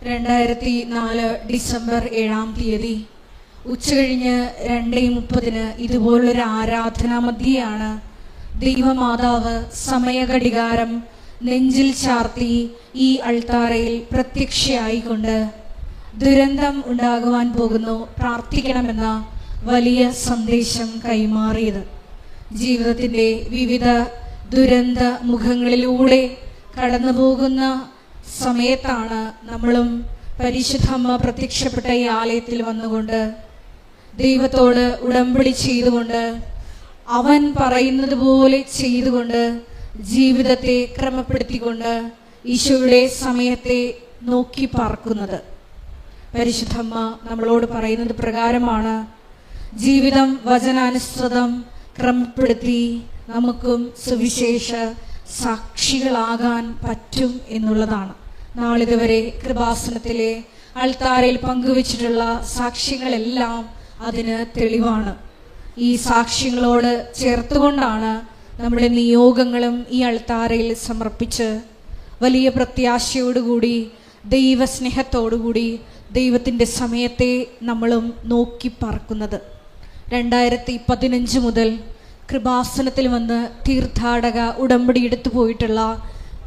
2004 December 7-ാം തീയതി ഉച്ചകഴിഞ്ഞ് 2:30 ഇതുപോലൊരു ആരാധനാ മധ്യയാണ് ദൈവമാതാവ് സമയഘടികാരം നെഞ്ചിൽ ചാർത്തി ഈ അൾത്താരയിൽ പ്രത്യക്ഷയായിക്കൊണ്ട് ദുരന്തം ഉണ്ടാകുവാൻ പോകുന്നു, പ്രാർത്ഥിക്കണമെന്ന വലിയ സന്ദേശം കൈമാറിയത്. ജീവിതത്തിൻ്റെ വിവിധ ദുരന്ത മുഖങ്ങളിലൂടെ കടന്നു പോകുന്ന സമയത്താണ് നമ്മളും പരിശുദ്ധമ്മ പ്രത്യക്ഷപ്പെട്ട ഈ ആലയത്തിൽ വന്നുകൊണ്ട് ദൈവത്തോട് ഉടമ്പടി ചെയ്തുകൊണ്ട് അവൻ പറയുന്നത് പോലെ ചെയ്തുകൊണ്ട് ജീവിതത്തെ ക്രമപ്പെടുത്തിക്കൊണ്ട് ഈശോയുടെ സമയത്തെ നോക്കി പാർക്കുന്നത്. പരിശുദ്ധമ്മ നമ്മളോട് പറയുന്നത് പ്രകാരമാണ് ജീവിതം വചനാനുസൃതം ക്രമപ്പെടുത്തി നമുക്കും സുവിശേഷ സാക്ഷികളാകാൻ പറ്റും എന്നുള്ളതാണ്. നാളിതുവരെ കൃപാസനത്തിലെ അൾത്താരയിൽ പങ്കുവച്ചിട്ടുള്ള സാക്ഷ്യങ്ങളെല്ലാം അതിന് തെളിവാണ്. ഈ സാക്ഷ്യങ്ങളോട് ചേർത്തുകൊണ്ടാണ് നമ്മുടെ നിയോഗങ്ങളും ഈ അൾത്താരയിൽ സമർപ്പിച്ച് വലിയ പ്രത്യാശയോടുകൂടി ദൈവസ്നേഹത്തോടുകൂടി ദൈവത്തിൻ്റെ സമയത്തെ നമ്മളും നോക്കി പാർക്കുന്നത്. 2015 മുതൽ കൃപാസനത്തിൽ വന്ന് തീർത്ഥാടക ഉടമ്പടി എടുത്തു പോയിട്ടുള്ള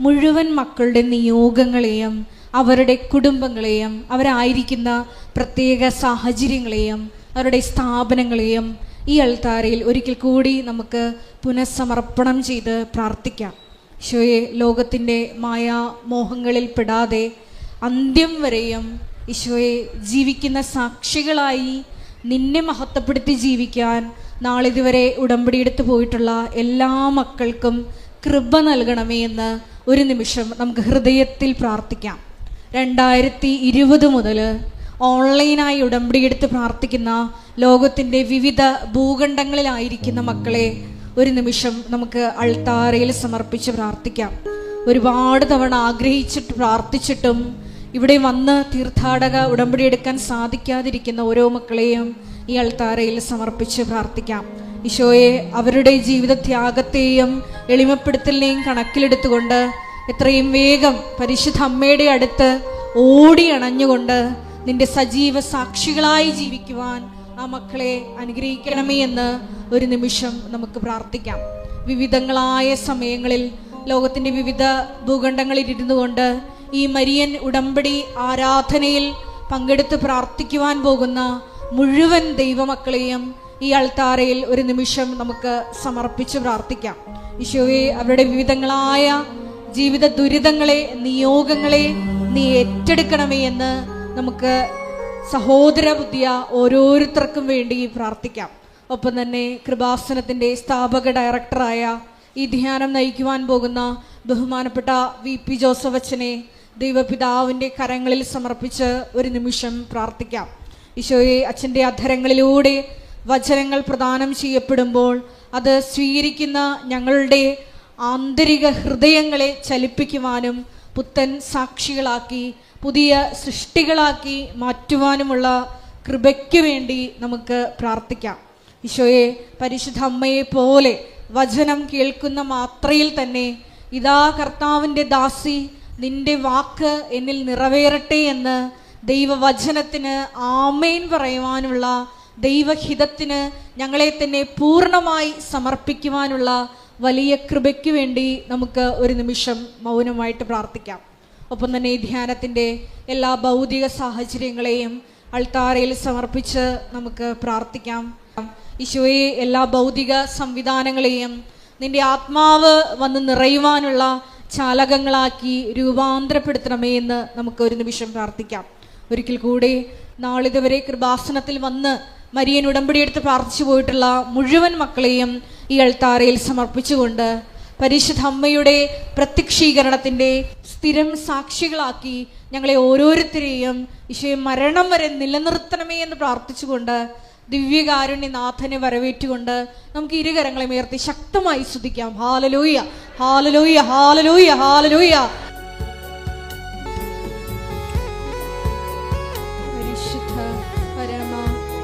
മുഴുവൻ മക്കളുടെ നിയോഗങ്ങളെയും അവരുടെ കുടുംബങ്ങളെയും അവരായിരിക്കുന്ന പ്രത്യേക സാഹചര്യങ്ങളെയും അവരുടെ സ്ഥാപനങ്ങളെയും ഈ അൾത്താരയിൽ ഒരിക്കൽ കൂടി നമുക്ക് പുനഃസമർപ്പണം ചെയ്ത് പ്രാർത്ഥിക്കാം. ഈശോയെ, ലോകത്തിൻ്റെ മായാമോഹങ്ങളിൽ പെടാതെ അന്ത്യം വരെയും ഈശോയെ ജീവിക്കുന്ന സാക്ഷികളായി നിന്നെ മഹത്വപ്പെടുത്തി ജീവിക്കാൻ നാളിതുവരെ ഉടമ്പടി എടുത്തു പോയിട്ടുള്ള എല്ലാ മക്കൾക്കും കൃപ നൽകണമേ എന്ന് ഒരു നിമിഷം നമുക്ക് ഹൃദയത്തിൽ പ്രാർത്ഥിക്കാം. 2020 മുതൽ ഓൺലൈനായി ഉടമ്പടി എടുത്ത് പ്രാർത്ഥിക്കുന്ന ലോകത്തിൻ്റെ വിവിധ ഭൂഖണ്ഡങ്ങളിലായിരിക്കുന്ന മക്കളെ ഒരു നിമിഷം നമുക്ക് അൾത്താരയിൽ സമർപ്പിച്ച് പ്രാർത്ഥിക്കാം. ഒരുപാട് തവണ ആഗ്രഹിച്ചിട്ട് പ്രാർത്ഥിച്ചിട്ടും ഇവിടെ വന്ന് തീർത്ഥാടക ഉടമ്പടി എടുക്കാൻ സാധിക്കാതിരിക്കുന്ന ഓരോ മക്കളെയും ഈ അൾത്താരയിൽ സമർപ്പിച്ച് പ്രാർത്ഥിക്കാം. ഈശോയെ, അവരുടെ ജീവിത ത്യാഗത്തെയും എളിമപ്പെടുത്തലിനെയും കണക്കിലെടുത്തുകൊണ്ട് എത്രയും വേഗം പരിശുദ്ധ അമ്മയുടെ അടുത്ത് ഓടി അണഞ്ഞുകൊണ്ട് നിന്റെ സജീവ സാക്ഷികളായി ജീവിക്കുവാൻ ആ മക്കളെ അനുഗ്രഹിക്കണമേ എന്ന് ഒരു നിമിഷം നമുക്ക് പ്രാർത്ഥിക്കാം. വിവിധങ്ങളായ സമയങ്ങളിൽ ലോകത്തിൻ്റെ വിവിധ ഭൂഖണ്ഡങ്ങളിൽ ഇരുന്നു കൊണ്ട് ഈ മരിയൻ ഉടമ്പടി ആരാധനയിൽ പങ്കെടുത്ത് പ്രാർത്ഥിക്കുവാൻ പോകുന്ന മുഴുവൻ ദൈവമക്കളെയും ഈ അൾത്താരയിൽ ഒരു നിമിഷം നമുക്ക് സമർപ്പിച്ച് പ്രാർത്ഥിക്കാം. ഈശോയെ, അവരുടെ വിവിധങ്ങളായ ജീവിത ദുരിതങ്ങളെ നിയോഗങ്ങളെ നീ ഏറ്റെടുക്കണമേ എന്ന് നമുക്ക് സഹോദര ബുദ്ധിയ ഓരോരുത്തർക്കും വേണ്ടി പ്രാർത്ഥിക്കാം. ഒപ്പം തന്നെ കൃപാസനത്തിൻ്റെ സ്ഥാപക ഡയറക്ടറായ ഈ ധ്യാനം നയിക്കുവാൻ പോകുന്ന ബഹുമാനപ്പെട്ട VP ജോസഫ് അച്ഛനെ ദൈവപിതാവിൻ്റെ കരങ്ങളിൽ സമർപ്പിച്ച് ഒരു നിമിഷം പ്രാർത്ഥിക്കാം. ഈശോയെ, അച്ഛൻ്റെ അധരങ്ങളിലൂടെ വചനങ്ങൾ പ്രദാനം ചെയ്യപ്പെടുമ്പോൾ അത് സ്വീകരിക്കുന്ന ഞങ്ങളുടെ ആന്തരിക ഹൃദയങ്ങളെ ചലിപ്പിക്കുവാനും പുത്തൻ സാക്ഷികളാക്കി പുതിയ സൃഷ്ടികളാക്കി മാറ്റുവാനുമുള്ള കൃപയ്ക്ക് വേണ്ടി നമുക്ക് പ്രാർത്ഥിക്കാം. ഈശോയെ, പരിശുദ്ധ അമ്മയെ പോലെ വചനം കേൾക്കുന്ന മാത്രയിൽ തന്നെ ഇതാ കർത്താവിൻ്റെ ദാസി, നിന്റെ വാക്ക് എന്നിൽ നിറവേറട്ടെ എന്ന് ദൈവവചനത്തിന് ആമേൻ പറയുവാനുള്ള ദൈവഹിതത്തിന് ഞങ്ങളെ തന്നെ പൂർണ്ണമായി സമർപ്പിക്കുവാനുള്ള വലിയ കൃപയ്ക്ക് വേണ്ടി നമുക്ക് ഒരു നിമിഷം മൗനമായിട്ട് പ്രാർത്ഥിക്കാം. ഒപ്പം തന്നെ ഈ ധ്യാനത്തിൻ്റെ എല്ലാ ഭൗതിക സാഹചര്യങ്ങളെയും അൾത്താരയിൽ സമർപ്പിച്ച് നമുക്ക് പ്രാർത്ഥിക്കാം. ഈശോയെ, എല്ലാ ഭൗതിക സംവിധാനങ്ങളെയും നിന്റെ ആത്മാവ് വന്ന് നിറയുവാനുള്ള ചാലകങ്ങളാക്കി രൂപാന്തരപ്പെടുത്തണമേ എന്ന് നമുക്ക് ഒരു നിമിഷം പ്രാർത്ഥിക്കാം. ഒരിക്കൽ കൂടി നാളിതുവരെ കൃപാസനത്തിൽ വന്ന് മരിയൻ ഉടമ്പടി എടുത്ത് പ്രാർത്ഥിച്ചു പോയിട്ടുള്ള മുഴുവൻ മക്കളെയും ഈ അൾത്താരയിൽ സമർപ്പിച്ചുകൊണ്ട് പരിശുദ്ധ അമ്മയുടെ പ്രത്യക്ഷീകരണത്തിൻ്റെ സ്ഥിരം സാക്ഷികളാക്കി ഞങ്ങളെ ഓരോരുത്തരെയും ഈശോയെ മരണം വരെ നിലനിർത്തണമേ എന്ന് പ്രാർത്ഥിച്ചുകൊണ്ട് ദിവ്യകാരുണ്യനാഥനെ വരവേറ്റുകൊണ്ട് നമുക്ക് ഇരുകരങ്ങളെ ഉയർത്തി ശക്തമായി സ്തുതിക്കാം. ഹല്ലേലൂയ, ഹല്ലേലൂയ, ഹല്ലേലൂയ, ഹല്ലേലൂയ. പരിശുദ്ധ പരമ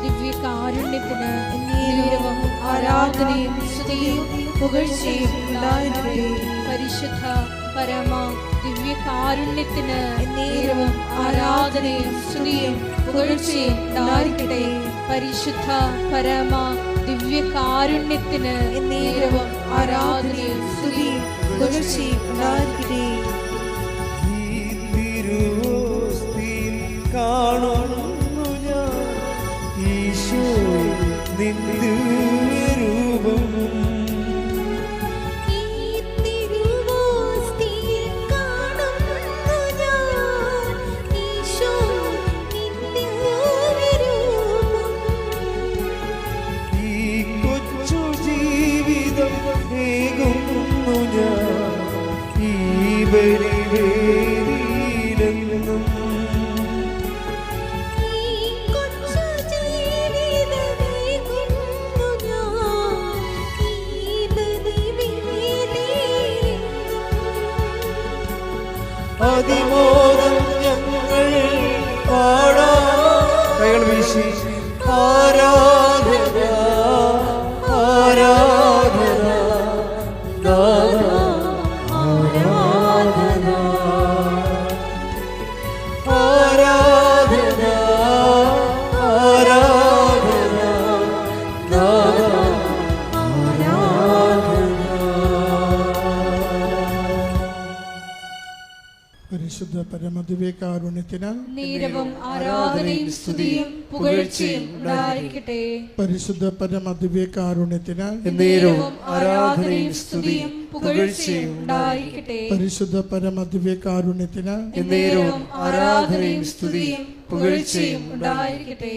ദിവ്യകാരുണ്യത്തിന് എന്നേരവും ആരാധനയും സ്തുതിയും പുകഴ്ചയും ഉണ്ടായിരിക്കട്ടെ. പരിശുദ്ധ പരമ ദിവ്യകാരുണ്യത്തിന് എന്നേരവും ആരാധന ആരാധനയും സ്തുതിയും പുകഴ്ചയും ഉണ്ടായിരിക്കട്ടെ. പരിശുദ്ധ പരമ ദിവ്യകാരുണ്യത്തിന് എന്നേരവും ആരാധനയും സ്തുതിയും പുകഴ്ചയും ഉണ്ടായിരിക്കട്ടെ. കാണുന്നു ഞാൻ ഈശോ നിന്റെ രൂപം. അതിമോദം ഞങ്ങൾ പാടാം. കൈകൾ വീശി ആരാധന ആരാധന നാദ ആരാധന ആരാധന ആരാധന നാദ പരിശുദ്ധ പരമദിവ്യകാരുണ്യത്തിന് നേരവും ആരാധനയും സ്തുതിയും പുകഴ്ചയും ഉണ്ടായിരിക്കട്ടെ. പരിശുദ്ധ പരമദിവ്യകാരുണ്യത്തിന് നേരവും ആരാധനയും സ്തുതിയും പുകഴ്ചയും ഉണ്ടായിരിക്കട്ടെ. പരിശുദ്ധ പരമദിവ്യകാരുണ്യത്തിന് നേരവും ആരാധനയും സ്തുതിയും പുകഴ്ചയും ഉണ്ടായിരിക്കട്ടെ.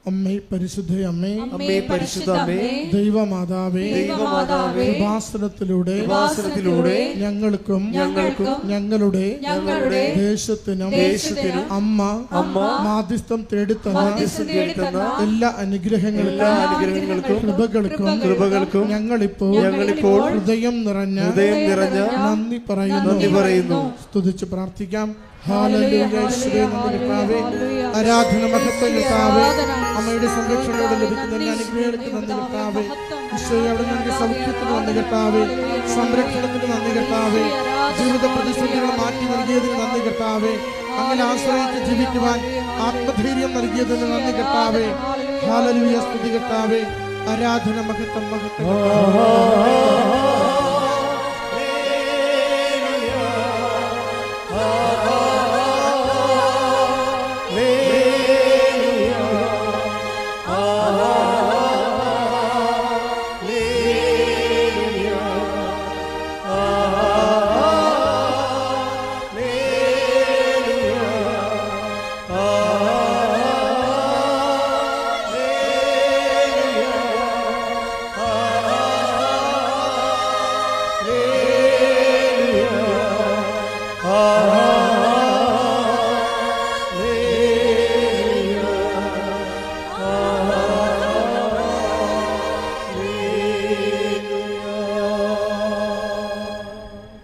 അമ്മേ പരിശുദ്ധ അമ്മേ, അമ്മേ പരിശുദ്ധ അമ്മേ, ദൈവമാതാവേ, ദൈവമാതാവേ, കൃപാസനത്തിലൂടെ ഞങ്ങൾക്കും ഞങ്ങളുടെ ദേശത്തിനും അമ്മ മാധ്യസ്ഥം തേടിത്തന്ന എല്ലാ അനുഗ്രഹങ്ങൾക്കും കൃപകൾക്കും ഞങ്ങളിപ്പോൾ ഹൃദയം നിറഞ്ഞ നന്ദി പറയുന്നു. സ്തുതിച്ച് പ്രാർത്ഥിക്കാം. ആരാധന മഹത്വം കർത്താവേ, അമ്മയുടെ സംരക്ഷണയോടെ ലഭിക്കുന്ന അനുഗ്രഹങ്ങൾക്ക് നന്ദി കർത്താവേ. ഈശോയെ അവിടെ ഞങ്ങൾക്ക് സൗഖ്യത്തിന് നന്ദി കർത്താവേ, സംരക്ഷണത്തിന് നന്ദി കർത്താവേ, ജീവിത പ്രതിസന്ധികൾ മാറ്റി നൽകിയതിന് നന്ദി കർത്താവേ, അങ്ങനെ ആശ്രയിച്ച് ജീവിക്കുവാൻ ആത്മധൈര്യം നൽകിയതിന് നന്ദി കർത്താവേ. ഹല്ലേലൂയ, സ്തുതി കർത്താവേ. ആരാധന മഹത്വം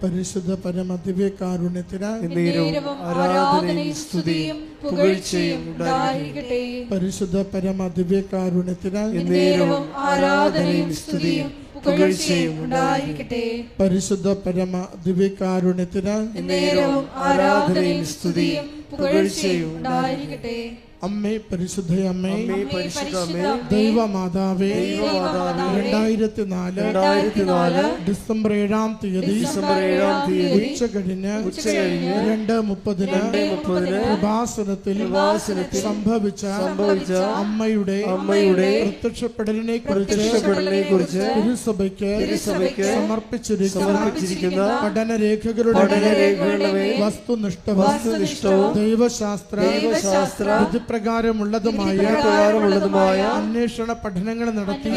പരിശുദ്ധ പരമദിവ്യകാരുണ്യത്തിന് ആരാധനയും സ്തുതിയും പുകഴ്ചയും ഉണ്ടായിരിക്കട്ടെ. പരിശുദ്ധ പരമദിവ്യകാരുണ്യത്തിന് ആരാധനയും സ്തുതിയും പുകഴ്ചയും ഉണ്ടായിരിക്കട്ടെ. പരിശുദ്ധ പരമദിവ്യകാരുണ്യത്തിന് ആരാധനയും സ്തുതിയും പുകഴ്ചയും ഉണ്ടായിരിക്കട്ടെ. അമ്മേ പരിശുദ്ധ അമ്മേ, ദൈവമാതാവേ, 2004 ഡിസംബർ 7-ാം തീയതി ഉച്ച കഴിഞ്ഞ് 2:30 കൃപാസനത്തിൽ സംഭവിച്ച അമ്മയുടെ പ്രത്യക്ഷപ്പെടലിനെ കുറിച്ച് തിരുസഭയ്ക്ക് സമർപ്പിച്ചിരിക്കുന്ന പഠനരേഖകളുടെ വസ്തുനിഷ്ഠവും ദൈവശാസ്ത്ര പ്രകാരമുള്ളതുമായ അന്വേഷണ പഠനങ്ങൾ നടത്തി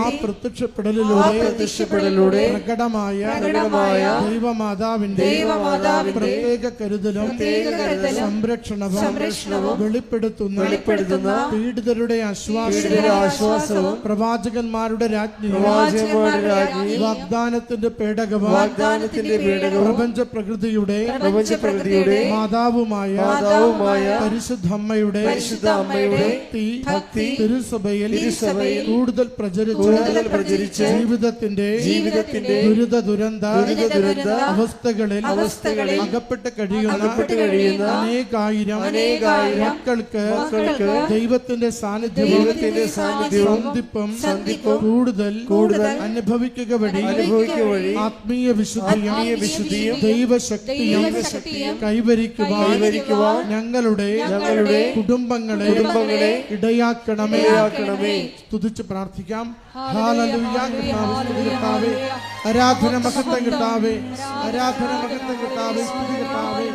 ആ പ്രത്യക്ഷപ്പെടലിലൂടെ പ്രകടമായ ദൈവമാതാവിന്റെ പ്രത്യേക കരുതലും സംരക്ഷണവും വെളിപ്പെടുത്തുന്ന പീഡിതരുടെ ആശ്വാസവും പ്രവാചകന്മാരുടെ രാജ്ഞിയും വാഗ്ദാനത്തിന്റെ പേടകവും പ്രപഞ്ച പ്രകൃതിയുടെ മാതാവുമായ പരിശുദ്ധ പരിശുദ്ധ അമ്മയുടെ ഭക്തി തിരുസഭയിൽ കൂടുതൽ പ്രചരിച്ച് ജീവിതത്തിന്റെ ദുരന്ത അവസ്ഥകളിൽ അകപ്പെട്ട് കഴിയുന്ന അനേകായിരം മക്കൾക്ക് ദൈവത്തിന്റെ സാന്നിധ്യവും സന്ധിപ്പും കൂടുതൽ അനുഭവിക്കുക വഴി ആത്മീയ വിശുദ്ധിയും ദൈവശക്തിയും കൈവരിക്കുവാൻ ഞങ്ങളുടെ കുടുംബങ്ങളെ ഇടയാക്കണമേ. സ്തുതിച്ച് പ്രാർത്ഥിക്കാം. ഹല്ലേലൂയ. കർത്താവേ, ആരാധന മഹത്വം കർത്താവേ, ആരാധന മഹത്വം കർത്താവേ, സ്തുതി കർത്താവേ.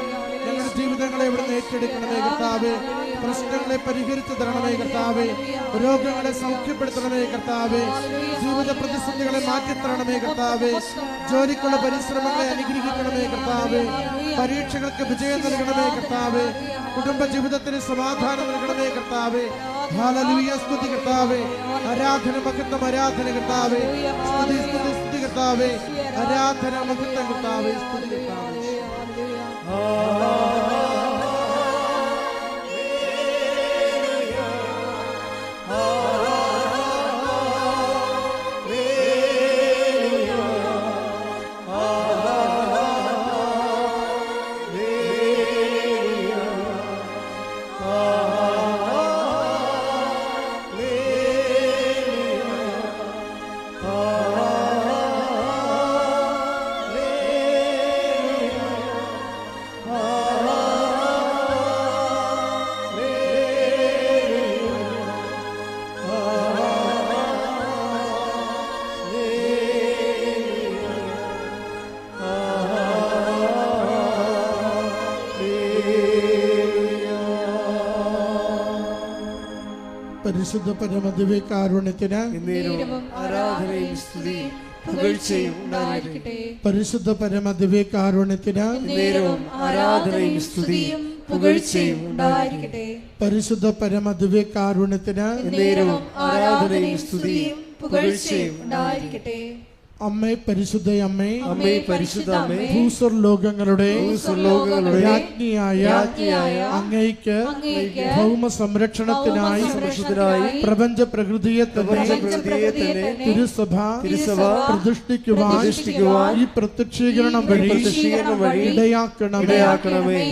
ഞങ്ങളുടെ ജീവിതങ്ങളെ ഇവിടുന്ന് ഏറ്റെടുക്കണമേ കർത്താവേ. പ്രശ്നങ്ങളെ പരിഹരിച്ചു തരണമേ കർത്താവേ. രോഗങ്ങളെ സൗഖ്യപ്പെടുത്തണമേ കർത്താവേ. ജീവിത പ്രതിസന്ധികളെ മാറ്റിത്തരണമേ കർത്താവേ. ജോലിക്കുള്ള പരിശ്രമങ്ങളെ അനുഗ്രഹിക്കണമേ കർത്താവേ. പരീക്ഷകൾക്ക് വിജയം നൽകണമേ കർത്താവേ. കുടുംബ ജീവിതത്തിന് സമാധാനം നൽകണമേ കർത്താവേ. ഹല്ലേലൂയ. സ്തുതി കർത്താവേ. ആരാധന മഹത്വം ആരാധന കർത്താവേ. സ്തുതി കർത്താവേ. ആരാധന മഹത്വം കർത്താവേ. സ്തുതി കർത്താവേ. പരിശുദ്ധ പരമദിവ്യകാരുണ്യത്തിന് ആരാധനയും സ്തുതിയും പുകഴ്ചയും ഉണ്ടായിരിക്കട്ടെ. പരിശുദ്ധ പരമദിവ്യകാരുണ്യത്തിന് ആരാധനയും സ്തുതിയും പുകഴ്ചയും ഉണ്ടായിരിക്കട്ടെ. പരിശുദ്ധ പരമദിവ്യകാരുണ്യത്തിന് ആരാധനയും സ്തുതിയും പുകഴ്ചയും ഉണ്ടായിരിക്കട്ടെ. അമ്മേ പരിശുദ്ധ അമ്മേ, പരിശുദ്ധ അമ്മേ, ഭൂസ്വർലോകങ്ങളുടെ രാജ്ഞിയായ അങ്ങയ്ക്ക് ഭൗമ സംരക്ഷണത്തിനായി പ്രപഞ്ച പ്രകൃതിയെ തിരുസഭ പ്രതിഷ്ഠിക്കുവാൻ ഈ പ്രത്യക്ഷീകരണം വഴി ഇടയാക്കണമേ.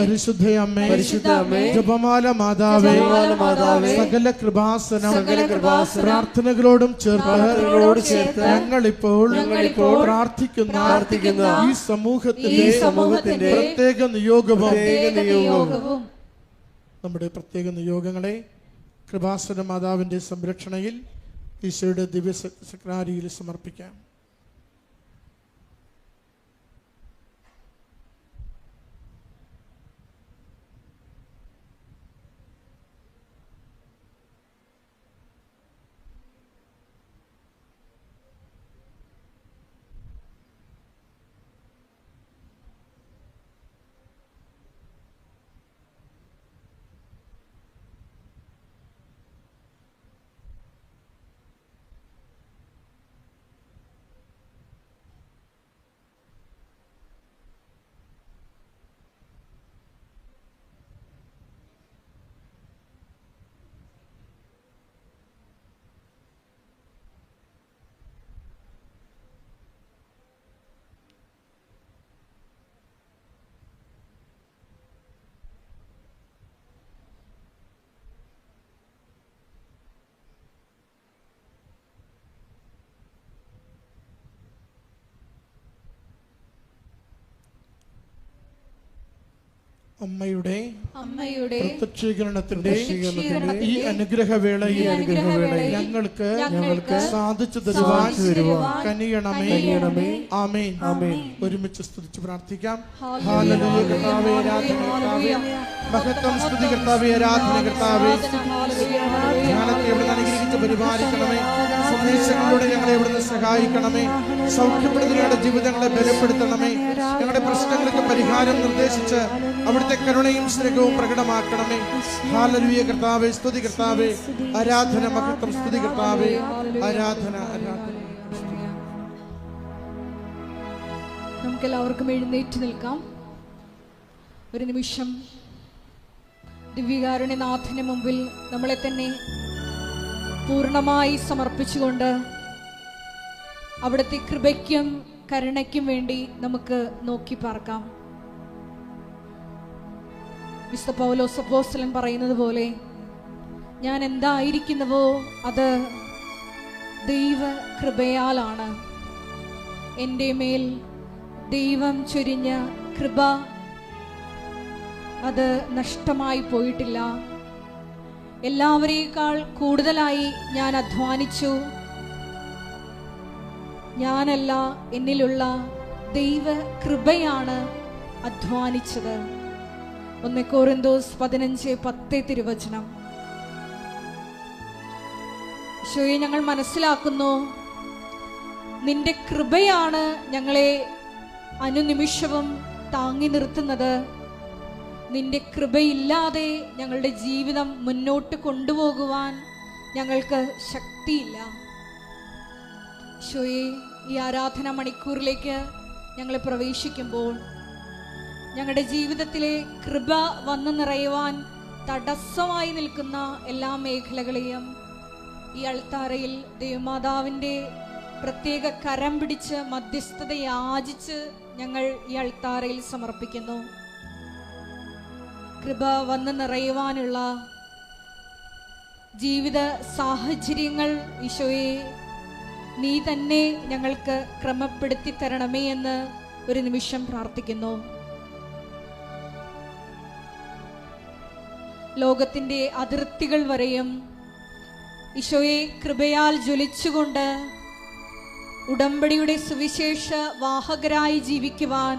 പരിശുദ്ധ അമ്മേ, ജപമാല മാതാവേ, സകല കൃപാസനം പ്രാർത്ഥനകളോടും ചേർത്ത് ഞങ്ങളിപ്പോൾ പ്രാർത്ഥിക്കുന്ന ഈ സമൂഹത്തിന്റെ പ്രത്യേക നിയോഗവും നമ്മുടെ പ്രത്യേക നിയോഗങ്ങളെ കൃപാസന മാതാവിന്റെ സംരക്ഷണയിൽ ഈശോയുടെ ദിവ്യ സക്രാരിയിൽ സമർപ്പിക്കാം. അമ്മയുടെ പ്രത്യക്ഷീകരണത്തിന്റെ ഈ അനുഗ്രഹവേളയിൽ ഞങ്ങൾക്ക് സാധിച്ചു തരുവാൻ കനിയണമേ. ആമേൻ. ഒരുമിച്ച് സ്തുതിച്ച് പ്രാർത്ഥിക്കാം. ഹല്ലേലൂയ. കർത്താവേ ആരാധന, കർത്താവേ മഹത്വം, സ്തുതി കർത്താവേ ആരാധന, കർത്താവേ ജ്ഞാനത്തെ എവിടെ അനുഗ്രഹിച്ച് പരിപാലിക്കണമേ. സന്ദേശങ്ങളിലൂടെ ഞങ്ങളെ എവിടുന്ന് സഹായിക്കണമേ. സൗഖ്യപ്പെടുത്തുന്നവരുടെ ജീവിതങ്ങളെ ബലപ്പെടുത്തണമേ. ഞങ്ങളുടെ പ്രശ്നങ്ങൾക്ക് പരിഹാരം നിർദ്ദേശിച്ച് അവിടുത്തെ കരുണയും സ്നേഹവും പ്രകടമാക്കണമേ. ഹല്ലേലൂയ. കർത്താവേ സ്തുതി, കർത്താവേ ആരാധന, മഹത്വം, സ്തുതി കർത്താവേ ആരാധന. നമുക്കെല്ലാവർക്കും എഴുന്നേറ്റ് നിൽക്കാം. ഒരു നിമിഷം ദിവ്യകാരുണ്യനാഥന് മുമ്പിൽ നമ്മളെ തന്നെ പൂർണ്ണമായി സമർപ്പിച്ചുകൊണ്ട് അവിടുത്തെ കൃപയ്ക്കും കരുണയ്ക്കും വേണ്ടി നമുക്ക് നോക്കി പാർക്കാം. വിശുദ്ധ പൗലോസ് അപ്പോസ്തലൻ പറയുന്നത് പോലെ, ഞാൻ എന്തായിരിക്കുന്നുവോ അത് ദൈവ കൃപയാലാണ്. എൻ്റെ മേൽ ദൈവം ചൊരിഞ്ഞ കൃപ അത് നഷ്ടമായി പോയിട്ടില്ല. എല്ലാവരേക്കാൾ കൂടുതലായി ഞാൻ അധ്വാനിച്ചു. ഞാനല്ല, എന്നിലുള്ള ദൈവ കൃപയാണ് അധ്വാനിച്ചത്. 1 കൊരിന്തോസ് 15:10 തിരുവചനം. ഈശോയെ, ഞങ്ങൾ മനസ്സിലാക്കുന്നു നിന്റെ കൃപയാണ് ഞങ്ങളെ അനുനിമിഷവും താങ്ങി നിർത്തുന്നത്. നിന്റെ കൃപയില്ലാതെ ഞങ്ങളുടെ ജീവിതം മുന്നോട്ട് കൊണ്ടുപോകുവാൻ ഞങ്ങൾക്ക് ശക്തിയില്ല. ഈശോയെ, ഈ ആരാധന മണിക്കൂറിലേക്ക് ഞങ്ങൾ പ്രവേശിക്കുമ്പോൾ ഞങ്ങളുടെ ജീവിതത്തിലെ കൃപ വന്നു നിറയുവാൻ തടസ്സമായി നിൽക്കുന്ന എല്ലാ മേഖലകളെയും ഈ അൾത്താരയിൽ ദൈവമാതാവിൻ്റെ പ്രത്യേക കരം പിടിച്ച് മധ്യസ്ഥത യാചിച്ച് ഞങ്ങൾ ഈ അൾത്താരയിൽ സമർപ്പിക്കുന്നു. കൃപ വന്നു നിറയുവാനുള്ള ജീവിത സാഹചര്യങ്ങൾ ഈശോയെ നീ തന്നെ ഞങ്ങൾക്ക് ക്രമപ്പെടുത്തി തരണമേ എന്ന് ഒരു നിമിഷം പ്രാർത്ഥിക്കുന്നു. ലോകത്തിൻ്റെ അതിർത്തികൾ വരെയും ഈശോയെ കൃപയാൽ ജ്വലിച്ചുകൊണ്ട് ഉടമ്പടിയുടെ സുവിശേഷ വാഹകരായി ജീവിക്കുവാൻ,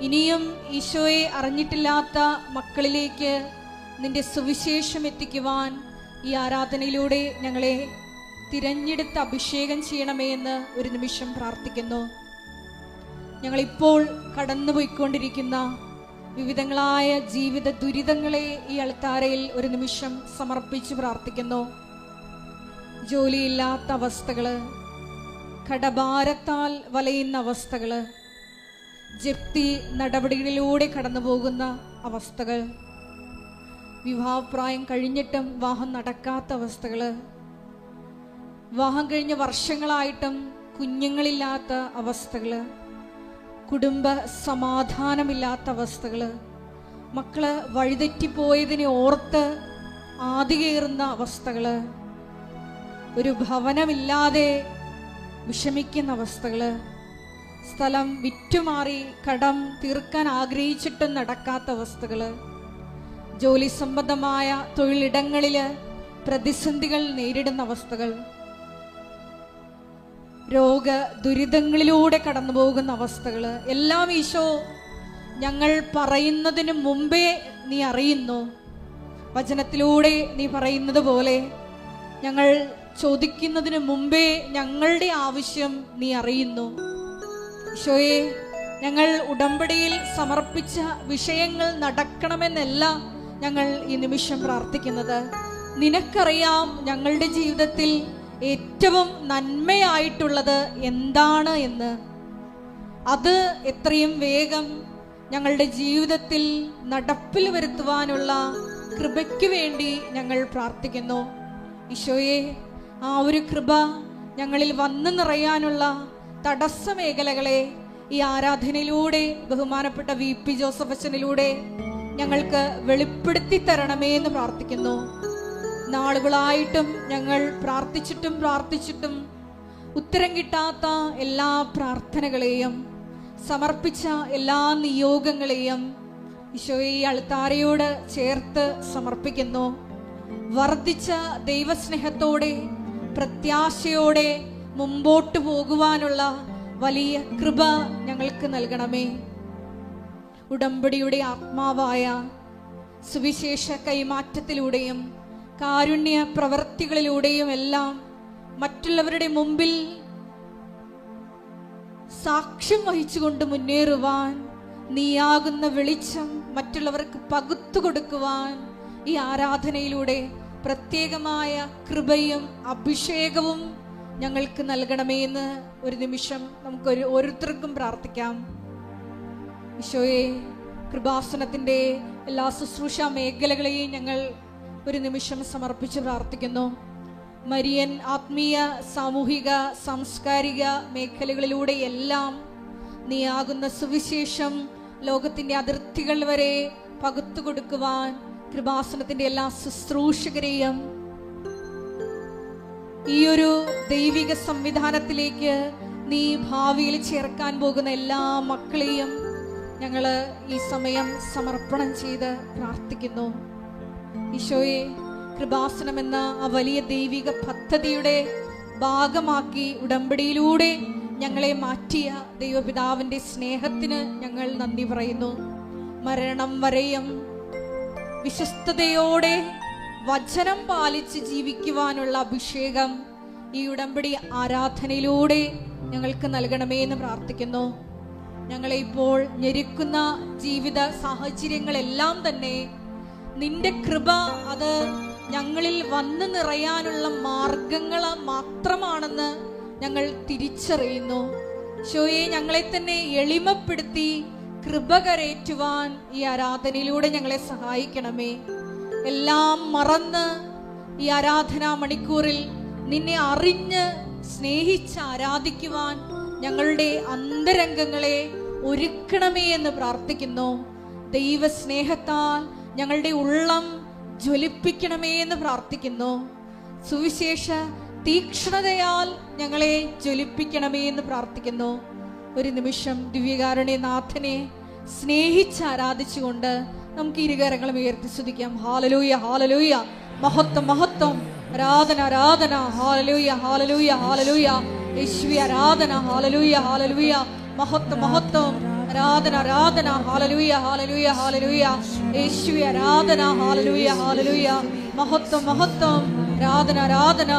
ഇനിയും ഈശോയെ അറിഞ്ഞിട്ടില്ലാത്ത മക്കളിലേക്ക് നിന്റെ സുവിശേഷം എത്തിക്കുവാൻ ഈ ആരാധനയിലൂടെ ഞങ്ങളെ തിരഞ്ഞെടുത്ത് അഭിഷേകം ചെയ്യണമേ എന്ന് ഒരു നിമിഷം പ്രാർത്ഥിക്കുന്നു. ഞങ്ങളിപ്പോൾ കടന്നുപോയിക്കൊണ്ടിരിക്കുന്ന വിവിധങ്ങളായ ജീവിത ദുരിതങ്ങളെ ഈ അൾത്താരയിൽ ഒരു നിമിഷം സമർപ്പിച്ച് പ്രാർത്ഥിക്കുന്നു. ജോലിയില്ലാത്ത അവസ്ഥകള്, കടഭാരത്താൽ വലയുന്ന അവസ്ഥകള്, ജപ്തി നടപടികളിലൂടെ കടന്നു പോകുന്ന അവസ്ഥകൾ, വിവാഹപ്രായം കഴിഞ്ഞിട്ടും വിവാഹം നടക്കാത്ത അവസ്ഥകള്, വിവാഹം കഴിഞ്ഞ വർഷങ്ങളായിട്ടും കുഞ്ഞുങ്ങളില്ലാത്ത അവസ്ഥകള്, കുടുംബ സമാധാനമില്ലാത്ത അവസ്ഥകള്, മക്കള് വഴിതെറ്റിപ്പോയതിനെ ഓർത്ത് ആദികേറുന്ന അവസ്ഥകള്, ഒരു ഭവനമില്ലാതെ വിഷമിക്കുന്ന അവസ്ഥകള്, സ്ഥലം വിറ്റുമാറി കടം തീർക്കാൻ ആഗ്രഹിച്ചിട്ടും നടക്കാത്ത അവസ്ഥകള്, ജോലി സംബന്ധമായ തൊഴിലിടങ്ങളില് പ്രതിസന്ധികൾ നേരിടുന്ന അവസ്ഥകൾ, രോഗ ദുരിതങ്ങളിലൂടെ കടന്നു പോകുന്ന അവസ്ഥകള് എല്ലാം ഈശോ ഞങ്ങൾ പറയുന്നതിന് മുമ്പേ നീ അറിയുന്നു. വചനത്തിലൂടെ നീ പറയുന്നത് പോലെ ഞങ്ങൾ ചോദിക്കുന്നതിന് മുമ്പേ ഞങ്ങളുടെ ആവശ്യം നീ അറിയുന്നു. ഈശോയെ, ഞങ്ങൾ ഉടമ്പടിയിൽ സമർപ്പിച്ച വിഷയങ്ങൾ നടക്കണമെന്നല്ല ഞങ്ങൾ ഈ നിമിഷം പ്രാർത്ഥിക്കുന്നത്. നിനക്കറിയാം ഞങ്ങളുടെ ജീവിതത്തിൽ ഏറ്റവും നന്മയായിട്ടുള്ളത് എന്താണ് എന്ന്. അത് എത്രയും വേഗം ഞങ്ങളുടെ ജീവിതത്തിൽ നടപ്പിൽ വരുത്തുവാനുള്ള കൃപയ്ക്ക് വേണ്ടി ഞങ്ങൾ പ്രാർത്ഥിക്കുന്നു. ഈശോയെ, ആ ഒരു കൃപ ഞങ്ങളിൽ വന്നു നിറയാനുള്ള തടസ്സ മേഖലകളെ ഈ ആരാധനയിലൂടെ ബഹുമാനപ്പെട്ട VP ജോസഫ് അച്ഛനിലൂടെ ഞങ്ങൾക്ക് വെളിപ്പെടുത്തി തരണമേ എന്ന് പ്രാർത്ഥിക്കുന്നു. നാളുകളായിട്ടും ഞങ്ങൾ പ്രാർത്ഥിച്ചിട്ടും ഉത്തരം കിട്ടാത്ത എല്ലാ പ്രാർത്ഥനകളെയും സമർപ്പിച്ച എല്ലാ നിയോഗങ്ങളെയും ഈശോയെ ഈ അൾത്താരയോട് ചേർത്ത് സമർപ്പിക്കുന്നു. വർദ്ധിച്ച ദൈവസ്നേഹത്തോടെ പ്രത്യാശയോടെ മുമ്പോട്ട് പോകുവാനുള്ള വലിയ കൃപ ഞങ്ങൾക്ക് നൽകണമേ. ഉടമ്പടിയുടെ ആത്മാവായ സുവിശേഷ കൈമാറ്റത്തിലൂടെയും കാരുണ്യ പ്രവർത്തികളിലൂടെയും എല്ലാം മറ്റുള്ളവരുടെ മുമ്പിൽ സാക്ഷ്യം വഹിച്ചുകൊണ്ട് മുന്നേറുവാൻ, നീയാകുന്ന വെളിച്ചം മറ്റുള്ളവർക്ക് പകുത്തു കൊടുക്കുവാൻ ഈ ആരാധനയിലൂടെ പ്രത്യേകമായ കൃപയും അഭിഷേകവും ഞങ്ങൾക്ക് നൽകണമേ എന്ന് ഒരു നിമിഷം നമുക്ക് ഓരോരുത്തർക്കും പ്രാർത്ഥിക്കാം. ഈശോയെ, കൃപാസനത്തിൻ്റെ എല്ലാ ശുശ്രൂഷ മേഖലകളെയും ഞങ്ങൾ ഒരു നിമിഷം സമർപ്പിച്ച് പ്രാർത്ഥിക്കുന്നു. മരിയൻ ആത്മീയ, സാമൂഹിക, സാംസ്കാരിക മേഖലകളിലൂടെ എല്ലാം നീയാകുന്ന സുവിശേഷം ലോകത്തിൻ്റെ അതിർത്തികൾ വരെ പകുത്തു കൊടുക്കുവാൻ കൃപാസനത്തിൻ്റെ എല്ലാ ശുശ്രൂഷകരെയും ഈ ഒരു ദൈവിക സംവിധാനത്തിലേക്ക് നീ ഭാവിയിൽ ചേർക്കാൻ പോകുന്ന എല്ലാ മക്കളെയും ഞങ്ങൾ ഈ സമയം സമർപ്പണം ചെയ്ത് പ്രാർത്ഥിക്കുന്നു. ഈശോയെ, കൃപാസനം എന്ന ആ വലിയ ദൈവിക പദ്ധതിയുടെ ഭാഗമാക്കി ഉടമ്പടിയിലൂടെ ഞങ്ങളെ മാറ്റിയ ദൈവപിതാവിൻ്റെ സ്നേഹത്തിന് ഞങ്ങൾ നന്ദി പറയുന്നു. മരണം വരെയും വിശ്വസ്തയോടെ വചനം പാലിച്ച് ജീവിക്കുവാനുള്ള അഭിഷേകം ഈ ഉടമ്പടി ആരാധനയിലൂടെ ഞങ്ങൾക്ക് നൽകണമേ എന്ന് പ്രാർത്ഥിക്കുന്നു. ഞങ്ങളെ ഇപ്പോൾ ഞെരുക്കുന്ന ജീവിത സാഹചര്യങ്ങളെല്ലാം തന്നെ നിന്റെ കൃപ അത് ഞങ്ങളിൽ വന്നു നിറയാനുള്ള മാർഗങ്ങൾ മാത്രമാണെന്ന് ഞങ്ങൾ തിരിച്ചറിയുന്നു. ഈശോയെ, ഞങ്ങളെ തന്നെ എളിമപ്പെടുത്തി കൃപ കരേറ്റുവാൻ ഈ ആരാധനയിലൂടെ ഞങ്ങളെ സഹായിക്കണമേ. എല്ലാം മറന്ന് ഈ ആരാധനാ മണിക്കൂറിൽ നിന്നെ അറിഞ്ഞ് സ്നേഹിച്ച് ആരാധിക്കുവാൻ ഞങ്ങളുടെ അന്തരംഗങ്ങളെ ഒരുക്കണമേ എന്ന് പ്രാർത്ഥിക്കുന്നു. ദൈവസ്നേഹത്താൽ ഞങ്ങളുടെ ഉള്ളം ജ്വലിപ്പിക്കണമേ എന്ന് പ്രാർത്ഥിക്കുന്നു. സുവിശേഷ തീക്ഷ്ണതയാൽ ഞങ്ങളെ ജ്വലിപ്പിക്കണമേ എന്ന് പ്രാർത്ഥിക്കുന്നു. ഒരു നിമിഷം ദിവ്യകാരുണ്യനാഥനെ സ്നേഹിച്ച് ആരാധിച്ചുകൊണ്ട് നമുക്ക് ഇരുകരങ്ങളും ഉയർത്തി സ്തുതിക്കാം. ഹാലലൂയ, ഹാലലൂയ, മഹത്വം, മഹത്വം, ആരാധന, ആരാധന, ഹാലലൂയ, ഹാലലൂയ, ഹാലലൂയ, യേശുവേ ആരാധന, ഹാലലൂയ, ഹാലലൂയ, മഹത്വം, മഹത്വം, ആരാധന, ആരാധന, ഹാലലൂയ, ഹാലലൂയ, ഹാലലൂയ, യേശുവേ ആരാധന, ഹാലലൂയ, ഹാലലൂയ, മഹത്വം, മഹത്വം, ആരാധന, ആരാധന,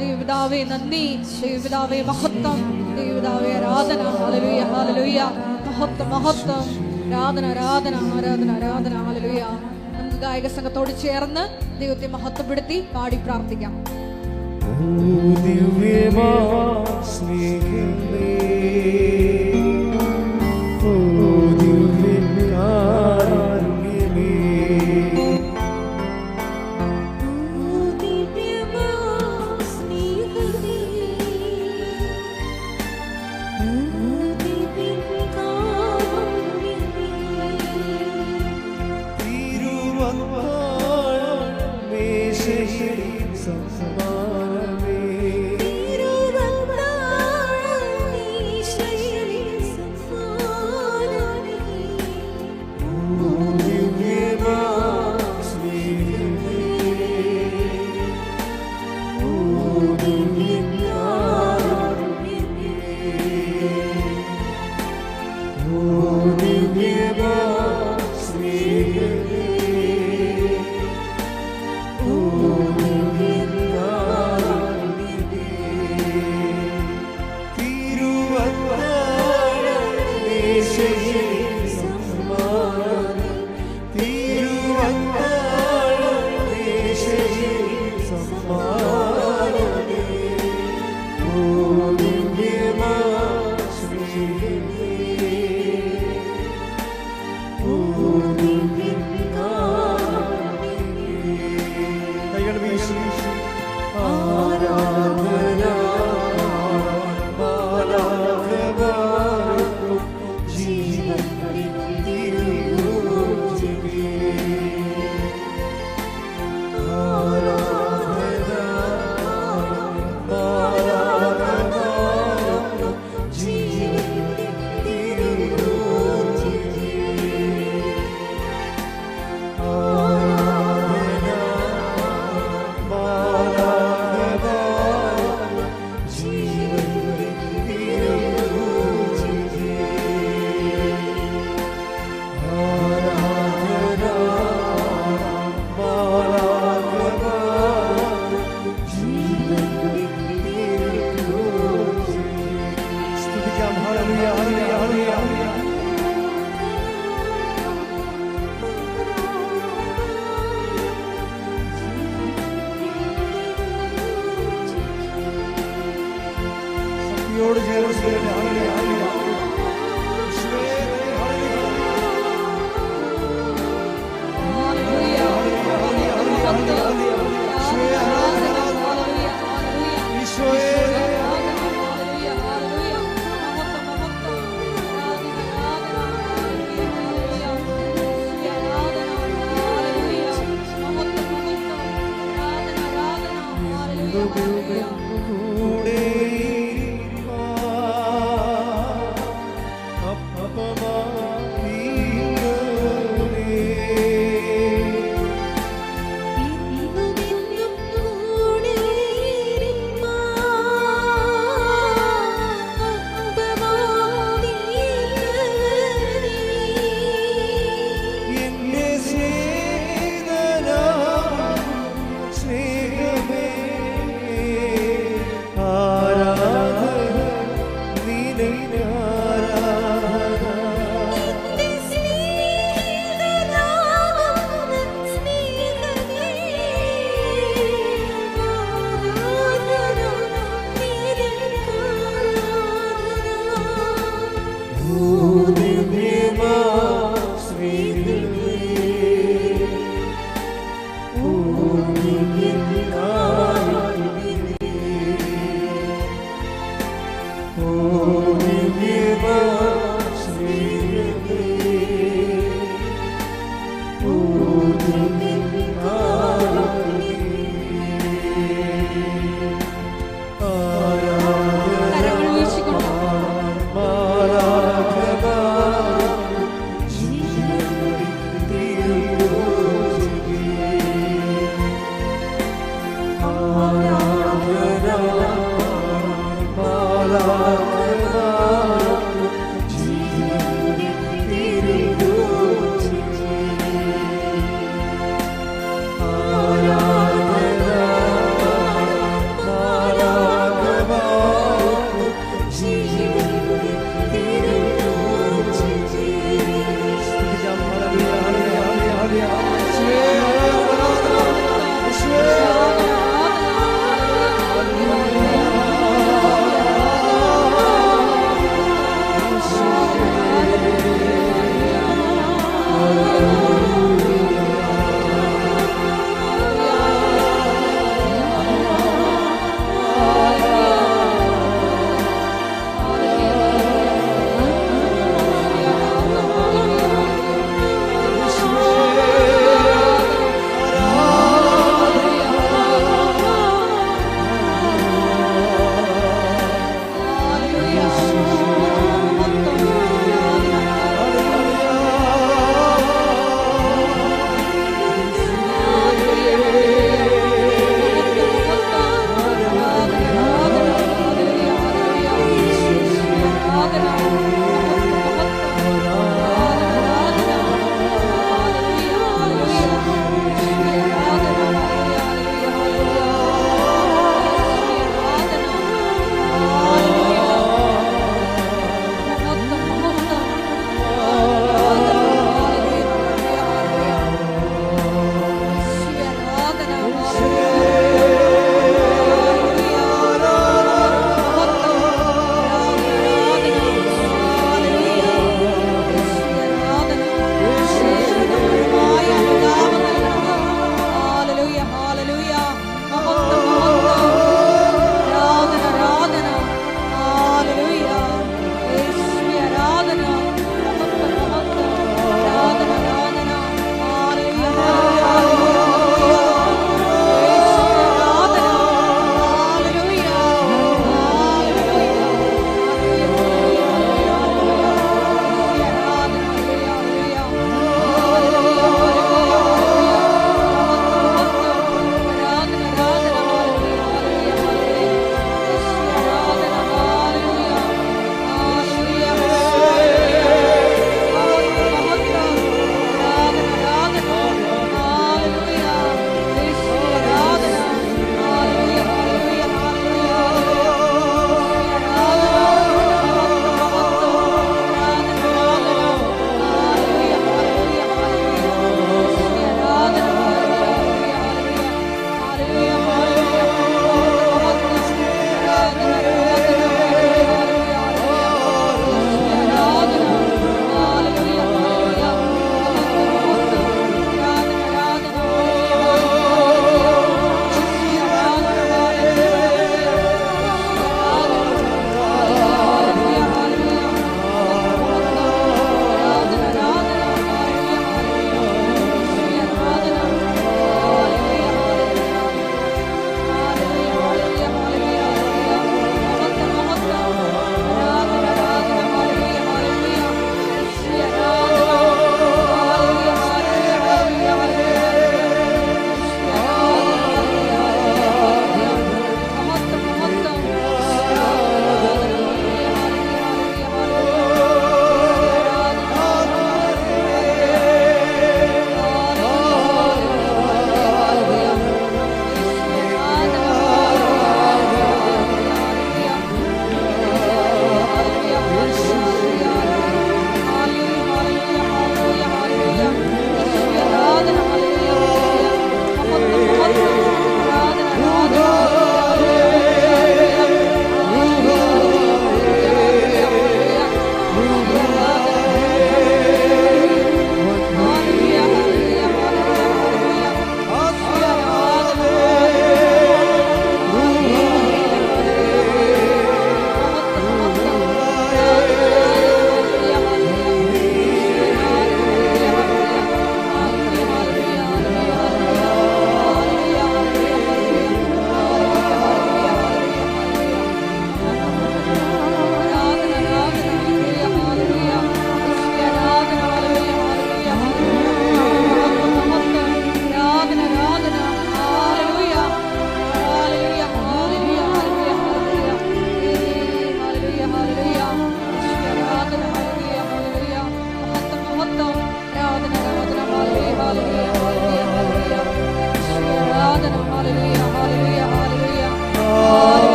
ദൈവപിതാവേ നന്ദി, ദൈവപിതാവേ മഹത്വം, ദൈവപിതാവേ ആരാധന, ഹാലലൂയ, ഹാലലൂയ, മഹത്വം, മഹത്വം, ആരാധന, ആരാധന, ആരാധന, ആരാധന, ഹാലലൂയ. നമുക്ക് ഗായക സംഘത്തോട് ചേർന്ന് ദൈവത്തെ മഹത്വപ്പെടുത്തി പാടി പ്രാർത്ഥിക്കാം.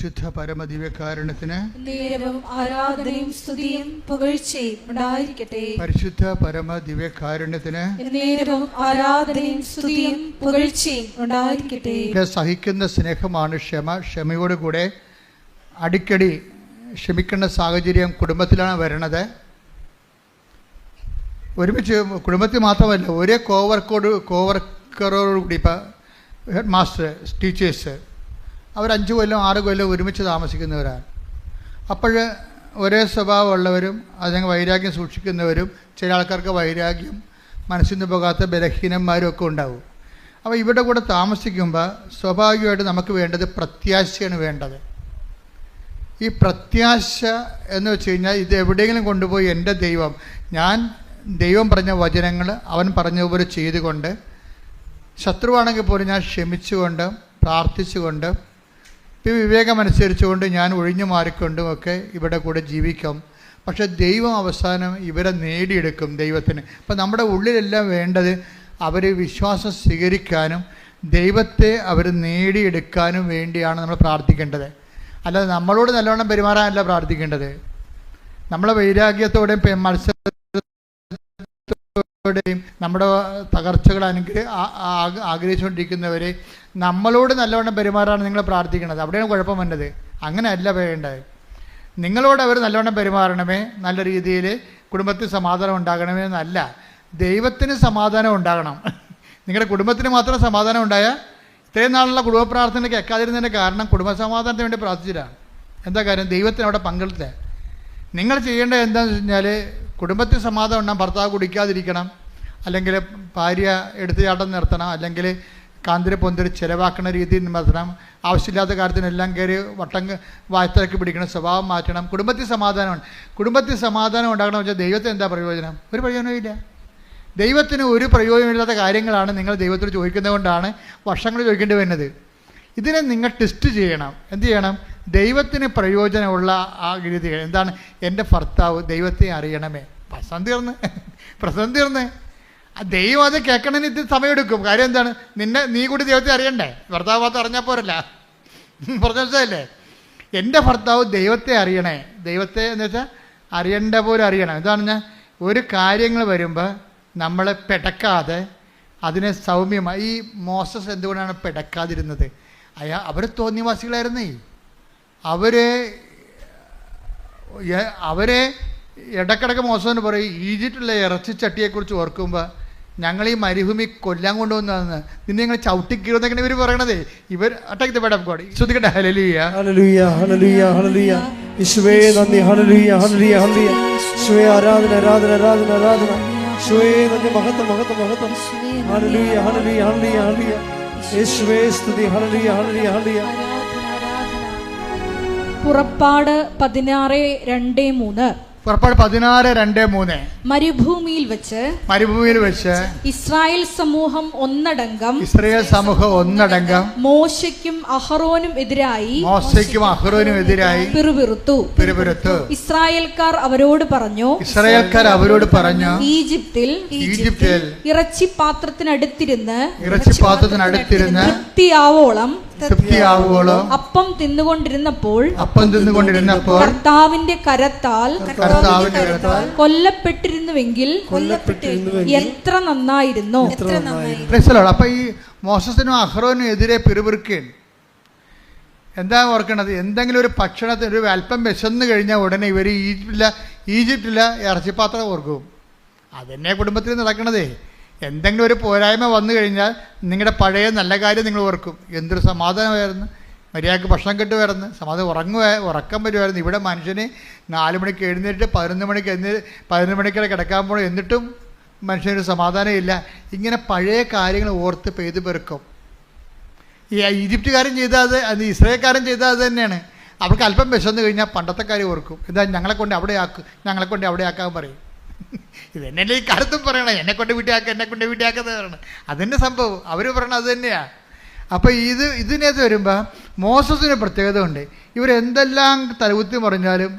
പരിശുദ്ധ പരമദിവ്യകാരുണ്യത്തിന് നേരവും ആരാധനയും സ്തുതിയും പുകഴ്ചയും ഉണ്ടായിരിക്കട്ടെ. പരിശുദ്ധ പരമദിവ്യകാരുണ്യത്തിന് നേരവും ആരാധനയും സ്തുതിയും പുകഴ്ചയും ഉണ്ടായിരിക്കട്ടെ. സഹിക്കുന്ന സ്നേഹമാണ് ക്ഷമ. ക്ഷമയോടുകൂടെ അടിക്കടി ക്ഷമിക്കേണ്ട സാഹചര്യം കുടുംബത്തിലാണ് വരണത്. ഒരുമിച്ച് കുടുംബത്തിൽ മാത്രമല്ല, ഒരേ കോവർക്കറോടുകൂടി ഇപ്പോൾ ഹെഡ് മാസ്റ്റർ, ടീച്ചേഴ്സ് അവർ 5 കൊല്ലം 6 കൊല്ലം ഒരുമിച്ച് താമസിക്കുന്നവരാണ്. അപ്പോൾ ഒരേ സ്വഭാവമുള്ളവരും അതിന് വൈരാഗ്യം സൂക്ഷിക്കുന്നവരും, ചില ആൾക്കാർക്ക് വൈരാഗ്യം മനസ്സിൽ നിന്ന് പോകാത്ത ബലഹീനന്മാരും ഒക്കെ ഉണ്ടാവും. അപ്പോൾ ഇവിടെ കൂടെ താമസിക്കുമ്പോൾ സ്വാഭാവികമായിട്ട് നമുക്ക് വേണ്ടത് പ്രത്യാശയാണ് വേണ്ടത്. ഈ പ്രത്യാശ എന്ന് വെച്ച് കഴിഞ്ഞാൽ ഇത് എവിടെയെങ്കിലും കൊണ്ടുപോയി എൻ്റെ ദൈവം പറഞ്ഞ വചനങ്ങൾ അവൻ പറഞ്ഞതുപോലെ ചെയ്തുകൊണ്ട്, ശത്രുവാണെങ്കിൽ പോലും ഞാൻ ക്ഷമിച്ചുകൊണ്ട് പ്രാർത്ഥിച്ചുകൊണ്ട് വിവേകമനുസരിച്ചുകൊണ്ട് ഞാൻ ഒഴിഞ്ഞു മാറിക്കൊണ്ടും ഒക്കെ ഇവിടെ കൂടെ ജീവിക്കും. പക്ഷേ ദൈവം അവസാനം ഇവരെ നേടിയെടുക്കും ദൈവത്തിന്. അപ്പം നമ്മുടെ ഉള്ളിലെല്ലാം വേണ്ടത് അവർ വിശ്വാസം സ്വീകരിക്കാനും ദൈവത്തെ അവർ നേടിയെടുക്കാനും വേണ്ടിയാണ് നമ്മൾ പ്രാർത്ഥിക്കേണ്ടത്. അല്ലാതെ നമ്മളോട് നല്ലവണ്ണം പെരുമാറാനല്ല പ്രാർത്ഥിക്കേണ്ടത്. നമ്മളെ വൈരാഗ്യത്തോടെയും മത്സരത്തോടെയും നമ്മുടെ തകർച്ചകൾ ആഗ്രഹിച്ചുകൊണ്ടിരിക്കുന്നവരെ നമ്മളോട് നല്ലവണ്ണം പെരുമാറാണ് നിങ്ങൾ പ്രാർത്ഥിക്കുന്നത്. അവിടെയാണ് കുഴപ്പം വന്നത്. അങ്ങനെയല്ല വേണ്ടത്. നിങ്ങളോട് അവർ നല്ലവണ്ണം പെരുമാറണമേ, നല്ല രീതിയിൽ കുടുംബത്തിൽ സമാധാനം ഉണ്ടാകണമേ എന്നല്ല, ദൈവത്തിന് സമാധാനം ഉണ്ടാകണം. നിങ്ങളുടെ കുടുംബത്തിന് മാത്രം സമാധാനം ഉണ്ടായാൽ ഇത്രയും നാളുള്ള കുടുംബ പ്രാർത്ഥന കേൾക്കാതിരുന്നതിൻ്റെ കാരണം കുടുംബസമാധാനത്തിന് വേണ്ടി പ്രാർത്ഥിച്ചിട്ടാണ്. എന്താ കാര്യം? ദൈവത്തിന് അവിടെ പങ്കെടുത്തേ. നിങ്ങൾ ചെയ്യേണ്ടത് എന്താണെന്ന് വെച്ച് കഴിഞ്ഞാൽ കുടുംബത്തിൽ സമാധാനം ഉണ്ടാകും. ഭർത്താവ് കുടിക്കാതിരിക്കണം, അല്ലെങ്കിൽ ഭാര്യ എടുത്തുചാട്ടം നിർത്തണം, അല്ലെങ്കിൽ കാന്തിരി പൊന്തിരി ചിലവാക്കുന്ന രീതിയിൽ നിർത്തണം, ആവശ്യമില്ലാത്ത കാര്യത്തിനെല്ലാം കയറി വായത്തിറക്കി പിടിക്കണം, സ്വഭാവം മാറ്റണം. കുടുംബത്തിൽ സമാധാനമാണ്. കുടുംബത്തിൽ സമാധാനം ഉണ്ടാകണമെന്ന് വെച്ചാൽ ദൈവത്തിന് എന്താ പ്രയോജനം? ഒരു പ്രയോജനമില്ല. ദൈവത്തിന് ഒരു പ്രയോജനമില്ലാത്ത കാര്യങ്ങളാണ് നിങ്ങൾ ദൈവത്തോട് ചോദിക്കുന്നത് കൊണ്ടാണ് വർഷങ്ങൾ ചോദിക്കേണ്ടി വരുന്നത്. ഇതിനെ നിങ്ങൾ ടെസ്റ്റ് ചെയ്യണം. എന്ത് ചെയ്യണം? ദൈവത്തിന് പ്രയോജനമുള്ള ആ രീതികൾ എന്താണ്? എൻ്റെ ഭർത്താവ് ദൈവത്തെ അറിയണമേ. പ്രശ്നം തീർന്ന് ദൈവം അത് കേൾക്കണമെന്ന് ഇത് സമയമെടുക്കും. കാര്യം എന്താണ്? നീ കൂടി ദൈവത്തെ അറിയണ്ടേ? ഭർത്താവ് മാത്രം അറിഞ്ഞാൽ പോരല്ല. പറഞ്ഞല്ലേ, എൻ്റെ ഭർത്താവ് ദൈവത്തെ അറിയണേ. ദൈവത്തെ എന്ന് വെച്ചാൽ അറിയേണ്ട പോലെ അറിയണം. എന്താണ്? ഞാൻ ഒരു കാര്യങ്ങൾ വരുമ്പോൾ നമ്മളെ പെടക്കാതെ അതിനെ സൗമ്യമായി. ഈ മോസസ് എന്തുകൊണ്ടാണ് പെടക്കാതിരുന്നത്? അവർ തോന്നിവാസികളായിരുന്നേ. അവരെ ഇടക്കിടക്ക് മോശമെന്ന് പറയും. ഈജിപ്തിലെ ഇറച്ചിച്ചട്ടിയെക്കുറിച്ച് ഓർക്കുമ്പോൾ ഞങ്ങൾ ഈ മരുഭൂമി കൊല്ലാൻ കൊണ്ടുവന്നതെന്ന് നിന്നെ ഞങ്ങൾ ചവിട്ടിക്കീറുന്നൊക്കെ ഇവർ പറയണതേ. ഇവർ attack the word of God. ശ്രദ്ധിക്കട്ടെ. ഹല്ലേലൂയ ഹല്ലേലൂയ ഹല്ലേലൂയ ഹല്ലേലൂയ. യേശുവേ നന്ദി. ഹല്ലേലൂയ ഹല്ലേലൂയ ഹല്ലേലൂയ. യേശുവേ ആരാധന ആരാധന ആരാധന ആരാധന. യേശുവേ നന്ദി. മഹത്വം മഹത്വം മഹത്വം. ഹല്ലേലൂയ ഹല്ലേലൂയ ഹല്ലേലൂയ ഹല്ലേലൂയ. യേശുവേ സ്തുതി. ഹല്ലേലൂയ ഹല്ലേലൂയ ഹല്ലേലൂയ. പുറപ്പാട് 16:2-3. പുറപ്പാട് 16:2-3. മരുഭൂമിയിൽ വെച്ച് ഇസ്രായേൽ സമൂഹം ഒന്നടങ്കം മോശയ്ക്കും അഹറോനും എതിരായി പിറുപിറുത്തു. ഇസ്രായേൽക്കാർ അവരോട് പറഞ്ഞു, ഈജിപ്തിൽ ഇറച്ചിപ്പാത്രത്തിനടുത്തിരുന്ന് തൃപ്തിയാവോളം അപ്പം തിന്നുകൊണ്ടിരുന്നപ്പോൾ കർത്താവിന്റെ കരത്താൽ കൊല്ലപ്പെട്ടിരുന്നുവെങ്കിൽ എത്ര നന്നായിരുന്നു. അപ്പൊ ഈ മോശസിനും അഹ്റോനും എതിരെ പിറുപിറുക്കുകയാണ്. എന്താ ഓർക്കണത്? എന്തെങ്കിലും ഒരു ഭക്ഷണത്തിന് ഒരു അല്പം വിശന്ന് കഴിഞ്ഞാൽ ഉടനെ ഇവർ ഈജിപ്തിലെ ഇറച്ചിപ്പാത്രം ഓർക്കും. അതെന്നെ കുടുംബത്തിൽ നടക്കണതേ. എന്തെങ്കിലും ഒരു പോരായ്മ വന്നു കഴിഞ്ഞാൽ നിങ്ങളുടെ പഴയ നല്ല കാര്യം നിങ്ങൾ ഓർക്കും. എന്തൊരു സമാധാനമായിരുന്നു, മര്യാദക്ക് ഭക്ഷണം കിട്ടുമായിരുന്നു, സമാധാനം ഉറക്കം വരുമായിരുന്നു. ഇവിടെ മനുഷ്യന് 4 മണിക്ക് എഴുന്നേറ്റ് 11 മണിക്ക് കിടക്കാൻ പോകണം, എന്നിട്ടും മനുഷ്യനൊരു സമാധാനമില്ല. ഇങ്ങനെ പഴയ കാര്യങ്ങൾ ഓർത്ത് പെയ്തു പെറുക്കും. ഈ ഈജിപ്തുകാരൻ ചെയ്താൽ അത് ഇസ്രായേൽക്കാരൻ ചെയ്താൽ അത് തന്നെയാണ്. അവർക്ക് അല്പം വിശന്ന് കഴിഞ്ഞാൽ പണ്ടത്തെ കാര്യം ഓർക്കും. എന്താ ഞങ്ങളെ കൊണ്ട് അവിടെ ആക്കാൻ പറയും. ഇതെന്നല്ലേ ഈ കാലത്തും പറയണേ, എന്നെക്കൊണ്ട് വീട്ടിയാക്കുന്നത് പറയണം. അതന്നെ സംഭവം. അവർ പറയണത് അത് തന്നെയാണ്. അപ്പോൾ ഇതിനകത്ത് വരുമ്പോൾ മോസസിന് പ്രത്യേകത ഉണ്ട്. ഇവരെന്തെല്ലാം തലകുത്തി പറഞ്ഞാലും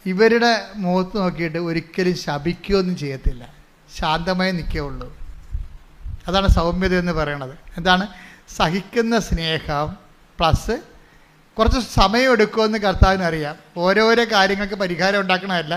ഇവരുടെ മുഖത്ത് നോക്കിയിട്ട് ഒരിക്കലും ശപിക്കുകയൊന്നും ചെയ്യത്തില്ല. ശാന്തമായി നിൽക്കുകയുള്ളൂ. അതാണ് സൗമ്യത എന്ന് പറയണത്. എന്താണ്? സഹിക്കുന്ന സ്നേഹം പ്ലസ് കുറച്ച് സമയം എടുക്കുമെന്ന് കർത്താവിന് അറിയാം. ഓരോരോ കാര്യങ്ങൾക്ക് പരിഹാരം ഉണ്ടാക്കണമല്ല,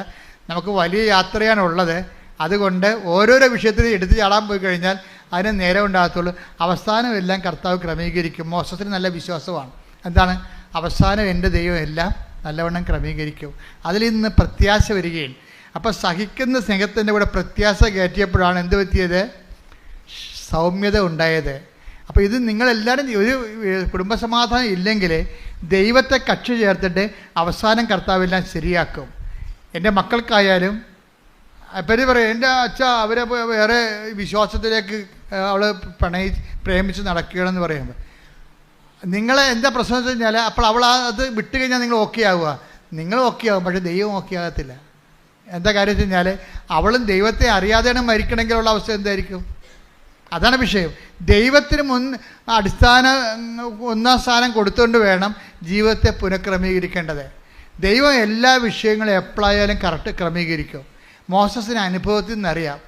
നമുക്ക് വലിയ യാത്രയാണുള്ളത്. അതുകൊണ്ട് ഓരോരോ വിഷയത്തിൽ എടുത്ത് ചാടാൻ പോയി കഴിഞ്ഞാൽ അതിന് നേരം ഉണ്ടാകത്തുള്ളൂ. അവസാനം എല്ലാം കർത്താവ് ക്രമീകരിക്കും. മോശത്തിന് നല്ല വിശ്വാസമാണ്. എന്താണ്? അവസാനം എൻ്റെ ദൈവം എല്ലാം നല്ലവണ്ണം ക്രമീകരിക്കും. അതിൽ നിന്ന് പ്രത്യാശ വരികയും, അപ്പോൾ സഹിക്കുന്ന സ്നേഹത്തിൻ്റെ കൂടെ പ്രത്യാശ കയറ്റിയപ്പോഴാണ് എന്ത് പറ്റിയത്? സൗമ്യത ഉണ്ടായത്. അപ്പോൾ ഇത് നിങ്ങളെല്ലാവരും ഒരു കുടുംബസമാധാനം ഇല്ലെങ്കിൽ ദൈവത്തെ കക്ഷി ചേർത്തിട്ട് അവസാനം കർത്താവെല്ലാം ശരിയാക്കും. എൻ്റെ മക്കൾക്കായാലും ഇവർ പറയും, എൻ്റെ അച്ഛ അവരെ വേറെ വിശ്വാസത്തിലേക്ക് അവൾ പ്രേമിച്ച് നടക്കുകയാണെന്ന് പറയുമ്പോൾ നിങ്ങളെ എന്താ പ്രശ്നം വെച്ച് കഴിഞ്ഞാൽ അപ്പോൾ അവൾ അത് വിട്ട് കഴിഞ്ഞാൽ നിങ്ങൾ ഓക്കെ ആവുക. നിങ്ങൾ ഓക്കെ ആവും, പക്ഷേ ദൈവം ഓക്കെ ആകത്തില്ല. എന്താ കാര്യം വെച്ച് കഴിഞ്ഞാൽ അവളും ദൈവത്തെ അറിയാതെയാണ് മരിക്കണമെങ്കിലുള്ള അവസ്ഥ എന്തായിരിക്കും? അതാണ് വിഷയം. ദൈവത്തിന് ഒന്നാം സ്ഥാനം കൊടുത്തുകൊണ്ട് വേണം ജീവിതത്തെ പുനഃക്രമീകരിക്കേണ്ടത്. ദൈവം എല്ലാ വിഷയങ്ങളും എപ്പോഴായാലും കറക്റ്റ് ക്രമീകരിക്കും. മോശസിന് അനുഭവത്തിൽ നിന്നറിയാം.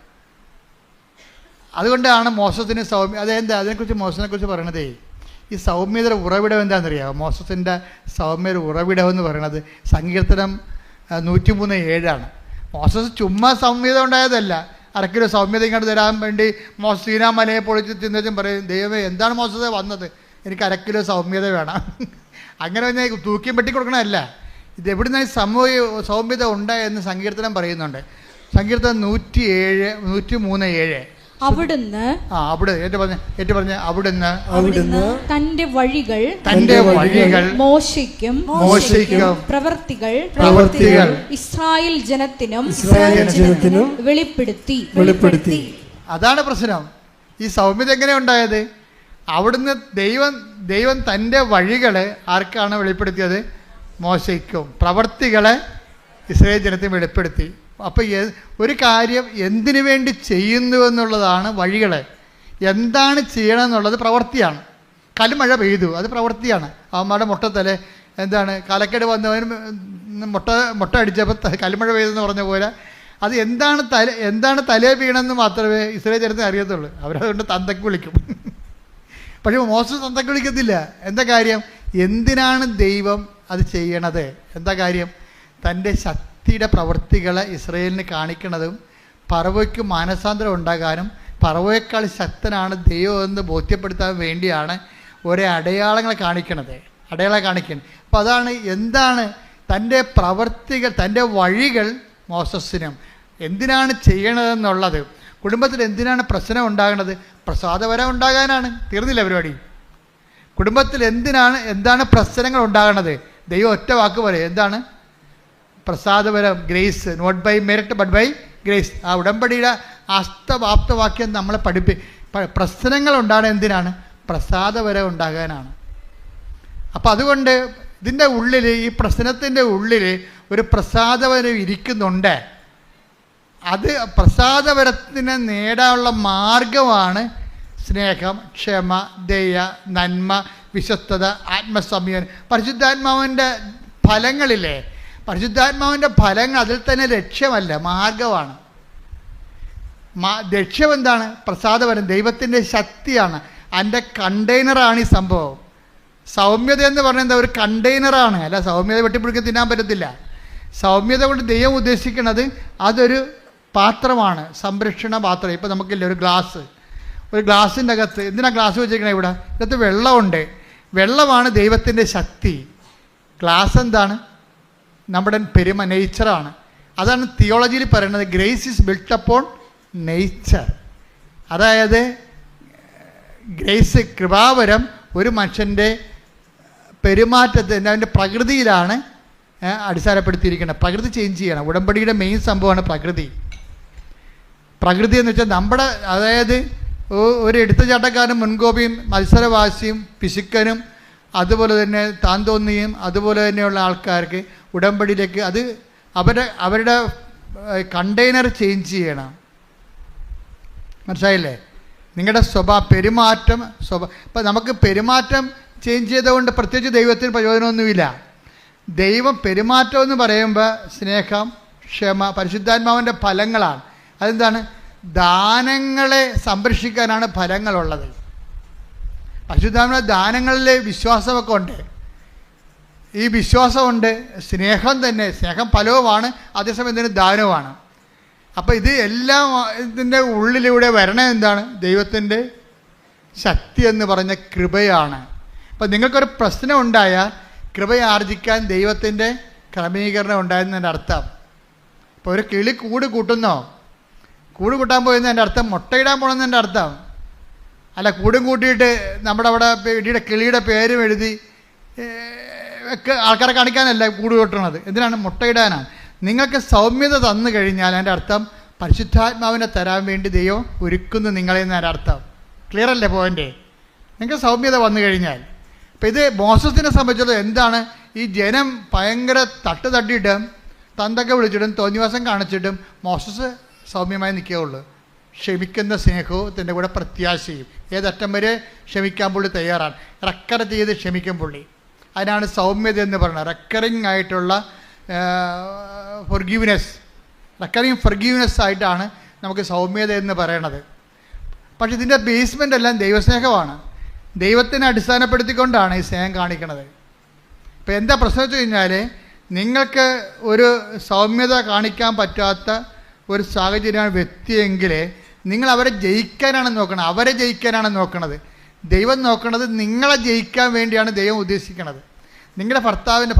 അതുകൊണ്ടാണ് മോശത്തിന് സൗമ്യ, അതെന്താ അതിനെക്കുറിച്ച് മോശത്തിനെക്കുറിച്ച് പറയണതേ, ഈ സൗമ്യതയുടെ ഉറവിടം എന്താണെന്നറിയാമോ? മോശത്തിൻ്റെ സൗമ്യയുടെ ഉറവിടം എന്ന് പറയണത് സങ്കീർത്തനം 103:7 മോശസ് ചുമ്മാ സൗമ്യത ഉണ്ടായതല്ല. അരക്കിലോ സൗമ്യത ഇങ്ങോട്ട് തരാൻ വേണ്ടി സീനാ മലയെ പൊളിച്ച് തിന്നതും പറയും, ദൈവമേ എന്താണ് മോശത്തെ വന്നത്, എനിക്ക് അരക്കിലോ സൗമ്യത വേണം. അങ്ങനെ ഞാൻ തൂക്കിയും പെട്ടി കൊടുക്കണമല്ല. ഇത് എവിടെ നിന്നാണ് സൗമ്യത ഉണ്ടായെന്ന് സങ്കീർത്തനം പറയുന്നുണ്ട്. സങ്കീർത്തനം 103:7 അവിടുന്ന് അവിടുന്ന് തന്റെ വഴികൾ മോശയ്ക്കും പ്രവൃത്തികൾ ഇസ്രായേൽ ജനത്തിനും വെളിപ്പെടുത്തി. അതാണ് പ്രശ്നം. ഈ സൗമ്യത എങ്ങനെ ഉണ്ടായത്? അവിടുന്ന് ദൈവം തൻ്റെ വഴികളെ ആർക്കാണ് വെളിപ്പെടുത്തിയത്? മോശയ്ക്കും. പ്രവൃത്തികളെ ഇസ്രായേൽ ജനത്തിന് വെളിപ്പെടുത്തി. അപ്പോൾ ഒരു കാര്യം എന്തിനു വേണ്ടി ചെയ്യുന്നു എന്നുള്ളതാണ് വഴികളെ. എന്താണ് ചെയ്യണമെന്നുള്ളത് പ്രവൃത്തിയാണ്. കൽമഴ പെയ്തു, അത് പ്രവൃത്തിയാണ്. അവന്മാരുടെ മുട്ടത്തലെ എന്താണ് കാലക്കേട് വന്നവന് മുട്ട അടിച്ചപ്പോൾ കൽമഴ പെയ്തെന്ന് പറഞ്ഞ പോലെ അത് എന്താണ് തലേ വീണെന്ന് മാത്രമേ ഇസ്രായേൽ ജനത്തിന് അറിയത്തുള്ളൂ. അവരതുകൊണ്ട് തന്തയ്ക്ക് വിളിക്കും. പക്ഷേ മോശം തന്തയ്ക്ക് വിളിക്കത്തില്ല. എന്താ കാര്യം? എന്തിനാണ് ദൈവം അത് ചെയ്യണത്? എന്താ കാര്യം? തൻ്റെ ശക്തിയുടെ പ്രവൃത്തികളെ ഇസ്രായേലിന് കാണിക്കുന്നതും ഫറവോയ്ക്ക് മാനസാന്തരം ഉണ്ടാകാനും ഫറവോയേക്കാൾ ശക്തനാണ് ദൈവം എന്ന് ബോധ്യപ്പെടുത്താൻ വേണ്ടിയാണ് ഓരോ അടയാളങ്ങളെ കാണിക്കുന്നത്. അപ്പോൾ അതാണ് എന്താണ് തൻ്റെ പ്രവൃത്തികൾ, തൻ്റെ വഴികൾ മോശസിനും എന്തിനാണ് ചെയ്യണതെന്നുള്ളത്. കുടുംബത്തിൽ എന്തിനാണ് പ്രശ്നം ഉണ്ടാകുന്നത്? പ്രസാദവരം ഉണ്ടാകാനാണ്. തീർന്നില്ല പരിപാടി. കുടുംബത്തിൽ എന്താണ് പ്രശ്നങ്ങൾ ഉണ്ടാകുന്നത്? ദൈവം ഒറ്റ വാക്ക് പറയും, എന്താണ്? പ്രസാദപരം, grace, not by merit but by grace. ആ ഉടമ്പടിയുടെ ആപ്തവാക്യം നമ്മളെ പ്രശ്നങ്ങൾ ഉണ്ടാകുന്നത് എന്തിനാണ്? പ്രസാദപരം ഉണ്ടാകാനാണ്. അപ്പം അതുകൊണ്ട് ഇതിൻ്റെ ഉള്ളിൽ, ഈ പ്രശ്നത്തിൻ്റെ ഉള്ളിൽ ഒരു പ്രസാദപരം ഇരിക്കുന്നുണ്ട്. അത് പ്രസാദപരത്തിനെ നേടാനുള്ള മാർഗമാണ് സ്നേഹം, ക്ഷമ, ദയ, നന്മ, വിശ്വസ്തത, ആത്മസംയമനം. പരിശുദ്ധാത്മാവിൻ്റെ ഫലങ്ങളില്ലേ? പരിശുദ്ധാത്മാവിൻ്റെ ഫലങ്ങൾ അതിൽ തന്നെ ലക്ഷ്യമല്ല, മാർഗമാണ്. ലക്ഷ്യം എന്താണ്? പ്രസാദപരം, ദൈവത്തിൻ്റെ ശക്തിയാണ്. അതിൻ്റെ കണ്ടെയ്നറാണ് ഈ സംഭവം. സൗമ്യത എന്ന് പറയുന്നത് ഒരു കണ്ടെയ്നറാണ്. അല്ല സൗമ്യത വെട്ടിപ്പിടിക്കാൻ തിന്നാൻ പറ്റത്തില്ല. സൗമ്യത കൊണ്ട് ദൈവം ഉദ്ദേശിക്കുന്നത് അതൊരു പാത്രമാണ്, സംരക്ഷണ പാത്രം. ഇപ്പം നമുക്കില്ല ഒരു ഗ്ലാസിൻ്റെ അകത്ത് എന്തിനാണ് ഗ്ലാസ് വെച്ചിരിക്കണേ? ഇതിനകത്ത് വെള്ളമുണ്ട്. വെള്ളമാണ് ദൈവത്തിൻ്റെ ശക്തി. ഗ്ലാസ് എന്താണ്? നമ്മുടെ നേച്ചറാണ്. അതാണ് തിയോളജിയിൽ പറയുന്നത്, grace is built upon nature. അതായത് ഗ്രേസ്, കൃപാവരം ഒരു മനുഷ്യൻ്റെ പെരുമാറ്റത്തിൻ്റെ അവൻ്റെ പ്രകൃതിയിലാണ് അടിസ്ഥാനപ്പെടുത്തിയിരിക്കുന്നത്. പ്രകൃതി ചേഞ്ച് ചെയ്യണം. ഉടമ്പടിയുടെ മെയിൻ സംഭവമാണ് പ്രകൃതി. എന്ന് വെച്ചാൽ നമ്മുടെ, അതായത് ഒരു എടുത്തുചാട്ടക്കാരനും മുൻകോപിയും മത്സരവാസിയും പിശുക്കനും അതുപോലെ തന്നെ താൻ തോന്നിയും അതുപോലെ തന്നെയുള്ള ആൾക്കാർക്ക് ഉടമ്പടിയിലേക്ക് അത് അവരുടെ കണ്ടെയ്നർ ചേഞ്ച് ചെയ്യണം. മനസ്സിലായില്ലേ? നിങ്ങളുടെ പെരുമാറ്റം ഇപ്പം നമുക്ക് പെരുമാറ്റം ചേഞ്ച് ചെയ്തുകൊണ്ട് പ്രത്യേകിച്ച് ദൈവത്തിന് പ്രയോജനമൊന്നുമില്ല. ദൈവം പെരുമാറ്റം എന്ന് പറയുമ്പോൾ സ്നേഹം, ക്ഷമ, പരിശുദ്ധാത്മാവിൻ്റെ ഫലങ്ങളാണ്. അതെന്താണ്? ദാനങ്ങളെ സംരക്ഷിക്കാനാണ് ഫലങ്ങളുള്ളത്. പരിശുദ്ധാത്മാവിൻ്റെ ദാനങ്ങളിലെ വിശ്വാസമൊക്കെ ഉണ്ട്. ഈ വിശ്വാസമുണ്ട്, സ്നേഹം തന്നെ, സ്നേഹം ഫലവുമാണ്, അതേസമയം ഇതിന് ദാനവുമാണ്. അപ്പോൾ ഇത് എല്ലാം ഇതിൻ്റെ ഉള്ളിലൂടെ വരണ എന്താണ്? ദൈവത്തിൻ്റെ ശക്തി എന്ന് പറഞ്ഞ കൃപയാണ്. അപ്പം നിങ്ങൾക്കൊരു പ്രശ്നം ഉണ്ടായാൽ കൃപയാർജിക്കാൻ ദൈവത്തിൻ്റെ ക്രമീകരണം ഉണ്ടായെന്നതിൻ്റെ അർത്ഥം. ഇപ്പോൾ ഒരു കിളി കൂട് കൂട്ടുന്നോ, കൂട് കൂട്ടാൻ പോയെന്നതിൻ്റെ അർത്ഥം മുട്ടയിടാൻ പോകണമെന്നതിൻ്റെ അർത്ഥം അല്ല. കൂടും കൂട്ടിയിട്ട് നമ്മുടെ അവിടെ ഇടിയുടെ കിളിയുടെ പേരും എഴുതി ഒക്കെ ആൾക്കാരെ കാണിക്കാനല്ല കൂട് കൂട്ടണത്. എന്തിനാണ്? മുട്ടയിടാനാണ്. നിങ്ങൾക്ക് സൗമ്യത തന്നു കഴിഞ്ഞാൽ അതിൻ്റെ അർത്ഥം പരിശുദ്ധാത്മാവിനെ തരാൻ വേണ്ടി ദൈവം ഒരുക്കുന്നു നിങ്ങളെ എന്നതിൻ്റെ അർത്ഥം. ക്ലിയർ അല്ലേ പോയിൻ്റ്? നിങ്ങൾക്ക് സൗമ്യത വന്നു കഴിഞ്ഞാൽ. അപ്പം ഇത് മോസസിനെ സംബന്ധിച്ചിടത്തോളം എന്താണ്? ഈ ജനം ഭയങ്കര തട്ടിയിട്ടും തന്തൊക്കെ വിളിച്ചിട്ടും തോന്നിവാസം കാണിച്ചിട്ടും മോസസ് സൗമ്യമായി നിൽക്കുകയുള്ളൂ. ക്ഷമിക്കുന്ന സ്നേഹത്തിൻ്റെ കൂടെ പ്രത്യാശയും. ഏതറ്റം വരെ ക്ഷമിക്കാൻ പുള്ളി തയ്യാറാണ്. റെക്കർ ചെയ്ത് ക്ഷമിക്കും പുള്ളി. അതിനാണ് സൗമ്യത എന്ന് പറയുന്നത്. റെക്കറിങ് ആയിട്ടുള്ള ഫൊർഗീവ്നെസ് ആയിട്ടാണ് നമുക്ക് സൗമ്യത എന്ന് പറയണത്. പക്ഷെ ഇതിൻ്റെ ബേസ്മെൻ്റ് എല്ലാം ദൈവസ്നേഹമാണ്. ദൈവത്തിനെ അടിസ്ഥാനപ്പെടുത്തിക്കൊണ്ടാണ് ഈ സ്നേഹം കാണിക്കുന്നത്. ഇപ്പോൾ എന്താ പ്രശ്നം വെച്ച് കഴിഞ്ഞാൽ, നിങ്ങൾക്ക് ഒരു സൗമ്യത കാണിക്കാൻ പറ്റാത്ത ഒരു സാഹചര്യമാണ് വ്യക്തിയെങ്കിൽ നിങ്ങൾ അവരെ ജയിക്കാനാണ് നോക്കുന്നത്. അവരെ ജയിക്കാനാണ് നോക്കുന്നത്. ദൈവം നോക്കുന്നത് നിങ്ങളെ ജയിക്കാൻ വേണ്ടിയാണ് ദൈവം ഉദ്ദേശിക്കുന്നത്. നിങ്ങളുടെ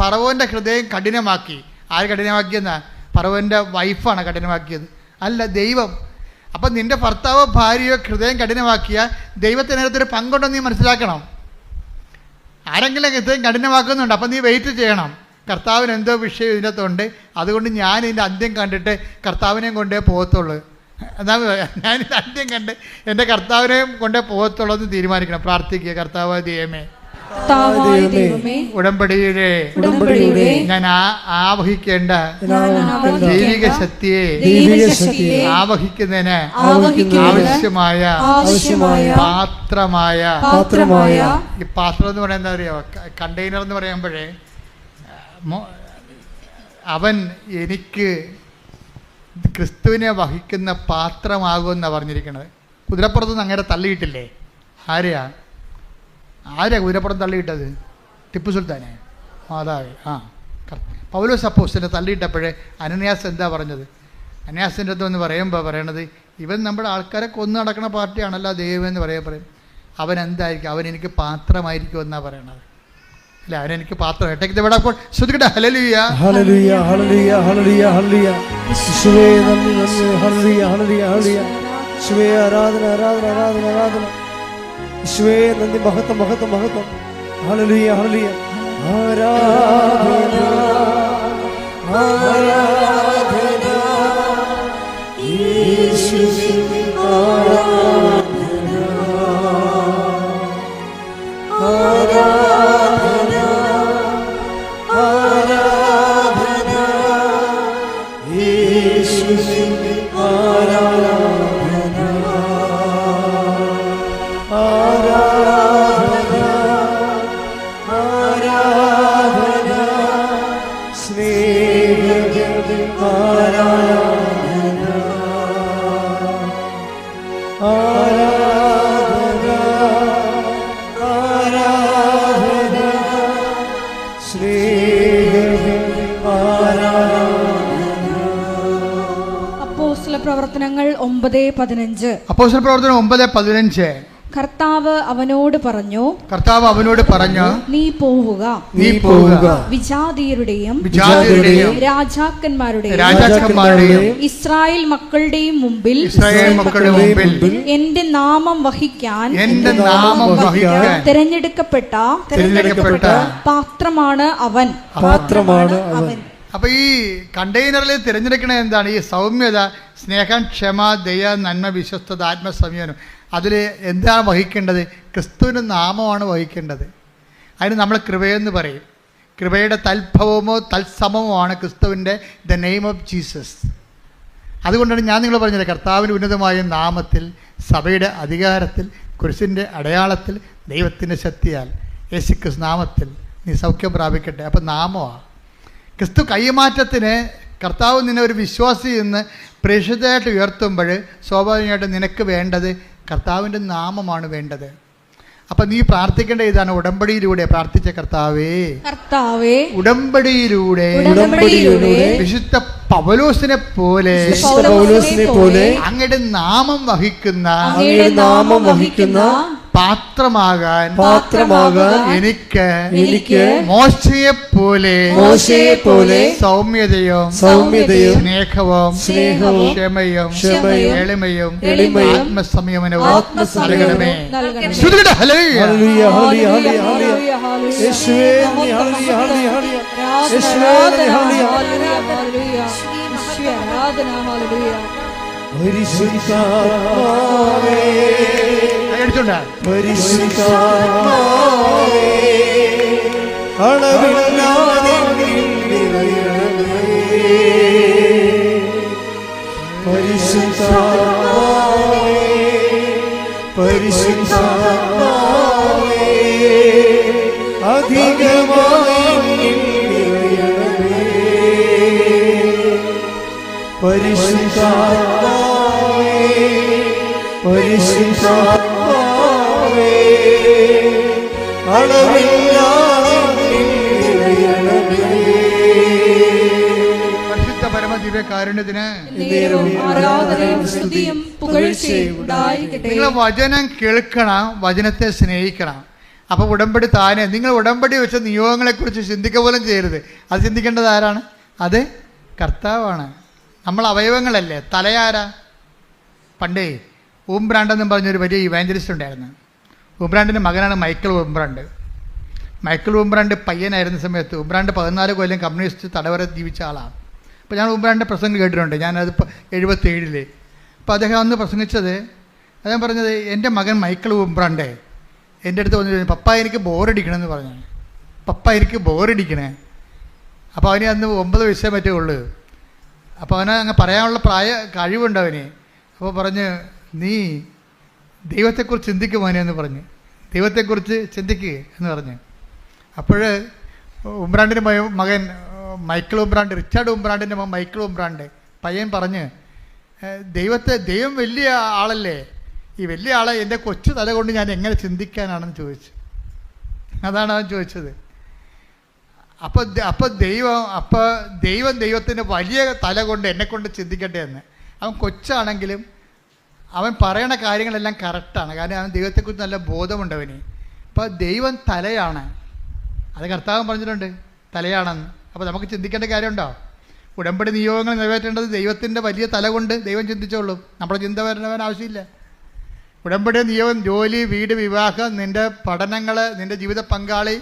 ഫറവോൻ്റെ ഹൃദയം കഠിനമാക്കി. ആര് കഠിനമാക്കിയെന്നാ? ഫറവോൻ്റെ വൈഫാണ് കഠിനമാക്കിയത്, അല്ല ദൈവം. അപ്പം നിൻ്റെ ഭർത്താവോ ഭാര്യയോ ഹൃദയം കഠിനമാക്കിയാൽ ദൈവത്തിനകത്തൊരു പങ്കുണ്ടെന്ന് നീ മനസ്സിലാക്കണം. ആരെങ്കിലും ഹൃദയം കഠിനമാക്കുന്നുണ്ട്, അപ്പം നീ വെയിറ്റ് ചെയ്യണം. കർത്താവിന് എന്തോ വിഷയം ഇതിനകത്തുണ്ട്, അതുകൊണ്ട് ഞാൻ ഇതിൻ്റെ അന്ത്യം കണ്ടിട്ട് കർത്താവിനെയും കൊണ്ടേ പോകത്തുള്ളൂ. എന്നാ ഞാനിത് അന്ത്യം കണ്ട് എൻ്റെ കർത്താവിനെയും കൊണ്ടേ പോകത്തുള്ളൂ എന്ന് തീരുമാനിക്കണം. പ്രാർത്ഥിക്കുക. കർത്താവ് ദൈവമേ, ഉടമ്പടിയുടെ ഞാൻ ആവഹിക്കേണ്ട ദൈവിക ശക്തിയെ ആവഹിക്കുന്നതിന് ആവശ്യമായ പാത്രമായ ഈ പാത്രം എന്ന് പറയാൻ എന്താ പറയുക, കണ്ടെയ്നർ എന്ന് പറയുമ്പോഴേ അവൻ എനിക്ക് ക്രിസ്തുവിനെ വഹിക്കുന്ന പാത്രമാകുമെന്നാണ് പറഞ്ഞിരിക്കുന്നത്. കുതിരപ്പുറത്തുനിന്ന് അങ്ങനെ തള്ളിയിട്ടില്ലേ? ആരെയാ കുതിരപ്പുറം തള്ളിയിട്ടത്? ടിപ്പു സുൽത്താനെ, മാതാവേ. പൗലോസ് അപ്പോസ്തലനെ തള്ളിയിട്ടപ്പോഴേ അനന്യാസ് എന്താ പറഞ്ഞത്? അനന്യാസിൻ്റെ അടുത്ത് എന്ന് പറയുമ്പോൾ പറയണത്, ഇവൻ നമ്മുടെ ആൾക്കാരെ കൊന്നു നടക്കുന്ന പാർട്ടിയാണല്ലോ ദൈവം എന്ന് പറയും. അവൻ എന്തായിരിക്കും? അവൻ എനിക്ക് പാത്രമായിരിക്കും എന്നാണ് പറയണത്. അല്ല, അവനെനിക്ക് പാത്രം. ശ്രദ്ധിക്കട്ടെ. ഹല്ലേലൂയ, ഹല്ലേലൂയ, ഹല്ലേലൂയ, ഹല്ലേലൂയ, ഹല്ലേലൂയ. യേശുവേ നന്ദി, നന്ദി. ഹല്ലേലൂയ, ഹല്ലേലൂയ, ഹല്ലേലൂയ. യേശുവേ ആരാധന, ആരാധന, ആരാധന, ആരാധന. യേശുവേ നന്ദി. മഹത്വം, മഹത്വം, മഹത്വം. ഹല്ലേലൂയ, ഹല്ലേലൂയ. ആരാധന, ആരാധന. യേശുവേ ആരാധന, ആരാധന, ആരാധന. യേശുവേ ആരാധന, ആരാധന, ആരാധന. സ്നേഹം ആരാധന, ആരാധന, ആരാധന. സ്നേഹം ആരാധന. അപ്പോസ്തലപ്രവർത്തനങ്ങൾ 9:15. അപ്പോസ്തലപ്രവർത്തനം 9:15. കർത്താവ് അവനോട് പറഞ്ഞു, നീ പോവുക, വിജാതീയരുടെയും രാജാക്കന്മാരുടെയും ഇസ്രായേൽ മക്കളുടെയും മുമ്പിൽ എന്റെ നാമം വഹിക്കാൻ തിരഞ്ഞെടുക്കപ്പെട്ട പാത്രമാണ് അവൻ. അപ്പൊ ഈ കണ്ടെയ്നറിൽ തിരഞ്ഞെടുക്കണ എന്താണ്? ഈ സൗമ്യത, സ്നേഹം, ക്ഷമ, ദയ, നന്മ, വിശ്വസ്തത, ആത്മസംയമനം. അതിൽ എന്താണ് വഹിക്കേണ്ടത്? ക്രിസ്തുവിൻ്റെ നാമമാണ് വഹിക്കേണ്ടത്. അതിന് നമ്മൾ കൃപയെന്ന് പറയും. കൃപയുടെ തൽഭവമോ തത്സമമോ ആണ് ക്രിസ്തുവിൻ്റെ ദ നെയിം ഓഫ് ജീസസ്. അതുകൊണ്ടാണ് ഞാൻ നിങ്ങൾ പറഞ്ഞത്, കർത്താവിൻ്റെ ഉന്നതമായ നാമത്തിൽ, സഭയുടെ അധികാരത്തിൽ, കുരിശിൻ്റെ അടയാളത്തിൽ, ദൈവത്തിൻ്റെ ശക്തിയാൽ, യേശുക്രിസ്തു നാമത്തിൽ നീ സൗഖ്യം പ്രാപിക്കട്ടെ. അപ്പം നാമമാണ് ക്രിസ്തു. കൈമാറ്റത്തിന് കർത്താവ് നിന്നെ ഒരു വിശ്വാസി എന്ന് പ്രേക്ഷിതമായിട്ട് ഉയർത്തുമ്പോൾ സ്വാഭാവികമായിട്ടും നിനക്ക് വേണ്ടത് കർത്താവിൻ്റെ നാമമാണ് വേണ്ടത്. അപ്പൊ നീ പ്രാർത്ഥിക്കേണ്ട ഇതാണ്, ഉടമ്പടിയിലൂടെ പ്രാർത്ഥിച്ച കർത്താവേ, കർത്താവേ, ഉടമ്പടിയിലൂടെ വിശുദ്ധ പൗലോസിനെ പോലെ അങ്ങയുടെ നാമം വഹിക്കുന്ന പാത്രമാകാൻ എനിക്ക് മോശയെ പോലെ സൗമ്യതയും സ്നേഹവും ക്ഷമയും എളിമയും ആത്മസംയമനവും നൽകണമേ. പരിശുദ്ധ പരമദിവ്യകാരുണ്യത്തിന് നിങ്ങൾ വചനം കേൾക്കണം, വചനത്തെ സ്നേഹിക്കണം. അപ്പൊ ഉടമ്പടി താനെ, നിങ്ങൾ ഉടമ്പടി വെച്ച നിയോഗങ്ങളെ കുറിച്ച് ചിന്തിക്കുക പോലും ചെയ്യരുത്. അത് ചിന്തിക്കേണ്ടത് ആരാണ്? അത് കർത്താവാണ്. നമ്മൾ അവയവങ്ങളല്ലേ. തലയാരാ? പണ്ടേ ഊംബ്രാണ്ട് എന്നും പറഞ്ഞൊരു വലിയ ഇവാഞ്ചലിസ്റ്റ് ഉണ്ടായിരുന്നു. ഊംബ്രാണ്ടിൻ്റെ മകനാണ് മൈക്കിൾ ഊംബ്രാണ്ട്. മൈക്കിൾ ഊംബ്രാണ്ട് പയ്യനായിരുന്ന സമയത്ത് ഊംബ്രാണ്ട് 14 കൊല്ലം കമ്മ്യൂണിസ്റ്റ് തടവറ ജീവിച്ച ആളാണ്. അപ്പോൾ ഞാൻ ഊംബ്രാണ്ടിൻ്റെ പ്രസംഗം കേട്ടിട്ടുണ്ട്. ഞാനത് 77 അപ്പോൾ അദ്ദേഹം അന്ന് പ്രസംഗിച്ചത്, അദ്ദേഹം പറഞ്ഞത്, എൻ്റെ മകൻ മൈക്കിൾ ഊംബ്രാണ്ട് എൻ്റെ അടുത്ത് വന്നു, പപ്പ എനിക്ക് ബോറടിക്കണമെന്ന് പറഞ്ഞു. പപ്പ എനിക്ക് ബോറടിക്കണേ. അപ്പോൾ അവന് അന്ന് 9 വയസ്സേ പറ്റേ ഉള്ളൂ. അപ്പോൾ അവന് അങ്ങ് പറയാനുള്ള കഴിവുണ്ട് അവന്. അപ്പോൾ പറഞ്ഞ്, നീ ദൈവത്തെക്കുറിച്ച് ചിന്തിക്കും മോനെ എന്ന് പറഞ്ഞ്, ദൈവത്തെക്കുറിച്ച് ചിന്തിക്കുക എന്ന് പറഞ്ഞ്. അപ്പോൾ ഉംബ്രാണ്ടിൻ്റെ മകൻ മൈക്കിൾ ഉംബ്രാണ്ട്, റിച്ചാർഡ് ഉംബ്രാണ്ടിൻ്റെ മകൻ മൈക്കിൾ ഉംബ്രാണ്ട് പയ്യൻ പറഞ്ഞ്, ദൈവം വലിയ ആളല്ലേ, ഈ വലിയ ആളെ എൻ്റെ കൊച്ചു തല കൊണ്ട് ഞാൻ എങ്ങനെ ചിന്തിക്കാനാണെന്ന് ചോദിച്ചു. അതാണ് അവൻ ചോദിച്ചത്. അപ്പോൾ ദൈവത്തിൻ്റെ വലിയ തല കൊണ്ട് എന്നെക്കൊണ്ട് ചിന്തിക്കട്ടെ എന്ന്. അവൻ കൊച്ചാണെങ്കിലും അവൻ പറയണ കാര്യങ്ങളെല്ലാം കറക്റ്റാണ്. കാരണം അവൻ ദൈവത്തെക്കുറിച്ച് നല്ല ബോധമുണ്ട് അവന്. അപ്പോൾ ദൈവം തലയാണ്, അത് കർത്താവ് പറഞ്ഞിട്ടുണ്ട് തലയാണെന്ന്. അപ്പോൾ നമുക്ക് ചിന്തിക്കേണ്ട കാര്യമുണ്ടോ? ഉടമ്പടി നിയോഗങ്ങൾ നിറവേറ്റേണ്ടത് ദൈവത്തിൻ്റെ വലിയ തല കൊണ്ട് ദൈവം ചിന്തിച്ചോളൂ. നമ്മുടെ ചിന്ത വരണവൻ ആവശ്യമില്ല. ഉടമ്പടി നിയോഗം, ജോലി, വീട്, വിവാഹം, നിൻ്റെ പഠനങ്ങൾ, നിൻ്റെ ജീവിത പങ്കാളി,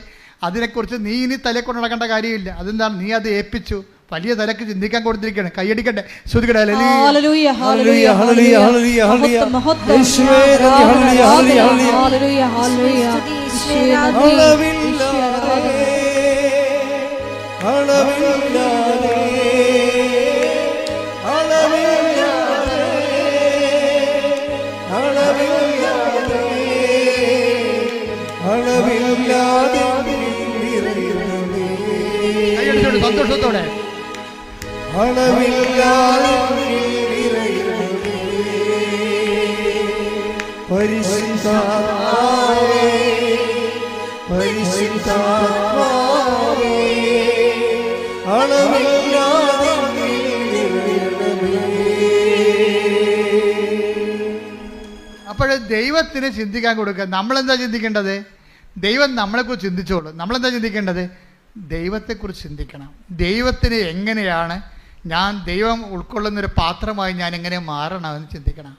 അതിനെക്കുറിച്ച് നീ ഇനി തലയെ കൊണ്ട് നടക്കേണ്ട കാര്യമില്ല. അതെന്താണ്? നീ അത് ഏൽപ്പിച്ചു. വലിയ തലക്ക് ചിന്തിക്കാൻ കൊടുത്തിരിക്കുകയാണ്. കൈയടിക്കട്ടെ, ശ്രുതിക്കട്ടെ. സന്തോഷത്തോടെ അപ്പോൾ ദൈവത്തിന് ചിന്തിക്കാൻ കൊടുക്കുക. നമ്മളെന്താ ചിന്തിക്കേണ്ടത്? ദൈവം നമ്മളെക്കുറിച്ച് ചിന്തിച്ചോളൂ. നമ്മളെന്താ ചിന്തിക്കേണ്ടത്? ദൈവത്തെക്കുറിച്ച് ചിന്തിക്കണം. ദൈവത്തിന് എങ്ങനെയാണ് ദൈവം ഉൾക്കൊള്ളുന്നൊരു പാത്രമായി ഞാൻ എങ്ങനെ മാറണമെന്ന് ചിന്തിക്കണം.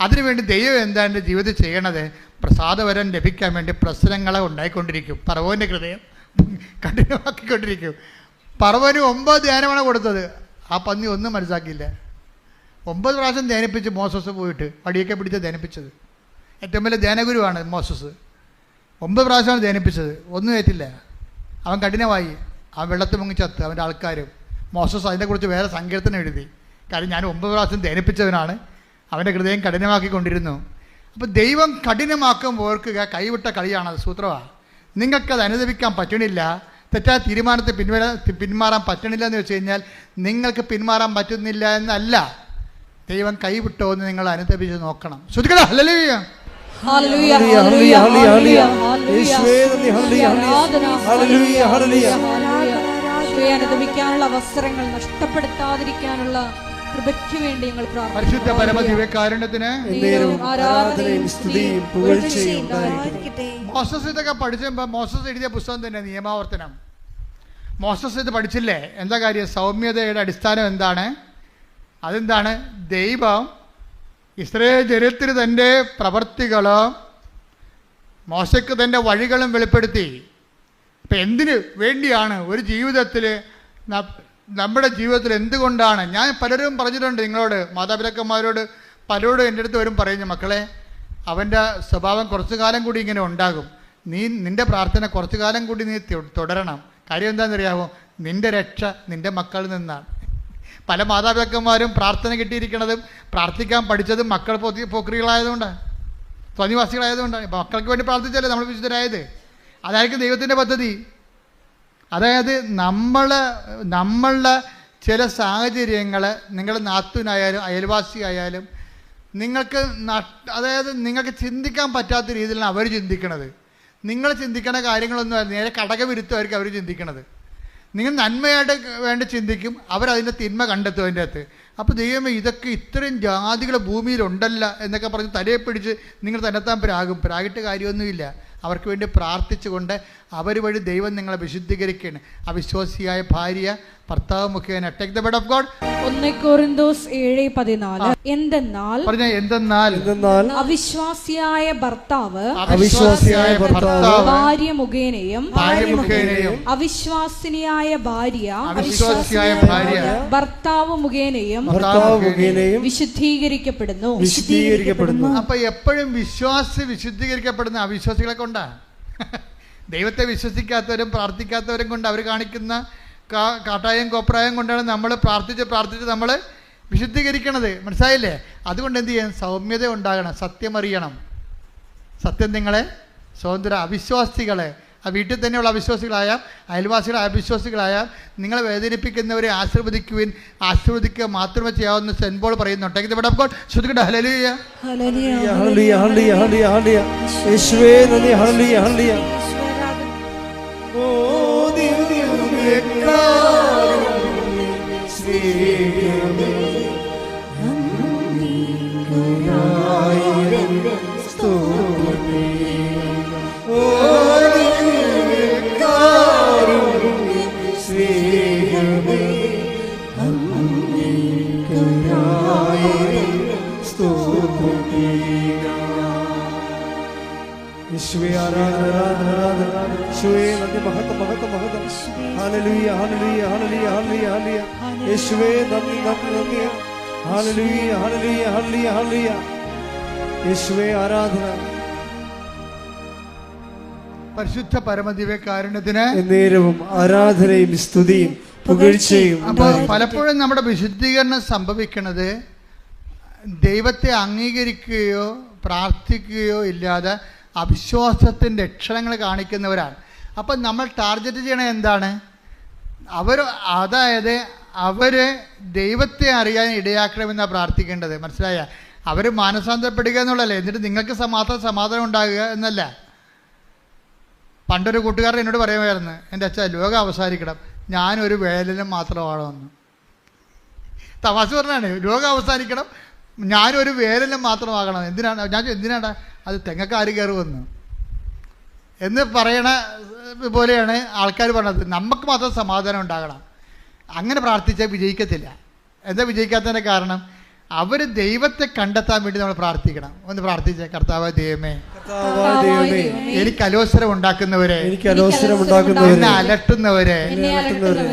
അതിനുവേണ്ടി ദൈവം എന്താ എൻ്റെ ജീവിതത്തിൽ ചെയ്യണത്? പ്രസാദവരം ലഭിക്കാൻ വേണ്ടി പ്രശ്നങ്ങളെ ഉണ്ടായിക്കൊണ്ടിരിക്കും. പറവോൻ്റെ ഹൃദയം കഠിനമാക്കിക്കൊണ്ടിരിക്കും. പറവന് 9 ധ്യാനമാണ് കൊടുത്തത്. ആ പന്നി ഒന്നും മനസ്സാക്കിയില്ല. 9 പ്രാവശ്യം ധ്യാനിപ്പിച്ച് മോസസ് പോയിട്ട് വടിയൊക്കെ പിടിച്ച് ധ്യാനിപ്പിച്ചത്. ഏറ്റവും വലിയ ധ്യാനഗുരുവാണ് മോസസ്. 9 പ്രാവശ്യമാണ് ധ്യാനിപ്പിച്ചത്, ഒന്നും ഏറ്റില്ല. അവൻ കഠിനമായി. അവൻ വെള്ളത്തിൽ മുങ്ങി ചത്ത്. അവൻ്റെ ആൾക്കാരും മോസസ് അതിനെക്കുറിച്ച് വേറെ സങ്കീർത്തനം എഴുതി. കാര്യം ഞാൻ 9 പ്രാവശ്യം ധ്യാനിപ്പിച്ചവനാണ്. അവൻ്റെ ഹൃദയം കഠിനമാക്കിക്കൊണ്ടിരുന്നു. അപ്പോൾ ദൈവം കഠിനമാക്കുമ്പോൾ ഓർക്കുക, കൈവിട്ട കളിയാണത്, സൂത്രമാണ്. നിങ്ങൾക്കത് അനുദപിക്കാൻ പറ്റണില്ല, തെറ്റായ തീരുമാനത്തെ പിന്മാറാൻ പറ്റണില്ല എന്ന് വെച്ച് കഴിഞ്ഞാൽ നിങ്ങൾക്ക് പിന്മാറാൻ പറ്റുന്നില്ല എന്നല്ല, ദൈവം കൈവിട്ടോ എന്ന് നിങ്ങൾ അനുദപിച്ച് നോക്കണം. ശ്രദ്ധിക്കണം. ഹല്ലേലൂയ. ഹല്ലേലൂയ, ഹല്ലേലൂയ, ഹല്ലേലൂയ, ഹല്ലേലൂയ, ഹല്ലേലൂയ. യേശുവേ നന്ദി, ഹല്ലേലൂയ, ആരാധന, ഹല്ലേലൂയ, ഹല്ലേലൂയ. യേശുവേ, അനുഭവിക്കാനുള്ള അവസരങ്ങൾ നഷ്ടപ്പെടുത്താതിരിക്കാനുള്ള കൃപയ്ക്ക് വേണ്ടി ഞങ്ങൾ പരിശുദ്ധ പരമ ദിവ്യകാരുണ്യത്തിന് എന്നേരവും ആരാധനയും സ്തുതിയും പുകഴ്ചയും ഉണ്ടായിരിക്കട്ടെ. മോസസ് ഇതൊക്കെ പഠിച്ചപ്പോൾ മോസസ് എഴുതിയ പുസ്തകം തന്നെ നിയമാവർത്തനം. മോസസ് ഇത് പഠിച്ചില്ലേ? എന്താ കാര്യം? സൗമ്യതയുടെ അടിസ്ഥാനം എന്താണ്? അതെന്താണ്? ദൈവം ഇസ്രായേൽ ജനത്തിന് തൻ്റെ പ്രവർത്തികളും മോശയ്ക്ക് തൻ്റെ വഴികളും വെളിപ്പെടുത്തി. ഇപ്പം എന്തിനു വേണ്ടിയാണ് ഒരു ജീവിതത്തിൽ നമ്മുടെ ജീവിതത്തിൽ എന്തുകൊണ്ടാണ്? ഞാൻ പലരും പറഞ്ഞിട്ടുണ്ട് നിങ്ങളോട്, മാതാപിതാക്കന്മാരോട് പലരോടും എൻ്റെ അടുത്ത് വരും പറയുന്നു, മക്കളെ അവൻ്റെ സ്വഭാവം കുറച്ചു കാലം കൂടി ഇങ്ങനെ ഉണ്ടാകും, നിൻ്റെ പ്രാർത്ഥന കുറച്ചു കാലം കൂടി നീ തുടരണം. കാര്യം എന്താണെന്നറിയാമോ? നിൻ്റെ രക്ഷ നിൻ്റെ മക്കളിൽ നിന്നാണ്. പല മാതാപിതാക്കന്മാരും പ്രാർത്ഥന കിട്ടിയിരിക്കുന്നതും പ്രാർത്ഥിക്കാൻ പഠിച്ചതും മക്കൾ പോക്രികളായതുകൊണ്ടാണ്, സ്വനിവാസികളായതുകൊണ്ടാണ്. ഇപ്പം മക്കൾക്ക് വേണ്ടി പ്രാർത്ഥിച്ചല്ലേ നമ്മൾ വിശുദ്ധരായത്. അതായിരിക്കും ദൈവത്തിൻ്റെ പദ്ധതി. അതായത് നമ്മളുടെ ചില സാഹചര്യങ്ങൾ, നിങ്ങൾ നാത്തൂനായാലും അയൽവാസിയായാലും നിങ്ങൾക്ക് ചിന്തിക്കാൻ പറ്റാത്ത രീതിയിലാണ് അവർ ചിന്തിക്കണത്. നിങ്ങൾ ചിന്തിക്കേണ്ട കാര്യങ്ങളൊന്നും നേരെ ഘടകവിരുദ്ധമായിരിക്കും അവർ ചിന്തിക്കണത്. നിങ്ങൾ നന്മയായിട്ട് വേണ്ടി ചിന്തിക്കും, അവരതിൻ്റെ തിന്മ കണ്ടെത്തും അതിൻ്റെ അകത്ത്. അപ്പോൾ ദൈവമേ, ഇതൊക്കെ ഇത്രയും ജാതികൾ ഭൂമിയിലുണ്ടല്ല എന്നൊക്കെ പറഞ്ഞ് തലയെ പിടിച്ച് നിങ്ങൾ തന്നെത്താൻ പ്രാഗിട്ട് കാര്യമൊന്നുമില്ല. അവർക്ക് വേണ്ടി പ്രാർത്ഥിച്ചുകൊണ്ട് അവർ വഴി ദൈവം നിങ്ങളെ വിശുദ്ധീകരിക്കുകയാണ്. അവിശ്വാസിയായ ഭാര്യ ഭർത്താവ് മുഖേന take the bed of God. 1 കൊരിന്തോസ് 7:14 എന്തെന്നാൽ അവിശ്വാസിയായ ഭർത്താവ് ഭാര്യ മുഖേനയും അവിശ്വാസിനിയായ ഭാര്യ ഭർത്താവ് മുഖേനയും വിശുദ്ധീകരിക്കപ്പെടുന്നു. അപ്പൊ എപ്പോഴും വിശുദ്ധീകരിക്കപ്പെടുന്ന അവിശ്വാസികളെ കൊണ്ടാണ്. ദൈവത്തെ വിശ്വസിക്കാത്തവരും പ്രാർത്ഥിക്കാത്തവരും കൊണ്ട് അവർ കാണിക്കുന്ന കാട്ടായം കോപ്രായം കൊണ്ടാണ് നമ്മൾ പ്രാർത്ഥിച്ച് നമ്മൾ വിശുദ്ധീകരിക്കണത്. മനസ്സിലായില്ലേ? അതുകൊണ്ട് എന്ത് ചെയ്യാൻ? സൗമ്യത ഉണ്ടാകണം, സത്യം അറിയണം. സത്യം നിങ്ങളെ സ്വതന്ത്ര അവിശ്വാസികളെ, ആ വീട്ടിൽ തന്നെയുള്ള അവിശ്വാസികളായ അയൽവാസികളായ അവിശ്വാസികളായ നിങ്ങളെ വേദനിപ്പിക്കുന്നവരെ ആശീർവദിക്കുക മാത്രമേ ചെയ്യാവുന്ന സെന്റ് പോൾ പറയുന്നുണ്ട്. ഹല്ലേലൂയ, ഹല്ലേലൂയ, ഹല്ലേലൂയ, ഹല്ലേലൂയ. യേശുവേ നന്ദി, ഹല്ലേലൂയ, ഹല്ലേലൂയ. ഓ യേശുവേ ആരാധന, ആരാധന, ആരാധന. യേശുവേ നന്ദി, മഹത്വം, മഹത്വം, മഹത്വം. ഹല്ലേലൂയ, ഹല്ലേലൂയ, ഹല്ലേലൂയ, ഹല്ലേലൂയ, ഹല്ലേലൂയ. യേശുവേ നന്ദി, നന്ദി, നന്ദി. ഹല്ലേലൂയ, ഹല്ലേലൂയ, ഹല്ലേലൂയ, ഹല്ലേലൂയ. യേശുവേ ആരാധന. പരിശുദ്ധ പരമദിവ്യകാരുണ്യത്തിന് എന്നേരവും ആരാധനയും സ്തുതിയും പുകഴ്ചയും. പലപ്പോഴും നമ്മുടെ വിശുദ്ധീകരണം സംഭവിക്കുന്നത് ദൈവത്തെ അംഗീകരിക്കുകയോ പ്രാർത്ഥിക്കുകയോ ഇല്ലാതെ അവിശ്വാസത്തിൻ്റെ അക്ഷരങ്ങൾ കാണിക്കുന്നവരാണ്. അപ്പം നമ്മൾ ടാർഗറ്റ് ചെയ്യണത് എന്താണ്? അവർ ദൈവത്തെ അറിയാൻ ഇടയാക്കണമെന്നാണ് പ്രാർത്ഥിക്കേണ്ടത്. മനസ്സിലായ? അവർ മാനസാന്തരപ്പെടുക എന്നുള്ളതല്ലേ. എന്നിട്ട് നിങ്ങൾക്ക് സമാധാനം ഉണ്ടാകുക എന്നല്ല. പണ്ടൊരു കൂട്ടുകാരൻ എന്നോട് പറയുമായിരുന്നു, എൻ്റെ അച്ഛാ ലോകം അവസാനിക്കണം, ഞാനൊരു വേലനും മാത്രമാണെന്ന്. തമാശ പറഞ്ഞാണ്. ലോകം അവസാനിക്കണം, ഞാനൊരു വേലനും മാത്രമാകണം. എന്തിനാണ് അത് തെങ്ങക്കാര് കയറുമെന്ന് എന്ന് പറയണ പോലെയാണ് ആൾക്കാർ പറഞ്ഞത്. നമുക്ക് മാത്രം സമാധാനം ഉണ്ടാകണം. അങ്ങനെ പ്രാർത്ഥിച്ചാൽ വിജയിക്കത്തില്ല. എന്താ വിജയിക്കാത്തതിൻ്റെ കാരണം? അവർ ദൈവത്തെ കണ്ടെത്താൻ വേണ്ടി നമ്മൾ പ്രാർത്ഥിക്കണം. ഒന്ന് പ്രാർത്ഥിച്ചേ. കർത്താവ് ദൈവമേ, എനിക്ക് അലോസരം ഉണ്ടാക്കുന്നവരെ, എന്നെ അലട്ടുന്നവരെ,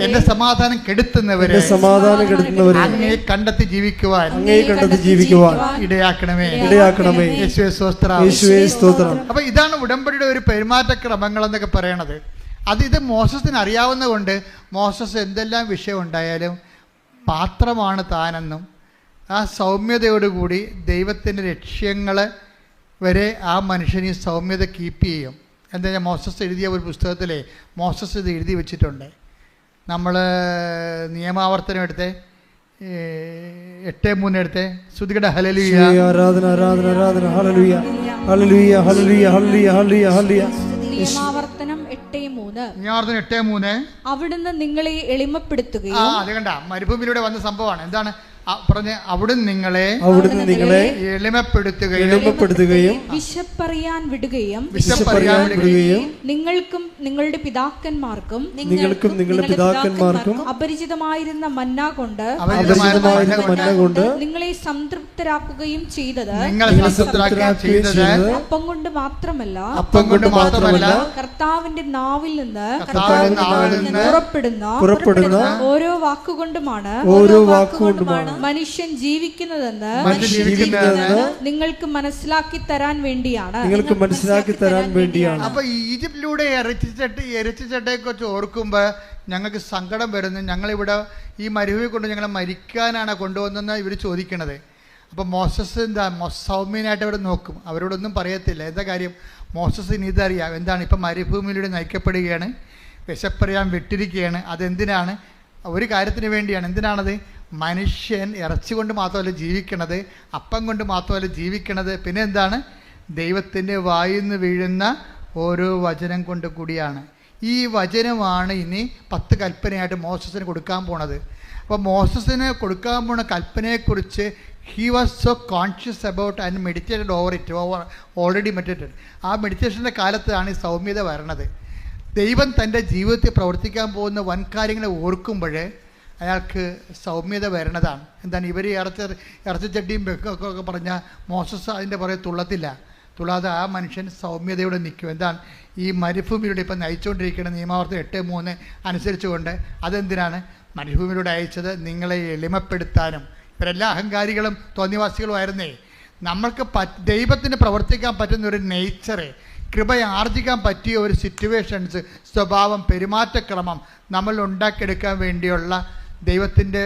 എന്റെ സമാധാനം കെടുത്തുന്നവരെ അങ്ങേ കണ്ടെത്തി ജീവിക്കുവാൻ ഇടയാക്കണമേ. യേശുവേ സ്തോത്രം. അപ്പൊ ഇതാണ് ഉടമ്പടിയുടെ ഒരു പെരുമാറ്റക്രമങ്ങൾ എന്നൊക്കെ പറയണത്. ഇത് മോസസിന് അറിയാവുന്ന കൊണ്ട് മോസസ് എന്തെല്ലാം വിഷയം ഉണ്ടായാലും പാത്രമാണ് താനെന്നും ആ സൗമ്യതയോടുകൂടി ദൈവത്തിൻ്റെ ലക്ഷ്യങ്ങൾ വരെ ആ മനുഷ്യന് ഈ സൗമ്യത കീപ്പ് ചെയ്യും. എന്താ ഞാൻ മോസസ് എഴുതിയ ഒരു പുസ്തകത്തിലെ മോസസ് ഇത് എഴുതി വെച്ചിട്ടുണ്ട്. നമ്മൾ നിയമാവർത്തനം എടുത്തേ 8:3 എടുത്തേ. ശ്രുതികട ഹല്ലേലൂയ, ആരാധന, ആരാധന, ആരാധന. ഹല്ലേലൂയ. ഹല്ലേലൂയ ഹല്ലേലൂയ ഹല്ലേലൂയ ഹല്ലേലൂയ ഹല്ലേലൂയ. നിയമാവർത്തനം 8:3. നിയമാവർത്തനം 8:3. അവിടുന്ന് നിങ്ങളെ എളിമപ്പെടുത്തുകയും അത് കണ്ട മരുഭൂമിയിലൂടെ വന്ന സംഭവമാണ്. എന്താണ് പറഞ്ഞ്? അവിടുന്ന് നിങ്ങളെ എളിമപ്പെടുത്തുകയും വിശപ്പറിയാൻ വിടുകയും നിങ്ങൾക്കും നിങ്ങളുടെ പിതാക്കന്മാർക്കും അപരിചിതമായിരുന്ന മന്ന കൊണ്ട് നിങ്ങളെ സംതൃപ്തരാക്കുകയും ചെയ്തത് അപ്പം കൊണ്ട് മാത്രമല്ല കർത്താവിന്റെ നാവിൽ നിന്ന് പുറപ്പെടുന്ന ഓരോ വാക്കുകൊണ്ടുമാണ് മനുഷ്യൻ ജീവിക്കുന്നതെന്ന് നിങ്ങൾക്ക് മനസ്സിലാക്കി തരാൻ വേണ്ടിയാണ്. അപ്പൊ ഈജിപ്തിലൂടെ ഇറച്ചിച്ചട്ടയെ കുറിച്ച് ഓർക്കുമ്പോ ഞങ്ങൾക്ക് സങ്കടം വരുന്നു. ഞങ്ങളിവിടെ ഈ മരുഭൂമി കൊണ്ട് ഞങ്ങളെ മരിക്കാനാണ് കൊണ്ടുവന്നെന്ന് ഇവർ ചോദിക്കണത്. അപ്പൊ മോസസ് എന്താ സൗമ്യനായിട്ട് അവർ നോക്കും, അവരോടൊന്നും പറയത്തില്ല. എന്താ കാര്യം? മോസസിന് ഇതറിയാം. എന്താണ്? ഇപ്പം മരുഭൂമിയിലൂടെ നയിക്കപ്പെടുകയാണ്, വിശപ്പറിയാൻ വിട്ടിരിക്കുകയാണ്. അതെന്തിനാണ്? ഒരു കാര്യത്തിന് വേണ്ടിയാണ്. എന്തിനാണത്? മനുഷ്യൻ ഇറച്ചി കൊണ്ട് മാത്രമല്ല ജീവിക്കണത്, അപ്പം കൊണ്ട് മാത്രമല്ല ജീവിക്കണത്, പിന്നെ എന്താണ്? ദൈവത്തിൻ്റെ വായിൽ നിന്ന് വീഴുന്ന ഓരോ വചനം കൊണ്ട് കൂടിയാണ്. ഈ വചനമാണ് ഇനി 10 കൽപ്പനയായിട്ട് മോസസിന് കൊടുക്കാൻ പോണത്. അപ്പോൾ മോസസിന് കൊടുക്കാൻ പോണ കൽപ്പനയെക്കുറിച്ച് he was so conscious about and meditated over it, already meditated. ആ മെഡിറ്റേഷൻ്റെ കാലത്താണ് ഈ സൗമ്യത വരണത്. ദൈവം തൻ്റെ ജീവിതത്തിൽ പ്രവർത്തിക്കാൻ പോകുന്ന വൻ കാര്യങ്ങളെ ഓർക്കുമ്പോൾ അയാൾക്ക് സൗമ്യത വരണതാണ്. എന്താണ്? ഇവർ ഇറച്ചിച്ചട്ടിയും വെക്കൊക്കെ പറഞ്ഞാൽ മോസസ് അതിൻ്റെ പുറകെ തുള്ളാതെ ആ മനുഷ്യൻ സൗമ്യതയോടെ നിൽക്കും. എന്താണ്? ഈ മരുഭൂമിയിലൂടെ ഇപ്പം നയിച്ചുകൊണ്ടിരിക്കുന്ന നിയമാവർത്തനം 8:3 അനുസരിച്ചുകൊണ്ട്. അതെന്തിനാണ് മരുഭൂമിയിലൂടെ അയച്ചത്? നിങ്ങളെ എളിമപ്പെടുത്താനും. ഇവരെല്ലാം അഹങ്കാരികളും തോന്നിവാസികളുമായിരുന്നേ. നമ്മൾക്ക് ദൈവത്തിന് പ്രവർത്തിക്കാൻ പറ്റുന്ന ഒരു നേച്ചറ്, കൃപ ആർജിക്കാൻ പറ്റിയ ഒരു സിറ്റുവേഷൻസ്, സ്വഭാവം, പെരുമാറ്റക്രമം നമ്മൾ ഉണ്ടാക്കിയെടുക്കാൻ വേണ്ടിയുള്ള ദൈവത്തിൻ്റെ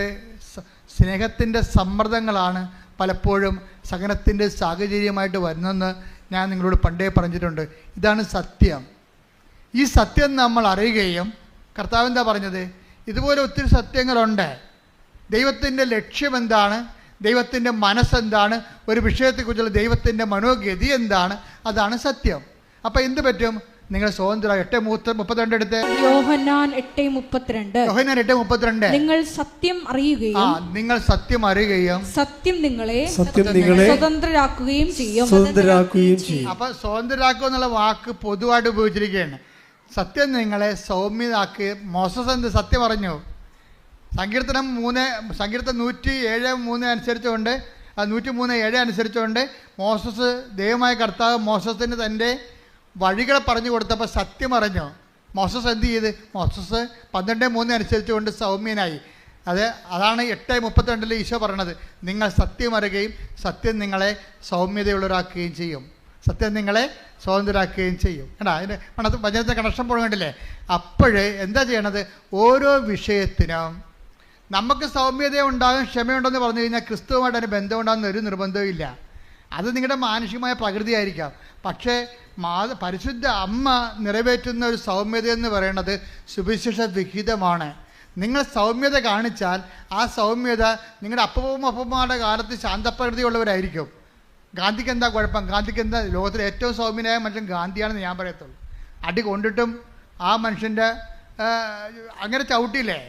സ്നേഹത്തിൻ്റെ സമ്മർദ്ദങ്ങളാണ് പലപ്പോഴും സഹനത്തിൻ്റെ സാഹചര്യമായിട്ട് വരുന്നതെന്ന് ഞാൻ നിങ്ങളോട് പണ്ടേ പറഞ്ഞിട്ടുണ്ട്. ഇതാണ് സത്യം. ഈ സത്യം നമ്മൾ അറിയുകയും, കർത്താവ് എന്താ പറഞ്ഞത്? ഇതുപോലെ ഒത്തിരി സത്യങ്ങളുണ്ട്. ദൈവത്തിൻ്റെ ലക്ഷ്യം എന്താണ്, ദൈവത്തിൻ്റെ മനസ്സെന്താണ്, ഒരു വിഷയത്തെക്കുറിച്ചുള്ള ദൈവത്തിൻ്റെ മനോഗതി എന്താണ്, അതാണ് സത്യം. അപ്പം എന്ത് പറ്റും? നിങ്ങൾ സ്വതന്ത്ര 8:32 എടുത്ത് യോഹന്നാൻ 8:32 നിങ്ങൾ സത്യം അറിയുകയും സത്യം നിങ്ങളെ സ്വതന്ത്രരാക്കുകയും ചെയ്യും. അപ്പൊ സ്വതന്ത്രരാക്കുക എന്നുള്ള വാക്ക് പൊതുവായിട്ട് ഉപയോഗിച്ചിരിക്കുകയാണ്. സത്യം നിങ്ങളെ സൗമ്യതാക്കി. മോസസ് എന്ത് സത്യം പറഞ്ഞു? സങ്കീർത്തനം 107:3 അനുസരിച്ചുകൊണ്ട് 103:7 അനുസരിച്ചുകൊണ്ട് മോസസ്, ദൈവമായ കർത്താവ് മോസസിന് തൻ്റെ വഴികളെ പറഞ്ഞു കൊടുത്തപ്പോൾ സത്യം അറിഞ്ഞു. മോസസ് എന്ത് ചെയ്ത്? മോസസ് 12:3 അനുസരിച്ചുകൊണ്ട് സൗമ്യനായി. അതാണ് 8:32 ഈശോ പറയണത്. നിങ്ങൾ സത്യം അറിയുകയും സത്യം നിങ്ങളെ സൗമ്യതയുള്ളവരാക്കുകയും ചെയ്യും. സത്യം നിങ്ങളെ സ്വതന്ത്രരാക്കുകയും ചെയ്യും. കേട്ടാ, അതിൻ്റെ വചനത്തെ കണക്ഷൻ പോകണ്ടില്ലേ? അപ്പോഴേ എന്താ ചെയ്യണത്? ഓരോ വിഷയത്തിനും നമുക്ക് സൗമ്യത ഉണ്ടാകും, ക്ഷമയുണ്ടെന്ന് പറഞ്ഞു കഴിഞ്ഞാൽ ക്രിസ്തുവുമായിട്ട് അതിന് ബന്ധമുണ്ടാകുന്ന ഒരു നിർബന്ധവും ഇല്ല. അത് നിങ്ങളുടെ മാനുഷികമായ പ്രകൃതിയായിരിക്കാം. പക്ഷേ പരിശുദ്ധ അമ്മ നിറവേറ്റുന്ന ഒരു സൗമ്യത എന്ന് പറയുന്നത് സുവിശേഷ വിഹിതമാണ്. നിങ്ങൾ സൗമ്യത കാണിച്ചാൽ ആ സൗമ്യത നിങ്ങളുടെ അപ്പൂപ്പന്മാരുടെ കാലത്ത് ശാന്തപ്രകൃതിയുള്ളവരായിരിക്കും. ഗാന്ധിക്ക് എന്താ കുഴപ്പം? ഗാന്ധിക്ക് എന്താ? ലോകത്തിലെ ഏറ്റവും സൗമ്യനായ മനുഷ്യൻ ഗാന്ധിയാണെന്ന് ഞാൻ പറയത്തുള്ളൂ. അടി കൊണ്ടിട്ടും ആ മനുഷ്യൻ്റെ അങ്ങനെ ചവിട്ടിയില്ലേ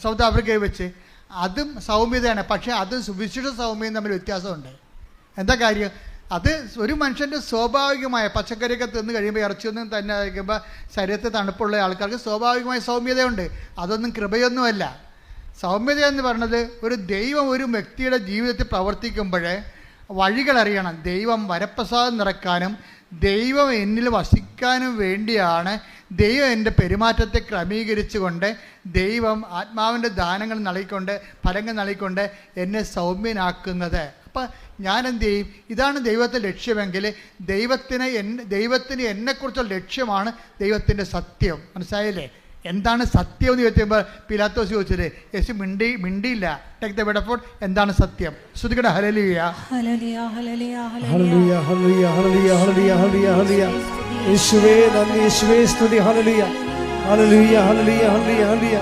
സൗത്ത് ആഫ്രിക്കയിൽ വെച്ച്, അതും സൗമ്യതയാണ്. പക്ഷേ അതും സുവിശേഷ സൗമ്യയും തമ്മിൽ വ്യത്യാസമുണ്ട്. എന്താ കാര്യം? അത് ഒരു മനുഷ്യൻ്റെ സ്വാഭാവികമായ പച്ചക്കറിയൊക്കെ തിന്ന് കഴിയുമ്പോൾ, ഇറച്ചിയൊന്നും തന്നെ കഴിക്കുമ്പോൾ ശരീരത്തിൽ തണുപ്പുള്ള ആൾക്കാർക്ക് സ്വാഭാവികമായ സൗമ്യതയുണ്ട്. അതൊന്നും കൃപയൊന്നുമല്ല. സൗമ്യത എന്ന് പറയുന്നത് ഒരു ദൈവം ഒരു വ്യക്തിയുടെ ജീവിതത്തിൽ പ്രവർത്തിക്കുമ്പോൾ വഴികളറിയണം. ദൈവം വരപ്രസാദം നിറക്കാനും ദൈവം എന്നിൽ വസിക്കാനും വേണ്ടിയാണ് ദൈവം എൻ്റെ പെരുമാറ്റത്തെ ക്രമീകരിച്ചുകൊണ്ട്, ദൈവം ആത്മാവിൻ്റെ ദാനങ്ങൾ നൽകിക്കൊണ്ട്, ഫലങ്ങൾ നൽകിക്കൊണ്ട് എന്നെ സൗമ്യനാക്കുന്നത്. അപ്പം ഞാൻ എന്ത് ചെയ്യും? ഇതാണ് ദൈവത്തിൻ്റെ ലക്ഷ്യമെങ്കിൽ ദൈവത്തിന് എന്നെക്കുറിച്ചുള്ള ലക്ഷ്യമാണ് ദൈവത്തിൻ്റെ സത്യം. മനസ്സിലായില്ലേ? എന്താണ് സത്യം എന്ന് ചോദിക്കുമ്പോൾ പിലാത്തോസ് ചോദിച്ചത്, യേശു മിണ്ടിയില്ല. Take the bed for. എന്താണ് സത്യം? ശ്രുതികട ഹല്ലേലൂയ ഹല്ലേലൂയ ഹല്ലേലൂയ ഹല്ലേലൂയ ഹല്ലേലൂയ ഹല്ലേലൂയ. യേശുവേ നന്ദി, യേശുവേ സ്തുതി. ഹല്ലേലൂയ ഹല്ലേലൂയ ഹല്ലേലൂയ ഹല്ലേലൂയ ഹല്ലേലൂയ.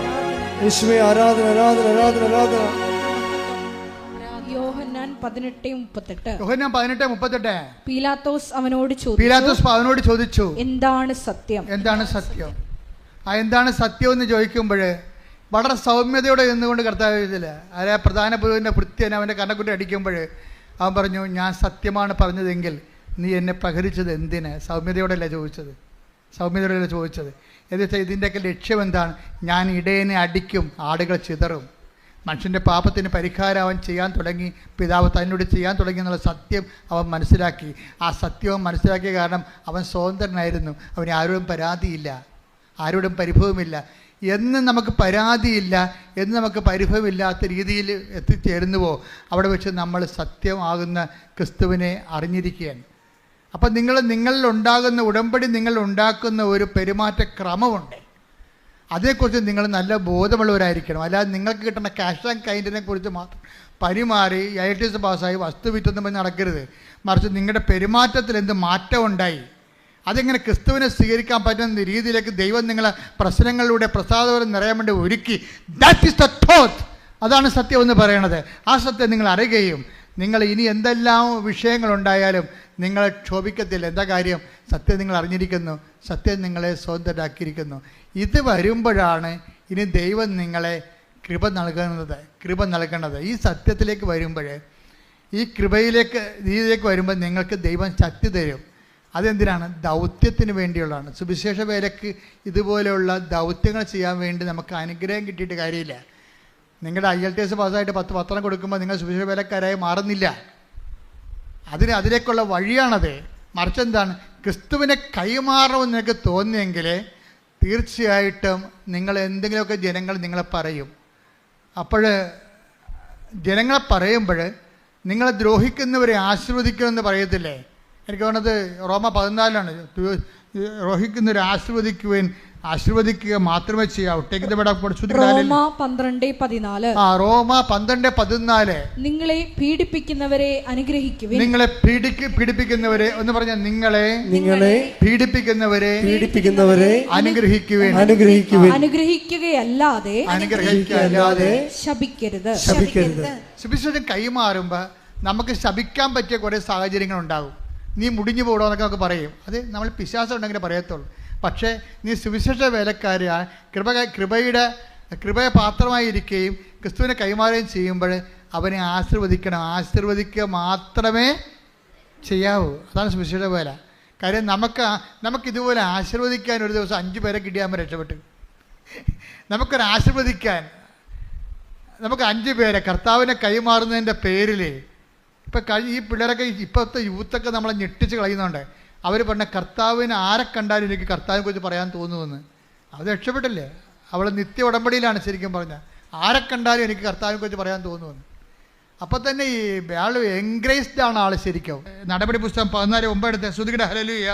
യേശുവേ ആരാധന ആരാധന ആരാധന ആരാധന. യോഹന്നാൻ യോഹന്നാൻ 18:38. യോഹന്നാൻ 18:38. പീലാത്തോസ് അവനോട് ചോദിച്ചു, എന്താണ് സത്യം? എന്താണ് സത്യം? എന്താണ് സത്യം എന്ന് ചോദിക്കുമ്പോൾ വളരെ സൗമ്യതയോടെ നിന്നുകൊണ്ട് കർത്താവ് ഇതില്ല ആരെ പ്രധാന പുരോഹിതൻ്റെ ഭൃത്യൻ അവൻ്റെ കണ്ണക്കുട്ടി അടിക്കുമ്പോൾ അവൻ പറഞ്ഞു, ഞാൻ സത്യമാണ് പറഞ്ഞതെങ്കിൽ നീ എന്നെ പ്രഹരിച്ചത് എന്തിന്? സൗമ്യതയോടെയല്ല ചോദിച്ചത്. എന്ന് വെച്ചാൽ ഇതിൻ്റെയൊക്കെ ലക്ഷ്യം എന്താണ്? ഞാൻ ഇടയനെ അടിക്കും, ആടുകൾ ചിതറും. മനുഷ്യൻ്റെ പാപത്തിന് പരിഹാരം അവൻ ചെയ്യാൻ തുടങ്ങി, പിതാവ് തന്നോട് ചെയ്യാൻ തുടങ്ങി എന്നുള്ള സത്യം അവൻ മനസ്സിലാക്കി. ആ സത്യവും മനസ്സിലാക്കിയ കാരണം അവൻ സ്വതന്ത്രനായിരുന്നു. അവന് ആരോടും പരാതിയില്ല, ആരോടും പരിഭവമില്ല. എന്ന് നമുക്ക് പരാതിയില്ല, എന്ന് നമുക്ക് പരിഭവമില്ലാത്ത രീതിയിൽ എത്തിച്ചേരുന്നുവോ അവിടെ വെച്ച് നമ്മൾ സത്യമാകുന്ന ക്രിസ്തുവിനെ അറിഞ്ഞിരിക്കുകയാണ്. അപ്പം നിങ്ങളിൽ ഉണ്ടാകുന്ന ഉടമ്പടി, നിങ്ങൾ ഉണ്ടാക്കുന്ന ഒരു പെരുമാറ്റ ക്രമമുണ്ട്. അതേക്കുറിച്ച് നിങ്ങൾ നല്ല ബോധമുള്ളവരായിരിക്കണം. അല്ലാതെ നിങ്ങൾക്ക് കിട്ടുന്ന ക്യാഷ് ആൻഡ് കൈൻഡിനെ കുറിച്ച് മാത്രം പരിമാറി IITS പാസ്സായി വസ്തു വിറ്റൊന്നും പറഞ്ഞ് നടക്കരുത്. മറിച്ച് നിങ്ങളുടെ പെരുമാറ്റത്തിൽ എന്ത് മാറ്റം ഉണ്ടായി, അതെങ്ങനെ ക്രിസ്തുവിനെ സ്വീകരിക്കാൻ പറ്റുന്ന രീതിയിലേക്ക് ദൈവം നിങ്ങളെ പ്രശ്നങ്ങളിലൂടെ പ്രസാദപരം നിറയാൻ വേണ്ടി ഒരുക്കി. That is the truth. അതാണ് സത്യം എന്ന് പറയണത്. ആ സത്യം നിങ്ങൾ അറിയുകയും നിങ്ങൾ ഇനി എന്തെല്ലാം വിഷയങ്ങളുണ്ടായാലും നിങ്ങളെ ക്ഷോഭിക്കത്തില്ല. എന്താ കാര്യം? സത്യം നിങ്ങൾ അറിഞ്ഞിരിക്കുന്നു, സത്യം നിങ്ങളെ സ്വതന്ത്രരാക്കിയിരിക്കുന്നു. ഇത് വരുമ്പോഴാണ് ഇനി ദൈവം നിങ്ങളെ കൃപ നൽകേണ്ടത്. ഈ സത്യത്തിലേക്ക് വരുമ്പോൾ, ഈ രീതിയിലേക്ക് വരുമ്പോൾ നിങ്ങൾക്ക് ദൈവം ശക്തി തരും. അതെന്തിനാണ്? ദൗത്യത്തിന് വേണ്ടിയുള്ളതാണ്. സുവിശേഷ വേലയ്ക്ക് ഇതുപോലെയുള്ള ദൗത്യങ്ങൾ ചെയ്യാൻ വേണ്ടി നമുക്ക് അനുഗ്രഹം കിട്ടിയിട്ട് കാര്യമില്ല. നിങ്ങളുടെ IITS പാസ്സായിട്ട് 10 പത്രം കൊടുക്കുമ്പോൾ നിങ്ങൾ സുവിശേഷ വേലക്കാരായി മാറുന്നില്ല. അതിലേക്കുള്ള വഴിയാണത്. മറിച്ച് എന്താണ്? ക്രിസ്തുവിനെ കൈമാറണമെന്ന് നിങ്ങൾക്ക് തോന്നിയെങ്കിൽ തീർച്ചയായിട്ടും നിങ്ങൾ എന്തെങ്കിലുമൊക്കെ ജനങ്ങൾ നിങ്ങളെ പറയും. അപ്പോൾ ജനങ്ങളെ പറയുമ്പോൾ നിങ്ങളെ ദ്രോഹിക്കുന്നവരെ ആശീർവദിക്കുമെന്ന് പറയത്തില്ലേ? എനിക്ക് തോന്നുന്നത് Roma 14 ദ്രോഹിക്കുന്നവരെ ആശീർവദിക്കുക മാത്രമേ ചെയ്യാവൂ. Roma 12:14. Roma 12:14. നിങ്ങളെ പീഡിപ്പിക്കുന്നവരെ അനുഗ്രഹിക്കുവിൻ. പീഡിപ്പിക്കുന്നവരെ എന്ന് പറഞ്ഞാൽ നിങ്ങളെ പീഡിപ്പിക്കുന്നവരെ അനുഗ്രഹിക്കുവിൻ. അനുഗ്രഹിക്കുകയല്ലാതെ ശപിക്കരുത്. സുവിശേഷം കൈമാറുമ്പോൾ നമുക്ക് ശപിക്കാൻ പറ്റിയ കുറേ സാഹചര്യങ്ങൾ ഉണ്ടാകും. നീ മുടിഞ്ഞു പോകണമെന്നൊക്കെ നമുക്ക് പറയും. അത് നമ്മൾ പിശാചം ഉണ്ടെങ്കിൽ പറയത്തുള്ളൂ. പക്ഷേ നീ സുവിശേഷ വേലക്കാരിയായ കൃപയെ പാത്രമായിരിക്കുകയും ക്രിസ്തുവിനെ കൈമാറുകയും ചെയ്യുമ്പോൾ അവനെ ആശീർവദിക്കുക മാത്രമേ ചെയ്യാവൂ. അതാണ് സുവിശേഷ വേല. കാര്യം നമുക്കിതുപോലെ ആശീർവദിക്കാൻ ഒരു ദിവസം 5 പേരെ കിട്ടിയാൽ രക്ഷപ്പെട്ടു. ആശീർവദിക്കാൻ നമുക്ക് 5 പേരെ കർത്താവിനെ കൈമാറുന്നതിൻ്റെ പേരിൽ ഇപ്പം ഈ പിള്ളേരൊക്കെ ഇപ്പോഴത്തെ യൂത്തൊക്കെ നമ്മളെ ഞെട്ടിച്ച് കളയുന്നുണ്ട്. അവർ പറഞ്ഞ കർത്താവിനെ ആരെ കണ്ടാലും എനിക്ക് കർത്താവിനെ കുറിച്ച് പറയാൻ തോന്നുമെന്ന്. അത് രക്ഷപ്പെട്ടില്ലേ? അവൾ നിത്യ ഉടമ്പടിയിലാണ് ശരിക്കും പറഞ്ഞാൽ. ആരെ കണ്ടാലും എനിക്ക് കർത്താവിനെ കുറിച്ച് പറയാൻ തോന്നുമെന്ന്. അപ്പം തന്നെ ഈ ആൾ എൻഗ്രേസ്ഡ് ആണ് ആൾ ശരിക്കും. നടപടി പുസ്തകം 14:9 എടുത്ത് ശ്രുതികട ഹല്ലേലൂയ.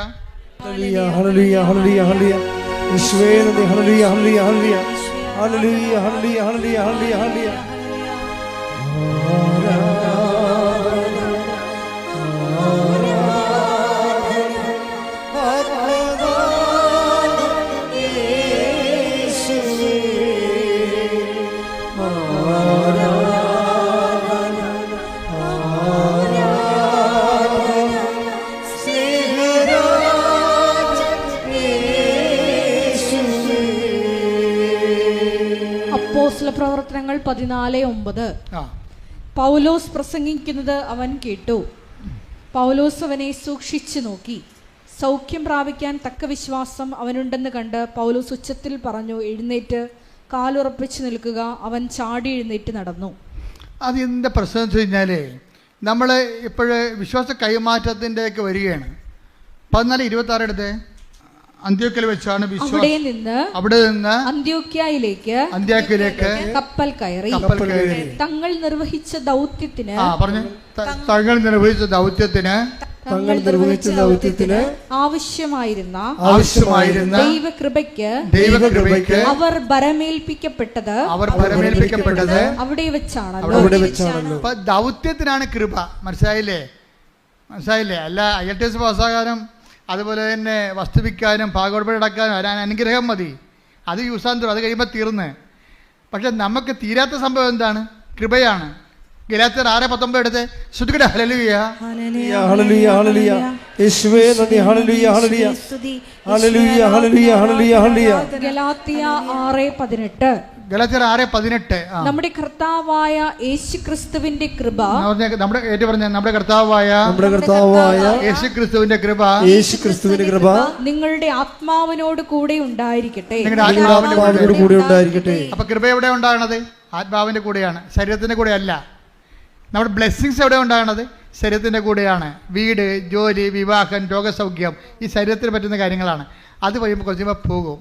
പ്രവർത്തനങ്ങൾ 14:9. പൗലോസ് പ്രസംഗിക്കുന്നത് അവൻ കേട്ടു. പൗലോസ് അവനെ സൂക്ഷിച്ചു നോക്കി. സൗഖ്യം പ്രാപിക്കാൻ തക്ക വിശ്വാസം അവനുണ്ടെന്ന് കണ്ട് പൗലോസ് ഉച്ചത്തിൽ പറഞ്ഞു, എഴുന്നേറ്റ് കാലുറപ്പിച്ച് നിൽക്കുക. അവൻ ചാടി എഴുന്നേറ്റ് നടന്നു. അത് എന്താ പ്രശ്നം എന്ന് വെച്ച് കഴിഞ്ഞാൽ, നമ്മൾ ഇപ്പോഴ് വിശ്വാസ കൈമാറ്റത്തിൻ്റെയൊക്കെ വരികയാണ്. 14:26 എടുത്ത്. അന്ത്യോക്യയിൽ വെച്ചാണ് അവിടെ നിന്ന് അന്ത്യോക്യയിലേക്ക് കപ്പൽ കയറി. തങ്ങൾ നിർവഹിച്ച ദൗത്യത്തിന് ആവശ്യമായിരുന്ന ദൈവകൃപയ്ക്ക് അവർ ഭരമേൽപ്പിക്കപ്പെട്ടത് അവിടെ വെച്ചാണല്ലോ. ദൗത്യത്തിനാണ് കൃപ. മനസ്സിലായില്ലേ? അല്ല IITS പാസ്സാകാനും അതുപോലെ തന്നെ വസ്തുവിക്കാനും ഭാഗവടപടി അടക്കാനും അനുഗ്രഹം മതി. അത് യൂസാൻ. അത് കഴിയുമ്പോൾ തീർന്ന്. പക്ഷെ നമുക്ക് തീരാത്ത സംഭവം എന്താണ്? കൃപയാണ്. ഗലാത്യർ 6:19 എടുത്ത് ശ്രുതികട ഹല്ലേലൂയ. ഹല്ലേലൂയ ഹല്ലേലൂയ. യേശുവേ നന്ദി. ഹല്ലേലൂയ ഹല്ലേലൂയ. ഹല്ലേലൂയ ഹല്ലേലൂയ ഹല്ലേലൂയ ഹല്ലേലൂയ. ഗലാത്യ 6:18. ഗലാത്യർ 6:18. നമ്മുടെ കർത്താവായ യേശുക്രിസ്തുവിന്റെ കൃപ, നമ്മുടെ കർത്താവായ യേശുക്രിസ്തുവിന്റെ കൃപ, യേശുക്രിസ്തുവിന്റെ കൃപ നിങ്ങളുടെ ആത്മാവിനോട് കൂടെ ഉണ്ടായിരിക്കട്ടെ. ആത്മാവിനോട് കൂടെ ഉണ്ടായിരിക്കട്ടെ. അപ്പൊ കൃപ എവിടെ ഉണ്ടാകണത്? ആത്മാവിന്റെ കൂടെയാണ്, ശരീരത്തിന്റെ കൂടെ അല്ല. നമ്മുടെ ബ്ലെസ്സിങ്സ് എവിടെ ഉണ്ടാകണത്? ശരീരത്തിന്റെ കൂടെയാണ്. വീട്, ജോലി, വിവാഹം, രോഗസൗഖ്യം, ഈ ശരീരത്തിന് പറ്റുന്ന കാര്യങ്ങളാണ്. അത് കഴിയുമ്പോൾ കുറച്ച് കഴിയുമ്പോൾ പോകും,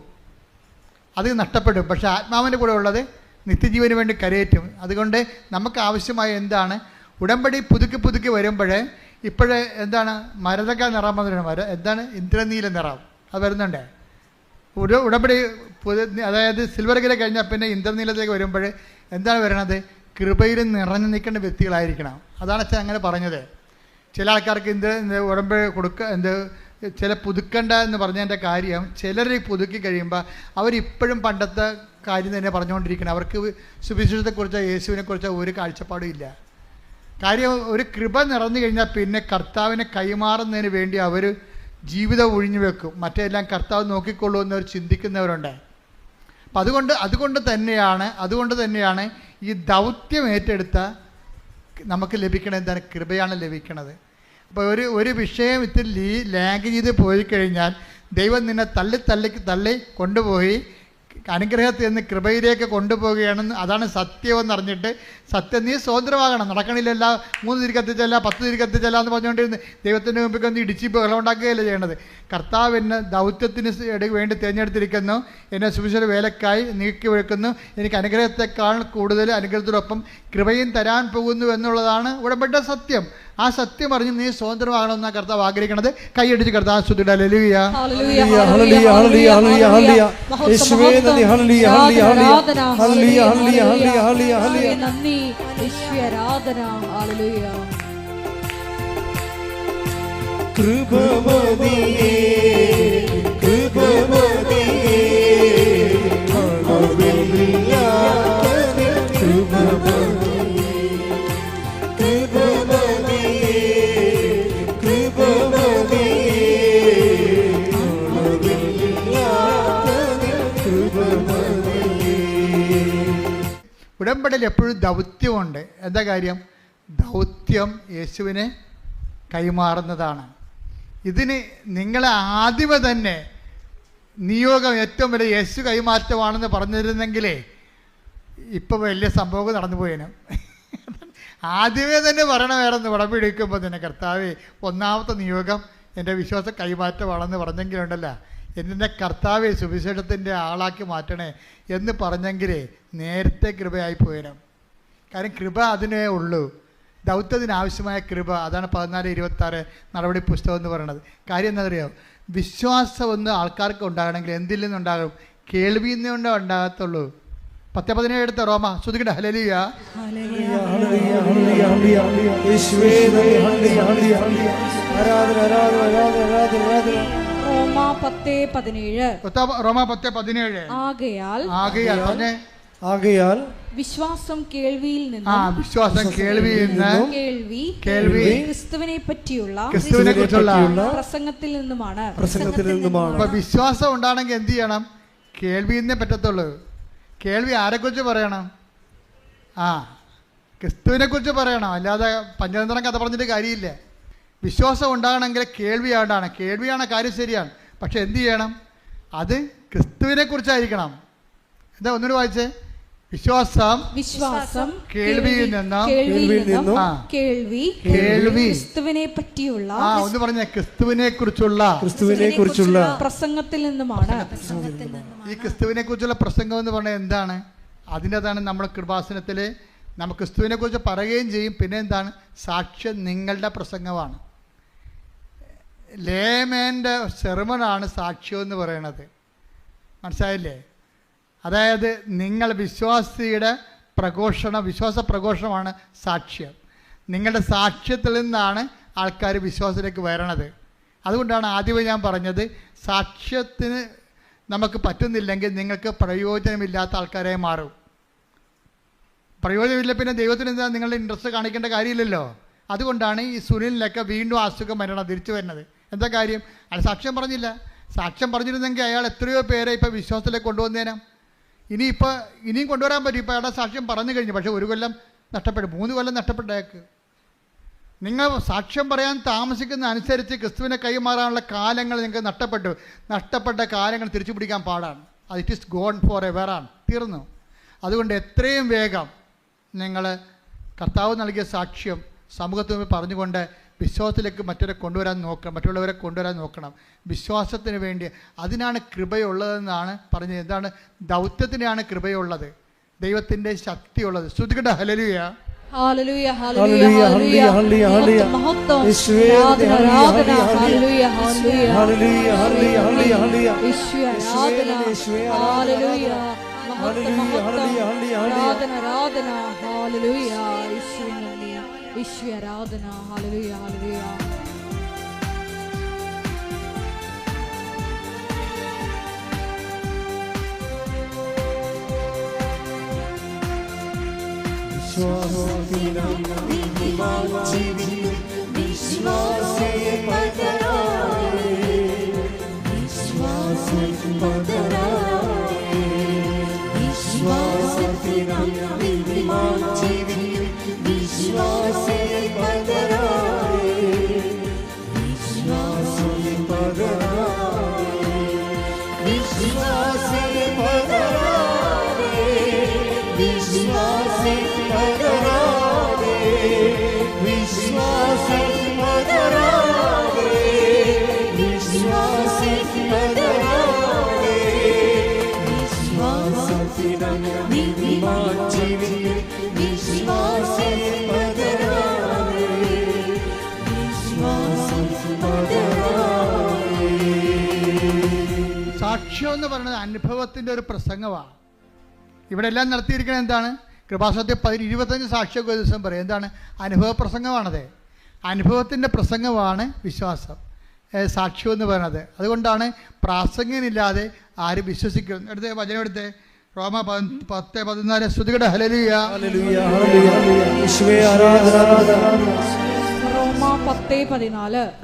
അത് നഷ്ടപ്പെടും. പക്ഷേ ആത്മാവിൻ്റെ കൂടെ ഉള്ളത് നിത്യജീവന് വേണ്ടി കരയേറ്റും. അതുകൊണ്ട് നമുക്ക് ആവശ്യമായ എന്താണ്? ഉടമ്പടി പുതുക്കി വരുമ്പോഴേ ഇപ്പോഴേ എന്താണ് മരതക നിറം വന്നിട്ടുണ്ട്. എന്താണ്? ഇന്ദ്രനീല നിറം അത് വരുന്നുണ്ട്. ഉടമ്പടി അതായത് സിൽവർ ഗില കഴിഞ്ഞാൽ പിന്നെ ഇന്ദ്രനീലത്തേക്ക് വരുമ്പോൾ എന്താണ് വരണത്? കൃപയിൽ നിറഞ്ഞു നിൽക്കേണ്ട വ്യക്തികളായിരിക്കണം. അതാണ് അച്ഛൻ അങ്ങനെ പറഞ്ഞത്. ചില ആൾക്കാർക്ക് ഉടമ്പടി ചില പുതുക്കണ്ട എന്ന് പറഞ്ഞതിൻ്റെ കാര്യം, ചിലർ പുതുക്കി കഴിയുമ്പോൾ അവരിപ്പോഴും പണ്ടത്തെ കാര്യം തന്നെ പറഞ്ഞുകൊണ്ടിരിക്കണം. അവർക്ക് സുവിശേഷത്തെക്കുറിച്ചോ യേശുവിനെക്കുറിച്ചോ ഒരു കാഴ്ചപ്പാടും ഇല്ല. കാര്യം ഒരു കൃപ നിറഞ്ഞു കഴിഞ്ഞാൽ പിന്നെ കർത്താവിനെ കൈമാറുന്നതിന് വേണ്ടി അവർ ജീവിതം ഒഴിഞ്ഞു വെക്കും. മറ്റെല്ലാം കർത്താവ് നോക്കിക്കൊള്ളൂ എന്നവർ ചിന്തിക്കുന്നവരുണ്ട്. അപ്പം അതുകൊണ്ട് തന്നെയാണ് ഈ ദൗത്യം ഏറ്റെടുത്ത നമുക്ക് ലഭിക്കണത് എന്താണ്? കൃപയാണ് ലഭിക്കണത്. അപ്പോൾ ഒരു വിഷയം ഇത്തിരി ലാഗ് ചെയ്ത് പോയി കഴിഞ്ഞാൽ ദൈവം നിന്നെ തള്ളി കൊണ്ടുപോയി അനുഗ്രഹത്തിൽ നിന്ന് കൃപയിലേക്ക് കൊണ്ടുപോവുകയാണെന്ന്, അതാണ് സത്യമെന്ന് അറിഞ്ഞിട്ട് സത്യം നീ സ്വതന്ത്രമാകണം. നടക്കണില്ലല്ല 3 തിരി കത്തിച്ചല്ല 10 തിരി കത്തിച്ചല്ല എന്ന് പറഞ്ഞുകൊണ്ടിരുന്ന് ദൈവത്തിൻ്റെ മുമ്പിൽ ഒന്ന് ഇടിച്ച് ബഹളം ഉണ്ടാക്കുകയല്ല ചെയ്യേണ്ടത്. കർത്താവ് എന്നെ ദൗത്യത്തിന് വേണ്ടി തിരഞ്ഞെടുത്തിരിക്കുന്നു, എന്നെ സുവിശേഷ വേലക്കായി നീക്കി വെക്കുന്നു, എനിക്ക് അനുഗ്രഹത്തെക്കാൾ കൂടുതൽ അനുഗ്രഹത്തോടൊപ്പം കൃപയും തരാൻ പോകുന്നു എന്നുള്ളതാണ് ഉടമ്പട്ട സത്യം. ആ സത്യം അറിഞ്ഞ് നീ സ്വതന്ത്രമാകണമെന്ന കർത്താവ് ആഗ്രഹിക്കണത്. കൈയടിച്ച് കർത്താവ് സ്തുതിയുടെ ഹല്ലേലൂയ. ഹല്ലേലൂയ ഹല്ലേലൂയ ഹല്ലേലൂയ ഹല്ലേലൂയ. യേശുവേ നന്ദി. ഹല്ലേലൂയ ഹല്ലേലൂയ ഹല്ലേലൂയ ഹല്ലേലൂയ ഹല്ലേലൂയ ഹല്ലേലൂയ. നന്ദി യേശുവേ, ആരാധന. ഹല്ലേലൂയ. കൃപമതിയേ കൃപമതിയേ ഹല്ലേലൂയ കൃപമതിയേ കൃപമതിയേ കൃപമതിയേ ഹല്ലേലൂയ കൃപമതിയേ. ഉടമ്പടിയിൽ എപ്പോഴും ദൗത്യമുണ്ട്. എന്താ കാര്യം? ദൗത്യം യേശുവിനെ കൈമാറുന്നതാണ്. ഇതിന് നിങ്ങളെ ആദ്യമേ തന്നെ നിയോഗം ഏറ്റവും വലിയ യേശു കൈമാറ്റമാണെന്ന് പറഞ്ഞിരുന്നെങ്കിലേ ഇപ്പോൾ വലിയ സംഭവം നടന്നു പോയേനും. ആദ്യമേ തന്നെ പറയണമായിരുന്നു ഉടമ്പടി എടുക്കുമ്പോൾ തന്നെ, കർത്താവേ ഒന്നാമത്തെ നിയോഗം എൻ്റെ വിശ്വാസ കൈമാറ്റമാണെന്ന് പറഞ്ഞെങ്കിലുണ്ടല്ലോ, എന്നെ കർത്താവെ സുവിശേഷത്തിൻ്റെ ആളാക്കി മാറ്റണേ എന്ന് പറഞ്ഞെങ്കിലേ നേരത്തെ കൃപയായി പോയേനും. കാര്യം കൃപ അതിനേ ഉള്ളൂ. ദൗത്യത്തിന് ആവശ്യമായ കൃപ. അതാണ് 14:26 നടപടി പുസ്തകം എന്ന് പറയുന്നത്. കാര്യം എന്താണെന്നറിയോ? വിശ്വാസം ഒന്ന് ആൾക്കാർക്ക് ഉണ്ടാകണമെങ്കിൽ എന്തിൽ നിന്നുണ്ടാകും? കേൾവിയിൽ നിന്നേ ഉണ്ടാകത്തുള്ളൂ. 10:17 എടുത്ത റോമ ശ്രുതികട ഹല്ലേലൂയ. റോമ 10:17. ആകയാൽ വിശ്വാസം കേൾവിയിൽ നിന്ന്, വിശ്വാസം കേൾവിയിൽ നിന്ന്, കേൾവി ക്രിസ്തുവിനെ കുറിച്ചുള്ള പ്രസംഗത്തിൽ നിന്നുമാണ്. അപ്പൊ വിശ്വാസം ഉണ്ടാണെങ്കിൽ എന്ത് ചെയ്യണം? കേൾവിയിൽ നിന്നേ പറ്റത്തുള്ളൂ. കേൾവി ആരെക്കുറിച്ച് പറയണം? ക്രിസ്തുവിനെ കുറിച്ച് പറയണം. അല്ലാതെ പഞ്ചതന്ത്രം കഥ പറഞ്ഞിട്ട് കാര്യമില്ല. വിശ്വാസം ഉണ്ടാകണമെങ്കിൽ കേൾവിയാണ് കാര്യം ശരിയാണ്. പക്ഷെ എന്ത് ചെയ്യണം? അത് ക്രിസ്തുവിനെ കുറിച്ചായിരിക്കണം. എന്താ ഒന്നുകൂടി വായിച്ചേ? വിശ്വാസം കേൾവിയിൽ നിന്നും, കേൾവി ക്രിസ്തുവിനെ പറ്റിയുള്ള ഒന്ന് പറഞ്ഞ ക്രിസ്തുവിനെ കുറിച്ചുള്ള പ്രസംഗത്തിൽ നിന്നുമാണ്. ഈ ക്രിസ്തുവിനെ കുറിച്ചുള്ള പ്രസംഗം എന്ന് പറഞ്ഞാൽ എന്താണ്? അതിൻ്റെതാണ് നമ്മുടെ കൃപാസനത്തിൽ നമുക്ക് ക്രിസ്തുവിനെ കുറിച്ച് പറയുകയും ചെയ്യും. പിന്നെ എന്താണ്? സാക്ഷ്യം നിങ്ങളുടെ പ്രസംഗമാണ്. ലേമേൻ്റെ സെർമണാണ് സാക്ഷ്യം എന്ന് പറയണത്. മനസ്സിലായില്ലേ? അതായത് നിങ്ങൾ വിശ്വാസിയുടെ വിശ്വാസ പ്രഘോഷണമാണ് സാക്ഷ്യം. നിങ്ങളുടെ സാക്ഷ്യത്തിൽ നിന്നാണ് ആൾക്കാർ വിശ്വാസത്തിലേക്ക് വരണത്. അതുകൊണ്ടാണ് ആദ്യമേ ഞാൻ പറഞ്ഞത്, സാക്ഷ്യത്തിന് നമുക്ക് പറ്റുന്നില്ലെങ്കിൽ നിങ്ങൾക്ക് പ്രയോജനമില്ലാത്ത ആൾക്കാരായി മാറും. പ്രയോജനമില്ല. പിന്നെ ദൈവത്തിന് എന്താ നിങ്ങളുടെ ഇൻട്രസ്റ്റ് കാണിക്കേണ്ട കാര്യമില്ലല്ലോ. അതുകൊണ്ടാണ് ഈ സുനിലിനൊക്കെ വീണ്ടും അസുഖം വരണം, തിരിച്ചു വരുന്നത്. എന്താ കാര്യം? അയാൾ സാക്ഷ്യം പറഞ്ഞില്ല. സാക്ഷ്യം പറഞ്ഞിരുന്നെങ്കിൽ അയാൾ എത്രയോ പേരെ ഇപ്പോൾ വിശ്വാസത്തിലേക്ക് കൊണ്ടുവന്നേനാം. ഇനിയും കൊണ്ടുവരാൻ പറ്റും. ഇപ്പോൾ അയാളുടെ സാക്ഷ്യം പറഞ്ഞു കഴിഞ്ഞു. പക്ഷേ 1 കൊല്ലം നഷ്ടപ്പെട്ടു, 3 കൊല്ലം നഷ്ടപ്പെട്ട അയാൾക്ക്. നിങ്ങൾ സാക്ഷ്യം പറയാൻ താമസിക്കുന്ന അനുസരിച്ച് ക്രിസ്തുവിനെ കൈമാറാനുള്ള കാലങ്ങൾ നിങ്ങൾക്ക് നഷ്ടപ്പെട്ട കാലങ്ങൾ തിരിച്ചു പിടിക്കാൻ പാടാണ്. അത് ഇറ്റ് ഈസ് ഗോൺ ഫോർ എവറാണ്, തീർന്നു. അതുകൊണ്ട് എത്രയും വേഗം നിങ്ങൾ കർത്താവ് നൽകിയ സാക്ഷ്യം സമൂഹത്തിന് മുമ്പിൽ പറഞ്ഞുകൊണ്ട് വിശ്വാസത്തിലേക്ക് മറ്റുള്ളവരെ കൊണ്ടുവരാൻ നോക്കണം. വിശ്വാസത്തിന് വേണ്ടി അതിനാണ് കൃപയുള്ളതെന്നാണ് പറഞ്ഞത്. എന്താണ്? ദൗത്യത്തിനാണ് കൃപയുള്ളത്, ദൈവത്തിൻ്റെ ശക്തിയുള്ളത്. ശ്രുതികട ഹല്ലേലൂയ. ഹല്ലേലൂയ ഹല്ലേലൂയ ഹല്ലേലൂയ ഹല്ലേലൂയ മഹത്വം ആരാധന ഹല്ലേലൂയ ഹല്ലേലൂയ ഹല്ലേലൂയ ഹല്ലേലൂയ യേശുവേ ആരാധന ഹല്ലേലൂയ മഹത്വം ആരാധന ആരാധന ഹല്ലേലൂയ യേശുവേ നന്ദി യേശുവേ ആരാധന ഹല്ലേലൂയ ഹല്ലേലൂയ. സാക്ഷ്യം എന്ന് പറയുന്നത് അനുഭവത്തിൻ്റെ ഒരു പ്രസംഗമാണ്. ഇവിടെ എല്ലാം നടത്തിയിരിക്കുന്നത് എന്താണ്? കൃപാസനത്തിൽ 25 സാക്ഷിയൊക്കെ ഒരു ദിവസം പറയും. എന്താണ്? അനുഭവ പ്രസംഗമാണത്. അനുഭവത്തിൻ്റെ പ്രസംഗമാണ് വിശ്വാസം, സാക്ഷ്യം എന്ന് പറയുന്നത്. അതുകൊണ്ടാണ് പ്രാസംഗികനില്ലാതെ ആരും വിശ്വസിക്കും. എടുത്ത് വചനം എടുത്ത് റോമ 10:14 ശ്രുതികട ഹല്ലേലൂയ ഹല്ലേലൂയ യേശുവേ ആരാധന.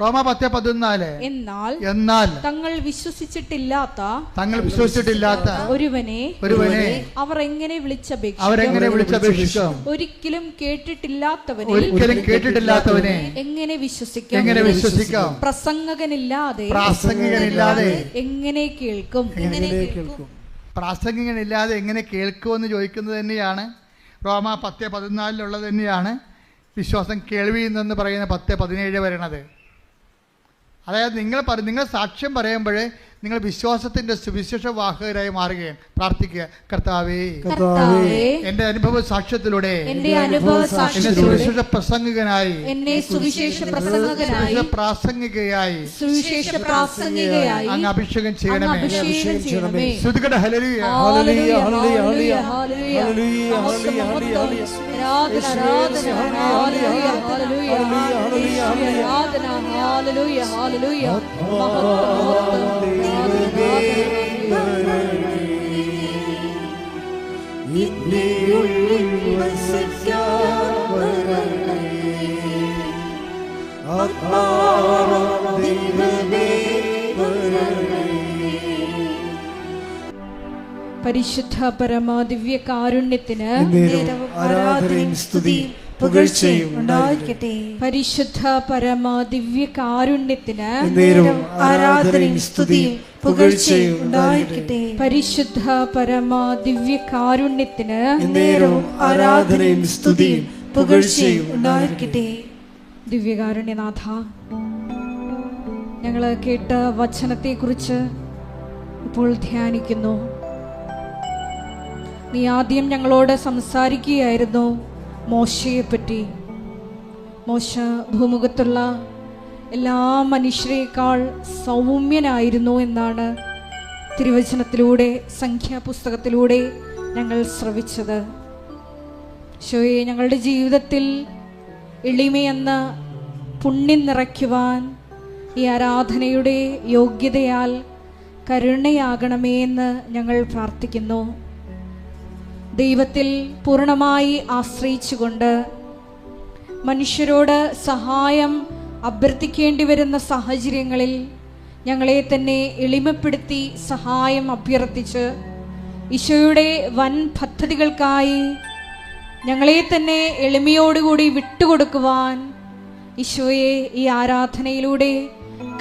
റോമ 10:14 എന്നാൽ തങ്ങൾ വിശ്വസിച്ചിട്ടില്ലാത്ത ഒരുവനെ അവർ എങ്ങനെ വിളിച്ചപേക്ഷിക്കും? ഒരിക്കലും കേട്ടിട്ടില്ലാത്തവനെ എങ്ങനെ വിശ്വസിക്കാം? പ്രസംഗകനില്ലാതെ എങ്ങനെ കേൾക്കും? പ്രാസംഗികനില്ലാതെ എങ്ങനെ കേൾക്കുമെന്ന് ചോദിക്കുന്നത് തന്നെയാണ് റോമ 10:14 തന്നെയാണ് വിശ്വാസം കേൾവിയിൽ നിന്ന് പറയുന്ന 10:17 വരണത്. അതായത് നിങ്ങൾ സാക്ഷ്യം പറയുമ്പോൾ നിങ്ങൾ വിശ്വാസത്തിന്റെ സുവിശേഷ വാഹകരായി മാറുകയാണ്. പ്രാർത്ഥിക്കുക, കർത്താവേ എന്റെ അനുഭവ സാക്ഷ്യത്തിലൂടെ സുവിശേഷ പ്രസംഗകനായി പ്രാസംഗികയായി അങ്ങ് അഭിഷേകം ചെയ്യണമേ. ശ്രുതികട ഹല്ലേലൂയ ഹല്ലേലൂയ ഹല്ലേലൂയ ഹല്ലേലൂയ പരിശുദ്ധ പരമ ദിവ്യ കാരുണ്യത്തിന് ആരാധനയും സ്തുതിയും പുകഴ്ചയും ഉണ്ടായിരിക്കട്ടെ. പരിശുദ്ധ പരമ ദിവ്യ കാരുണ്യത്തിന് ആരാധനയും സ്തുതിയും പുകഴ്ചയും ഉണ്ടായിരിക്കട്ടെ. പരിശുദ്ധ പരമ ദിവ്യ കാരുണ്യത്തിന് ആരാധനയും സ്തുതിയും പുകഴ്ചയും ഉണ്ടായിരിക്കട്ടെ. ദിവ്യകാരുണ്യനാഥ, ഞങ്ങൾ കേട്ട വചനത്തെക്കുറിച്ച് ഇപ്പോൾ ധ്യാനിക്കുന്നു. നീ ആദ്യം ഞങ്ങളോട് സംസാരിക്കുകയായിരുന്നു മോശയെപ്പറ്റി. മോശ ഭൂമുഖത്തുള്ള എല്ലാ മനുഷ്യരെക്കാൾ സൗമ്യനായിരുന്നു എന്നാണ് തിരുവചനത്തിലൂടെ, സംഖ്യാപുസ്തകത്തിലൂടെ ഞങ്ങൾ ശ്രവിച്ചത്. ഈശോയെ, ഞങ്ങളുടെ ജീവിതത്തിൽ എളിമയെന്ന പുണ്യം നിറയ്ക്കുവാൻ ഈ ആരാധനയുടെ യോഗ്യതയാൽ കരുണയാകണമേ എന്ന് ഞങ്ങൾ പ്രാർത്ഥിക്കുന്നു. ദൈവത്തിൽ പൂർണ്ണമായി ആശ്രയിച്ചുകൊണ്ട് മനുഷ്യരോട് സഹായം അഭ്യർത്ഥിക്കേണ്ടി വരുന്ന സാഹചര്യങ്ങളിൽ ഞങ്ങളെ തന്നെ എളിമപ്പെടുത്തി സഹായം അഭ്യർത്ഥിച്ച് ഈശോയുടെ വൻ പദ്ധതികൾക്കായി ഞങ്ങളെ തന്നെ എളിമയോടുകൂടി വിട്ടുകൊടുക്കുവാൻ ഈശോയെ ഈ ആരാധനയിലൂടെ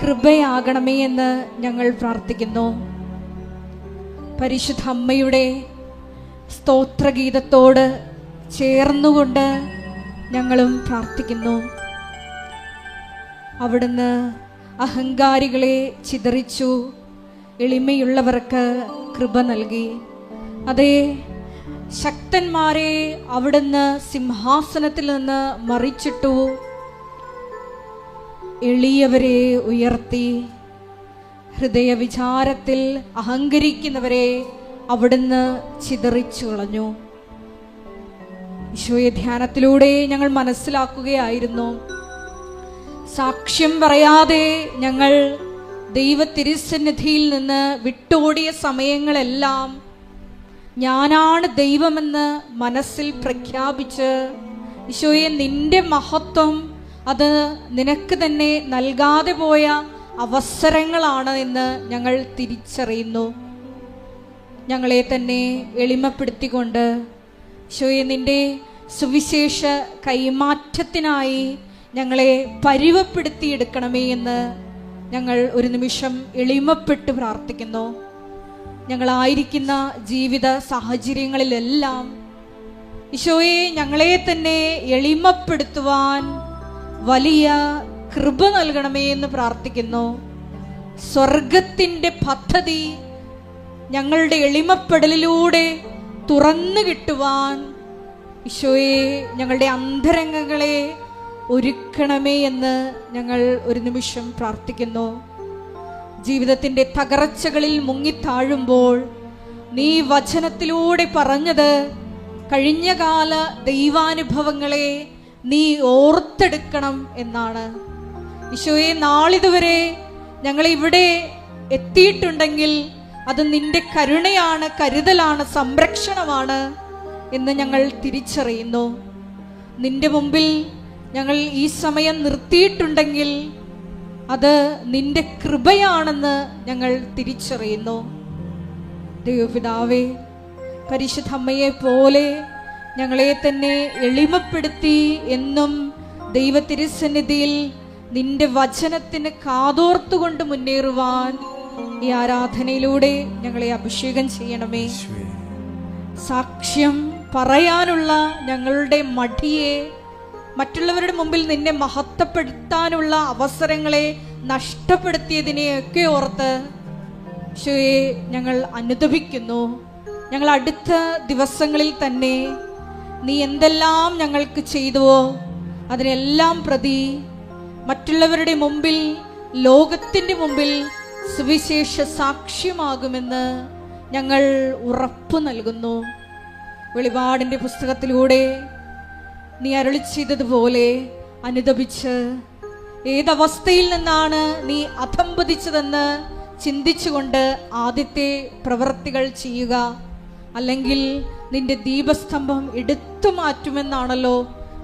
കൃപയാകണമേ എന്ന് ഞങ്ങൾ പ്രാർത്ഥിക്കുന്നു. പരിശുദ്ധ അമ്മയുടെ സ്തോത്രഗീതത്തോട് ചേർന്നുകൊണ്ട് ഞങ്ങളും പ്രാർത്ഥിക്കുന്നു. അവിടുന്ന് അഹങ്കാരികളെ ചിതറിച്ചു, എളിമയുള്ളവർക്ക് കൃപ നൽകി. അതേ, ശക്തന്മാരെ അവിടുന്ന് സിംഹാസനത്തിൽ നിന്ന് മറിച്ചിട്ടു, എളിയവരെ ഉയർത്തി. ഹൃദയവിചാരത്തിൽ അഹങ്കരിക്കുന്നവരെ അവിടുന്ന് ചിതറിച്ചു കളഞ്ഞു. ഈശോയെ ധ്യാനത്തിലൂടെ ഞങ്ങൾ മനസ്സിലാക്കുകയായിരുന്നു, സാക്ഷ്യം പറയാതെ ഞങ്ങൾ ദൈവ തിരുസന്നിധിയിൽ നിന്ന് വിട്ടോടിയ സമയങ്ങളെല്ലാം ഞാനാണ് ദൈവമെന്ന് മനസ്സിൽ പ്രഖ്യാപിച്ച്, ഈശോയെ നിന്റെ മഹത്വം അത് നിനക്ക് തന്നെ നൽകാതെ പോയ അവസരങ്ങളാണ് എന്ന് ഞങ്ങൾ തിരിച്ചറിയുന്നു. ഞങ്ങളെ തന്നെ എളിമപ്പെടുത്തിക്കൊണ്ട് ഈശോയെ നിന്റെ സുവിശേഷ കൈമാറ്റത്തിനായി ഞങ്ങളെ പരുവപ്പെടുത്തിയെടുക്കണമേ എന്ന് ഞങ്ങൾ ഒരു നിമിഷം എളിമപ്പെട്ട് പ്രാർത്ഥിക്കുന്നു. ഞങ്ങളായിരിക്കുന്ന ജീവിത സാഹചര്യങ്ങളിലെല്ലാം ഈശോയെ ഞങ്ങളെ തന്നെ എളിമപ്പെടുത്തുവാൻ വലിയ കൃപ നൽകണമേ എന്ന് പ്രാർത്ഥിക്കുന്നു. സ്വർഗത്തിൻ്റെ പദ്ധതി ഞങ്ങളുടെ എളിമപ്പെടലിലൂടെ തുറന്നു കിട്ടുവാൻ ഈശോയെ ഞങ്ങളുടെ അന്തരംഗങ്ങളെ ഒരുക്കണമേ എന്ന് ഞങ്ങൾ ഒരു നിമിഷം പ്രാർത്ഥിക്കുന്നു. ജീവിതത്തിൻ്റെ തകർച്ചകളിൽ മുങ്ങിത്താഴുമ്പോൾ നീ വചനത്തിലൂടെ പറഞ്ഞത് കഴിഞ്ഞകാല ദൈവാനുഭവങ്ങളെ നീ ഓർത്തെടുക്കണം എന്നാണ്. ഈശോയെ നാളിതുവരെ ഞങ്ങളിവിടെ എത്തിയിട്ടുണ്ടെങ്കിൽ അത് നിന്റെ കരുണയാണ്, കരുതലാണ്, സംരക്ഷണമാണ് എന്ന് ഞങ്ങൾ തിരിച്ചറിയുന്നു. നിന്റെ മുമ്പിൽ ഞങ്ങൾ ഈ സമയം നിർത്തിയിട്ടുണ്ടെങ്കിൽ അത് നിന്റെ കൃപയാണെന്ന് ഞങ്ങൾ തിരിച്ചറിയുന്നു. ദൈവപിതാവേ, പരിശുദ്ധ അമ്മയെ പോലെ ഞങ്ങളെ തന്നെ എളിമപ്പെടുത്തി എന്നും ദൈവ തിരുസന്നിധിയിൽ നിന്റെ വചനത്തിന് കാതോർത്തുകൊണ്ട് മുന്നേറുവാൻ ഈ ആരാധനയിലൂടെ ഞങ്ങളെ അഭിഷേകം ചെയ്യണമേ. സാക്ഷ്യം പറയാനുള്ള ഞങ്ങളുടെ മടിയെ, മറ്റുള്ളവരുടെ മുമ്പിൽ നിന്നെ മഹത്വപ്പെടുത്താനുള്ള അവസരങ്ങളെ നഷ്ടപ്പെടുത്തിയതിനെയൊക്കെ ഓർത്ത് ഈശോയെ ഞങ്ങൾ അനുതപിക്കുന്നു. ഞങ്ങൾ അടുത്ത ദിവസങ്ങളിൽ തന്നെ നീ എന്തെല്ലാം ഞങ്ങൾക്ക് ചെയ്തുവോ അതിനെല്ലാം പ്രതി മറ്റുള്ളവരുടെ മുമ്പിൽ, ലോകത്തിൻ്റെ മുമ്പിൽ സുവിശേഷ സാക്ഷ്യമാകുമെന്ന് ഞങ്ങൾ ഉറപ്പു നൽകുന്നു. വെളിപാടിൻ്റെ പുസ്തകത്തിലൂടെ നീ അരുളി ചെയ്തതുപോലെ അനുതപിച്ച് ഏതവസ്ഥയിൽ നിന്നാണ് നീ അധംപതിച്ചതെന്ന് ചിന്തിച്ചുകൊണ്ട് ആദ്യത്തെ പ്രവൃത്തികൾ ചെയ്യുക, അല്ലെങ്കിൽ നിന്റെ ദീപസ്തംഭം എടുത്തു മാറ്റുമെന്നാണല്ലോ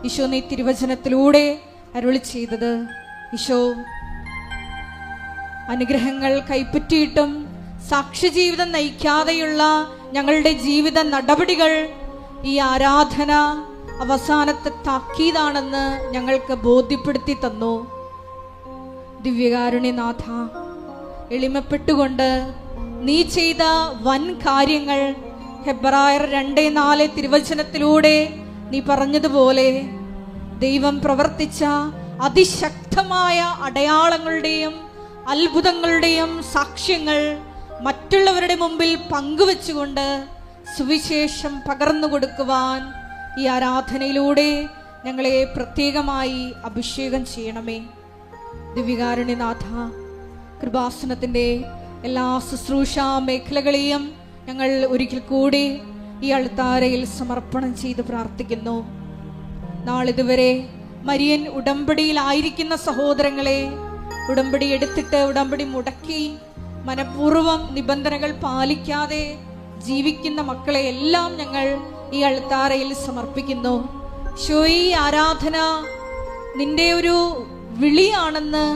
ഈശോ നീ തിരുവചനത്തിലൂടെ അരുളി ചെയ്തത്. ഈശോ അനുഗ്രഹങ്ങൾ കൈപ്പറ്റിയിട്ടും സാക്ഷ്യജീവിതം നയിക്കാതെയുള്ള ഞങ്ങളുടെ ജീവിത നടപടികൾ ഈ ആരാധന അവസാനത്തെ താക്കീതാണെന്ന് ഞങ്ങൾക്ക് ബോധ്യപ്പെടുത്തി തന്നു. ദിവ്യകാരുണ്യനാഥ, എളിമപ്പെട്ടുകൊണ്ട് നീ ചെയ്ത വൻ കാര്യങ്ങൾ ഹെബ്രായർ 2:4 തിരുവചനത്തിലൂടെ നീ പറഞ്ഞതുപോലെ ദൈവം പ്രവർത്തിച്ച അതിശക്തമായ അടയാളങ്ങളുടെയും അത്ഭുതങ്ങളുടെയും സാക്ഷ്യങ്ങൾ മറ്റുള്ളവരുടെ മുമ്പിൽ പങ്കുവെച്ചുകൊണ്ട് സുവിശേഷം പകർന്നു കൊടുക്കുവാൻ ഈ ആരാധനയിലൂടെ ഞങ്ങളെ പ്രത്യേകമായി അഭിഷേകം ചെയ്യണമേ. ദിവ്യകാരുണ്യനാഥ, കൃപാസനത്തിൻ്റെ എല്ലാ ശുശ്രൂഷ മേഖലകളെയും ഞങ്ങൾ ഒരിക്കൽ കൂടി ഈ അൾത്താരയിൽ സമർപ്പണം ചെയ്ത് പ്രാർത്ഥിക്കുന്നു. നാളിതുവരെ മരിയൻ ഉടമ്പടിയിലായിരിക്കുന്ന സഹോദരങ്ങളെ, ഉടമ്പടി എടുത്തിട്ട് ഉടമ്പടി മുടക്കി മനഃപൂർവ്വം നിബന്ധനകൾ പാലിക്കാതെ ജീവിക്കുന്ന മക്കളെ എല്ലാം ഞങ്ങൾ ഈ അൾത്താരയിൽ സമർപ്പിക്കുന്നു. ഈശോയെ, ഈ ആരാധന നിന്റെ ഒരു വിളിയാണെന്ന്,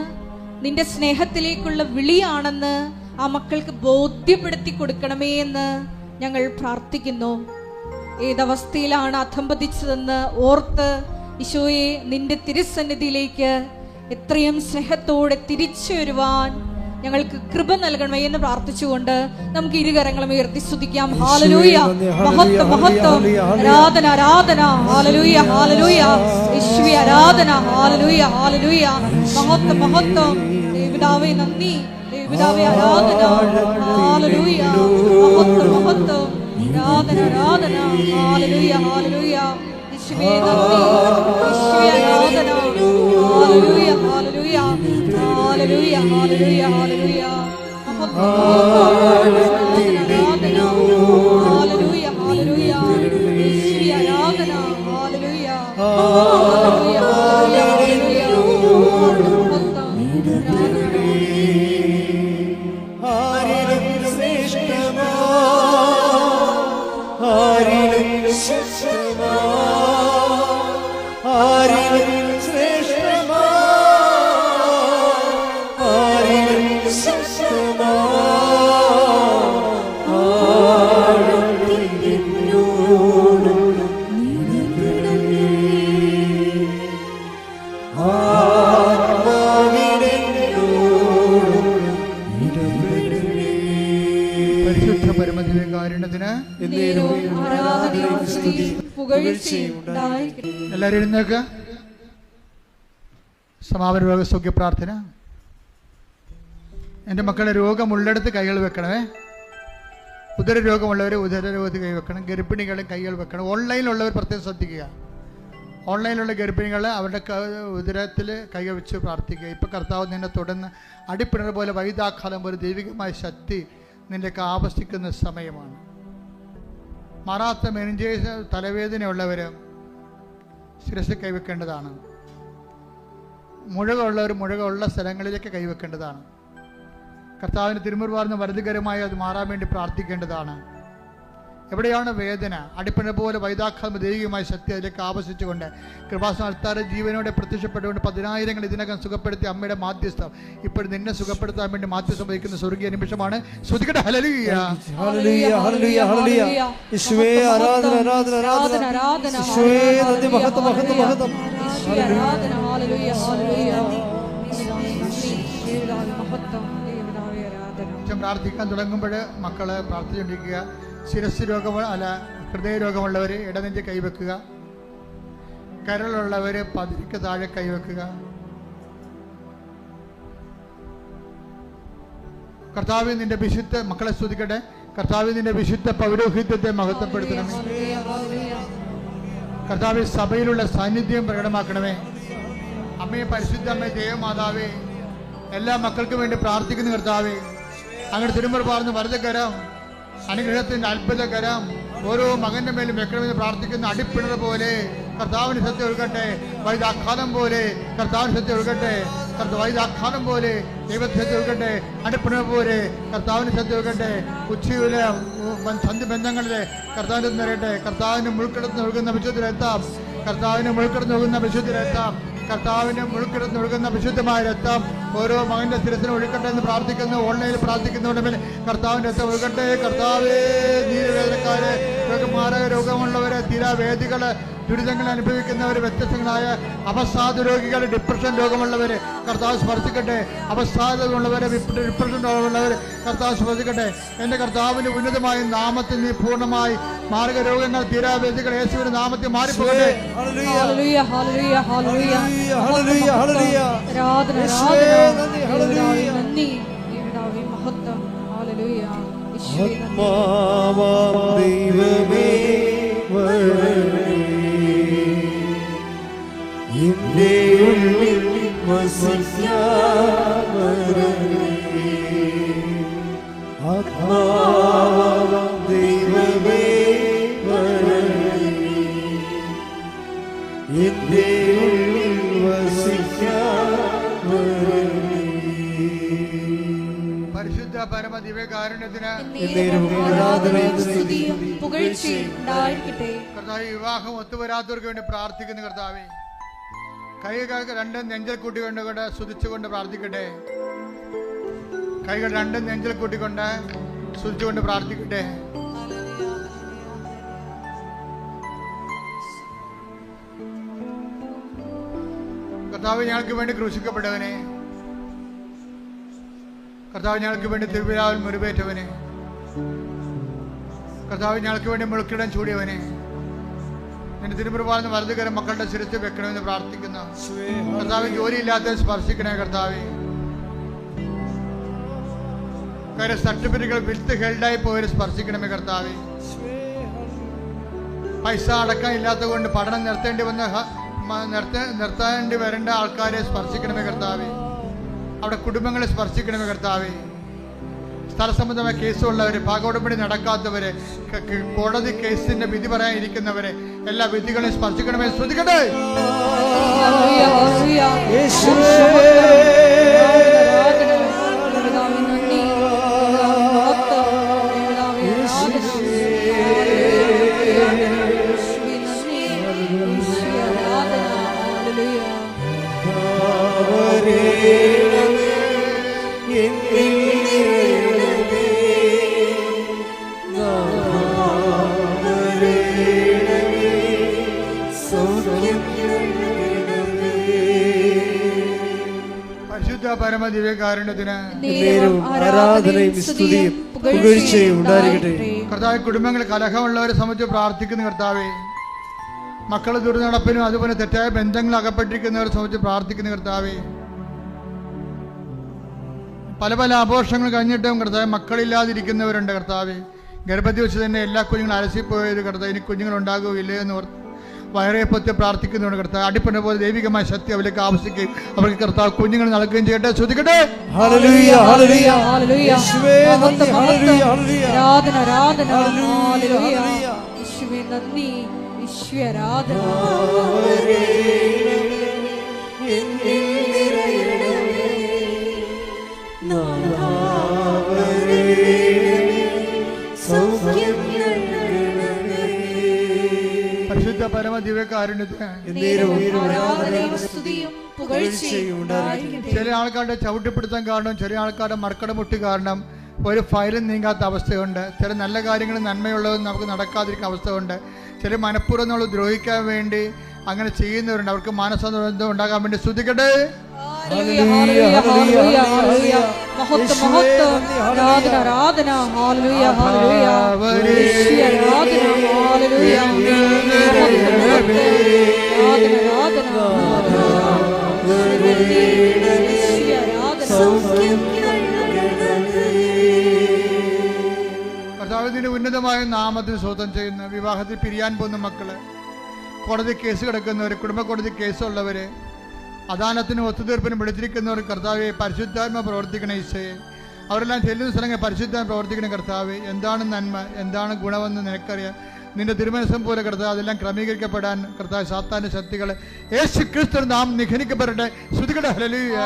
നിന്റെ സ്നേഹത്തിലേക്കുള്ള വിളിയാണെന്ന് ആ മക്കൾക്ക് ബോധ്യപ്പെടുത്തി കൊടുക്കണമേ എന്ന് ഞങ്ങൾ പ്രാർത്ഥിക്കുന്നു. ഏതവസ്ഥയിലാണ് അധംപതിച്ചതെന്ന് ഓർത്ത് ഈശോയെ, നിന്റെ തിരുസന്നിധിയിലേക്ക് എത്രയും സ്നേഹത്തോടെ തിരിച്ചു വരുവാൻ ഞങ്ങൾക്ക് കൃപ നൽകണമേ എന്ന് പ്രാർത്ഥിച്ചുകൊണ്ട് നമുക്ക് ഇരുകരങ്ങളും ഉയർത്തി സ്തുതിക്കാം. ഹല്ലേലൂയ, മഹത്വം മഹത്വം, ആരാധന ആരാധന, ഹല്ലേലൂയ ഹല്ലേലൂയ, യേശുവേ ആരാധന, ഹല്ലേലൂയ ഹല്ലേലൂയ, മഹത്വം മഹത്വം, ദേവപിതാവേ നന്ദി, ദേവപിതാവേ ആരാധന, ഹല്ലേലൂയ, മഹത്വം മഹത്വം, ആരാധന ആരാധന, ഹല്ലേലൂയ ഹല്ലേലൂയ, യേശുവേ നന്ദി, യേശുവേ ആരാധന, ഹല്ലേലൂയ ഹല്ലേലൂയ, ഹല്ലേലൂയ ഹല്ലേലൂയ ഹല്ലേലൂയ, മഹത്വം ആരാധന, ഹല്ലേലൂയ ഹല്ലേലൂയ, യേശുവേ ആരാധന, ഹല്ലേലൂയ ഹല്ലേലൂയ ഹല്ലേലൂയ, മഹത്വം ആരിലും ശ്രേഷ്ഠമാ, ആരിലും ശ്രേഷ്ഠമാ, ആരിലും ശ്രേഷ്ഠമാ, ആരിലും ശ്രേഷ്ഠമാ, പരിശുദ്ധ പരമദിവ്യകാരുണ്യത്തിന് എല്ലാവരും എഴുന്നേൽക്കുക. സമാപന രോഗസൗഖ്യ പ്രാർത്ഥന. എൻ്റെ മക്കളുടെ രോഗമുള്ളിടത്ത് കൈകൾ വെക്കണമേ. ഉദര രോഗമുള്ളവർ ഉദര രോഗത്തിൽ കൈ വെക്കണം. ഗർഭിണികൾ കൈകൾ വെക്കണം. ഓൺലൈനിലുള്ളവർ പ്രത്യേകം ശ്രദ്ധിക്കുക. ഓൺലൈനിലുള്ള ഗർഭിണികൾ അവരുടെ ഉദരത്തിൽ കൈകൾ വെച്ച് പ്രാർത്ഥിക്കുക. ഇപ്പോൾ കർത്താവ് നിന്നെ തുടർന്ന് അടിപ്പിണർ പോലെ വൈദാഘാതം പോലെ ദൈവികമായ ശക്തി നിൻ്റെയൊക്കെ ആവശ്യിക്കുന്ന സമയമാണ്. മാറാത്ത മെനിഞ്ചേസ് തലവേദനയുള്ളവർ ശിരസ് കൈവെക്കേണ്ടതാണ്. മുഴകളുള്ളവർ മുഴകളുള്ള സ്ഥലങ്ങളിലേക്ക് കൈവെക്കേണ്ടതാണ്. കർത്താവിന് തിരുമുറുവാർന്ന വരദകരമായി അത് മാറാൻ വേണ്ടി പ്രാർത്ഥിക്കേണ്ടതാണ്. എവിടെയാണ് വേദന, അടിപ്പിണ പോലെ വൈദാഘാതം ദൈവികമായ ശക്തി അതിലേക്ക് ആവശ്യിച്ചുകൊണ്ട് കൃപാസന അൾത്താര ജീവനോടെ പ്രത്യക്ഷപ്പെട്ടുകൊണ്ട് 10,000 ഇതിനകം സുഖപ്പെടുത്തി അമ്മയുടെ മാധ്യസ്ഥം ഇപ്പോഴും നിന്നെ സുഖപ്പെടുത്താൻ വേണ്ടി മാധ്യസ്ഥം വഹിക്കുന്ന സ്വർഗീയ നിമിഷമാണ്. ശ്രുതിക്കട്ടെ ഹല്ലേലൂയ ഹല്ലേലൂയ ഹല്ലേലൂയ ഹല്ലേലൂയ, യേശുവേ ആരാധന ആരാധന ആരാധന, യേശുവേ നന്ദി, മഹത്വം മഹത്വം മഹത്വം, ആരാധന, ഹല്ലേലൂയ ഹല്ലേലൂയ, മഹത്വം, ദേവപിതാവേ ആരാധന. പ്രാർത്ഥിക്കാൻ തുടങ്ങുമ്പോൾ മക്കള് പ്രാർത്ഥിച്ചുകൊണ്ടിരിക്കുക. ശിരസ് രോഗം അല്ല ഹൃദയ രോഗമുള്ളവർ ഇടനെഞ്ച് കൈവെക്കുക. കരളുള്ളവർ പതിക്ക് താഴെ കൈവെക്കുക. കർത്താവ് നിന്റെ വിശുദ്ധ മക്കളെ സ്തുതിക്കട്ടെ. കർത്താവ് നിന്റെ വിശുദ്ധ പൗരോഹിത്യത്തെ മഹത്വപ്പെടുത്തണമേ. കർത്താവ് സഭയിലുള്ള സാന്നിധ്യം പ്രകടമാക്കണമേ. അമ്മയെ പരിശുദ്ധ അമ്മയെ ദേവമാതാവേ, എല്ലാ മക്കൾക്കും വേണ്ടി പ്രാർത്ഥിക്കുന്ന കർത്താവേ, അങ്ങനെ തിരുമുറ പാർന്ന് വരദകരം അനുഗ്രഹത്തിന്റെ അത്ഭുതകരം ഓരോ മകന്റെ മേലും വെക്കണമെന്ന് പ്രാർത്ഥിക്കുന്ന അടിപ്പിണർ പോലെ കർത്താവിന് സത്യം ഒഴുകട്ടെ. വൈദാഘാതം പോലെ കർത്താവിന് സത്യം ഒഴുകട്ടെ. വൈദാഘാതം പോലെ ദൈവത്തെ സത്യം ഒഴുകട്ടെ. അടിപ്പിണർ പോലെ കർത്താവിന് സത്യം ഒഴുകട്ടെ. ഉച്ചയിലെ സന്ധിബന്ധങ്ങളിലെ കർത്താവിന് നിറയട്ടെ. കർത്താവിന് മുൾക്കിടന്ന് ഒഴുകുന്ന വിശുദ്ധരെത്താം. കർത്താവിന് മുൾക്കിടന്ന് ഒഴുകുന്ന വിശുദ്ധരെത്താം. കർത്താവിന് മുൾക്കിടന്ന് ഒഴുകുന്ന വിശുദ്ധമായ രക്തം ഓരോ മകന്റെ ശിരസിന് ഒഴുകട്ടെ എന്ന് പ്രാർത്ഥിക്കുന്നു. ഓൺലൈനിൽ പ്രാർത്ഥിക്കുന്നവരുടെ കർത്താവിന്റെ രക്തം ഒഴുകട്ടെ. കർത്താവേ, നീരവേദനക്കാര്, മാരക രോഗമുള്ളവര്, തീരാവേദികള്, ദുരിതങ്ങൾ അനുഭവിക്കുന്നവർ, വ്യത്യസ്തങ്ങളായ അവസാദ രോഗികൾ, ഡിപ്രഷൻ രോഗമുള്ളവർ കർത്താവ് സ്പർശിക്കട്ടെ. അവസാദമുള്ളവർ, ഡിപ്രഷൻ രോഗമുള്ളവർ കർത്താവ് സ്പർശിക്കട്ടെ. എൻ്റെ കർത്താവിൻ്റെ ഉന്നതമായ നാമത്തിൽ നീ പൂർണ്ണമായി മാർഗരോഗങ്ങൾ, തീരാവേദികൾ യേശുവിന്റെ നാമത്തിൽ മാറിപ്പോകട്ടെ. ഹല്ലേലൂയ ഹല്ലേലൂയ ഹല്ലേലൂയ, ഹല്ലേലൂയ ഹല്ലേലൂയ, ആരാധന യേശുവേ ആരാധന, നന്ദി, ഹല്ലേലൂയ നന്ദി, ദേവപിതാവേ മഹത്വം, ഹല്ലേലൂയ, യേശുവേ നന്ദി. ആത്മാവാം ദൈവമേ വരണമേ, എന്റെ ഉള്ളിൽ വസിക്കാൻ വരണമേ. ആത്മാവാം ദൈവമേ വരണമേ, എന്റെ ഉള്ളിൽ വസിക്കാൻ വരണമേ. പരിശുദ്ധ പരിശുദ്ധ പരമ ദിവ്യകാരുണ്യത്തിന് കർത്താവ് വിവാഹം ഒത്തുവരാത്തവർക്ക് വേണ്ടി പ്രാർത്ഥിക്കുന്നു. കർത്താവേ കൈകൾ രണ്ടും നെഞ്ചൽ കൂട്ടിക്കൊണ്ട് സ്തുതിച്ചുകൊണ്ട് പ്രാർത്ഥിക്കട്ടെ. കൈകൾ രണ്ടും നെഞ്ചൽ കൂട്ടിക്കൊണ്ട് സ്തുതിച്ചുകൊണ്ട് പ്രാർത്ഥിക്കട്ടെ. കർത്താവ് ഞങ്ങൾക്ക് വേണ്ടി ക്രൂശിക്കപ്പെട്ടവനെ, കർത്താവ് ഞങ്ങൾക്ക് വേണ്ടി തിരുവിലാവിൽ മുറിവേറ്റവനെ, കർത്താവ് ഞങ്ങൾക്ക് വേണ്ടി മുളുക്കിടം ചൂടിയവനെ, നിന്റെ തിരുമുറിവാർന്ന് വലതുകരം മക്കളുടെ ശിരസ് വെക്കണമെന്ന് പ്രാർത്ഥിക്കുന്നു. കർത്താവ് ജോലിയില്ലാത്ത സ്പർശിക്കണേ. കർത്താവെ കാര്യം സർട്ടിഫിക്കറ്റുകൾ വിത്ത് ഹെൽഡായി പോയവരെ സ്പർശിക്കണമേ. കർത്താവെ പൈസ അടക്കം ഇല്ലാത്തത് കൊണ്ട് പഠനം നിർത്തേണ്ടി വരേണ്ട ആൾക്കാരെ സ്പർശിക്കണമേ. കർത്താവെ അവിടെ കുടുംബങ്ങളെ സ്പർശിക്കണമേ. കർത്താവെ സ്ഥലസംബന്ധമായ കേസുള്ളവരെ, ഭാഗോടമ്പടി നടക്കാത്തവരെ, കോടതി കേസിന്റെ വിധി പറയാൻ ഇരിക്കുന്നവരെ എല്ലാ വിധികളെയും സ്പർശിക്കണമേ. ശ്രദ്ധിക്കട്ടെ. പരമ ദിവ്യകാരുണ്യത്തിന് കർത്താവ് കുടുംബങ്ങൾ കലഹമുള്ളവരെ സംബന്ധിച്ച് പ്രാർത്ഥിക്കുന്നു. കർത്താവെ മക്കൾ ദുർനടപ്പിനും അതുപോലെ തെറ്റായ ബന്ധങ്ങൾ അകപ്പെട്ടിരിക്കുന്നവരെ സംബന്ധിച്ച് പ്രാർത്ഥിക്കുന്നു. കർത്താവെ പല പല ആഘോഷങ്ങൾ കഴിഞ്ഞിട്ടും കർത്താവ് മക്കളില്ലാതിരിക്കുന്നവരുണ്ട്. കർത്താവെ ഗർഭത്തിൽ വെച്ച് തന്നെ എല്ലാ കുഞ്ഞുങ്ങളും അലസിപ്പോയത് കർത്താവ് ഇനി കുഞ്ഞുങ്ങളുണ്ടാകുകയില്ലേ എന്ന് ഓർത്ത് വയറേപ്പത്തെ പ്രാർത്ഥിക്കുന്നുണ്ട്. കർത്താവ് അടിപ്പണ പോലെ ദൈവികമായ ശക്തി അവർക്ക് ആവശ്യിക്കുകയും അവർക്ക് കർത്താവ് കുഞ്ഞുങ്ങൾ നൽകുകയും ചെയ്യട്ടെ. ശ്രദ്ധിക്കട്ടെ. പരിശുദ്ധ പരമ ദിവ്യകാരുണ്യത്തിന് ചില ആൾക്കാരുടെ ചവിട്ടിപ്പിടുത്തം കാരണം, ചില ആൾക്കാരുടെ മർക്കടമുട്ടി കാരണം ഒരു ഫയലും നീങ്ങാത്ത അവസ്ഥയുണ്ട്. ചില നല്ല കാര്യങ്ങളും നന്മയുള്ളതും നമുക്ക് നടക്കാതിരിക്കുന്ന അവസ്ഥയുണ്ട്. ചില മനഃപൂർവ്വം നമ്മൾ ദ്രോഹിക്കാൻ വേണ്ടി അങ്ങനെ ചെയ്യുന്നവരുണ്ട്. അവർക്ക് മാനസാന്തരം ഉണ്ടാകാൻ വേണ്ടി ശ്രദ്ധിക്കട്ടെ. കർത്താവിന്റെ ഉന്നതമായ നാമത്തിന് സ്വന്തം ചെയ്യുന്ന വിവാഹത്തിൽ പിരിയാൻ പോകുന്ന മക്കള്, കോടതി കേസ് കിടക്കുന്നവര്, കുടുംബ കോടതി കേസുള്ളവര്, അദാലത്തിനും ഒത്തുതീർപ്പിനും വിളിച്ചിരിക്കുന്നവർ കർത്താവെ പരിശുദ്ധാത്മ പ്രവർത്തിക്കണ ഈശോയെ. അവരെല്ലാം ചെല്ലുന്ന സ്ഥലങ്ങൾ പരിശുദ്ധാത്മ പ്രവർത്തിക്കണം. കർത്താവെ എന്താണ് നന്മ, എന്താണ് ഗുണമെന്ന് നിനക്കറിയാം. നിന്റെ തിരുമനസം പോലെ കർത്താവ് അതെല്ലാം ക്രമീകരിക്കപ്പെടാൻ കർത്താവ് സാത്താന്റെ ശക്തികൾ യേശു ക്രിസ്തു നാം നിഖനിക്കപ്പെടട്ടെ. ശ്രുതികട്ടെ. ഹല്ലേലൂയ.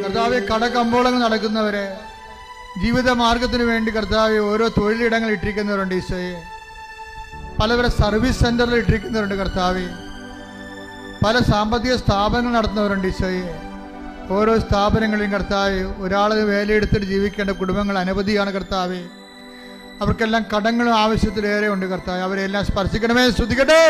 കർത്താവെ കടകമ്പോളങ്ങൾ നടക്കുന്നവരെ, ജീവിത മാർഗത്തിന് വേണ്ടി കർത്താവെ ഓരോ തൊഴിലിടങ്ങൾ ഇട്ടിരിക്കുന്നവരുണ്ട് ഈശോയെ. പലവരെ സർവീസ് സെന്ററിൽ ഇട്ടിരിക്കുന്നവരുണ്ട് കർത്താവെ. പല സാമ്പത്തിക സ്ഥാപനങ്ങൾ നടത്തുന്നവരുണ്ട് ഈശോയെ. ഓരോ സ്ഥാപനങ്ങളിലും കർത്താവെ ഒരാൾ വേലയെടുത്തിട്ട് ജീവിക്കേണ്ട കുടുംബങ്ങൾ അനവധിയാണ് കർത്താവെ. അവർക്കെല്ലാം കടങ്ങളും ആവശ്യത്തിലേറെ ഉണ്ട് കർത്താവ്. അവരെല്ലാം സ്പർശിക്കണമേ. ശ്രദ്ധിക്കട്ടെ.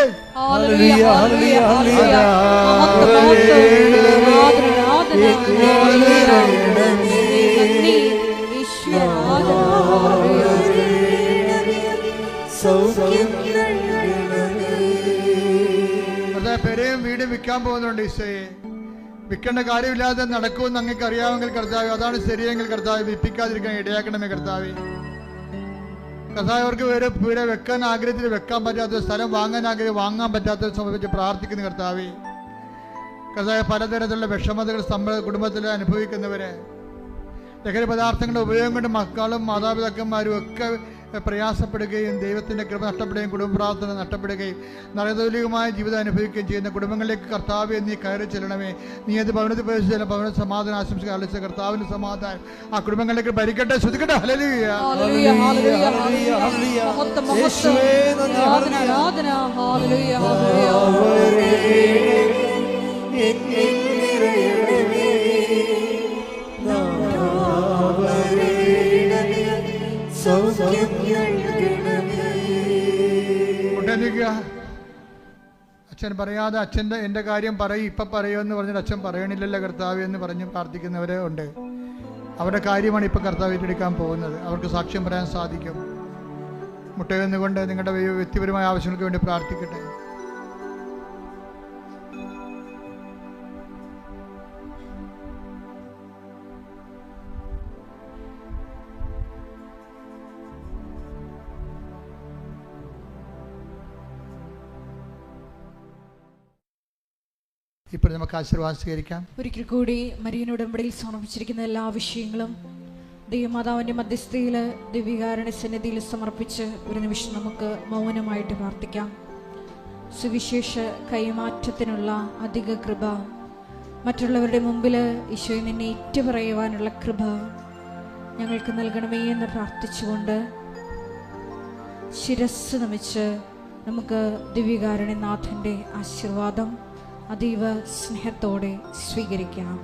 പെരയും വീടും വിൽക്കാൻ പോകുന്നുണ്ട് ഈശോയെ. വിൽക്കേണ്ട കാര്യമില്ലാതെ നടക്കുമെന്ന് അങ്ങേക്ക് അറിയാമെങ്കിൽ കർത്താവ് അതാണ് ശരിയെങ്കിൽ കർത്താവ് വിൽപ്പിക്കാതിരിക്കാൻ ഇടയാക്കണമേ കർത്താവ്. കർത്താവ് അവർക്ക് വേറെ വെക്കാൻ ആഗ്രഹത്തിൽ വെക്കാൻ പറ്റാത്ത സ്ഥലം വാങ്ങാൻ ആഗ്രഹം വാങ്ങാൻ പറ്റാത്തത് സംബന്ധിച്ച് പ്രാർത്ഥിക്കുന്ന കർത്താവ്. പലതരത്തിലുള്ള വിഷമതകൾ കുടുംബത്തിൽ അനുഭവിക്കുന്നവരെ, ലഹരി പദാർത്ഥങ്ങളുടെ ഉപയോഗം കൊണ്ട് മക്കളും മാതാപിതാക്കന്മാരും ഒക്കെ പ്രയാസപ്പെടുകയും ദൈവത്തിൻ്റെ കൃപ നഷ്ടപ്പെടുകയും കുടുംബ പ്രാർത്ഥന നഷ്ടപ്പെടുകയും നരകതുല്യമായ ജീവിതം അനുഭവിക്കുകയും ചെയ്യുന്ന കുടുംബങ്ങളിലേക്ക് കർത്താവെ നീ കയറി ചെല്ലണമേ. നീ അത് ഭവനത്തിൽ പ്രവേശിച്ചാലും ഭവന സമാധാനം ആശംസിക്കുക. അളിച്ച കർത്താവിന് സമാധാനം ആ കുടുംബങ്ങളിലേക്ക് ഭരിക്കട്ടെ. ശ്രദ്ധിക്കട്ടെ. ഹല്ലേലൂയ. അച്ഛൻ പറയാതെ എൻ്റെ കാര്യം പറയും ഇപ്പം പറയുമെന്ന് പറഞ്ഞിട്ട് അച്ഛൻ പറയണില്ലല്ലോ കർത്താവ് എന്ന് പറഞ്ഞ് പ്രാർത്ഥിക്കുന്നവരെ ഉണ്ട്. അവരുടെ കാര്യമാണ് ഇപ്പം കർത്താവ് ഏറ്റെടുക്കാൻ പോകുന്നത്. അവർക്ക് സാക്ഷ്യം പറയാൻ സാധിക്കും. മുട്ടയെന്നുകൊണ്ട് നിങ്ങളുടെ വ്യക്തിപരമായ ആവശ്യങ്ങൾക്ക് വേണ്ടി പ്രാർത്ഥിക്കട്ടെ. ഇപ്പോൾ നമുക്ക് ആശീർവാദം സ്വീകരിക്കാം. ഒരിക്കൽ കൂടി മരിയൻ ഉടമ്പടിയിൽ സമർപ്പിച്ചിരിക്കുന്ന എല്ലാ വിഷയങ്ങളും ദൈവമാതാവിൻ്റെ മധ്യസ്ഥയിൽ ദിവ്യകാരുണ്യ സന്നിധിയിൽ സമർപ്പിച്ച് ഒരു നിമിഷം നമുക്ക് മൗനമായിട്ട് പ്രാർത്ഥിക്കാം. സുവിശേഷ കൈമാറ്റത്തിനുള്ള അധിക കൃപ, മറ്റുള്ളവരുടെ മുമ്പിൽ ഈശോയെ നിന്നെ ഏറ്റുപറയുവാനുള്ള കൃപ ഞങ്ങൾക്ക് നൽകണമേ എന്ന് പ്രാർത്ഥിച്ചുകൊണ്ട് ശിരസ് നമിച്ച് നമുക്ക് ദിവ്യകാരുണ്യനാഥൻ്റെ ആശീർവാദം അതീവ സ്നേഹത്തോടെ സ്വീകരിക്കാം.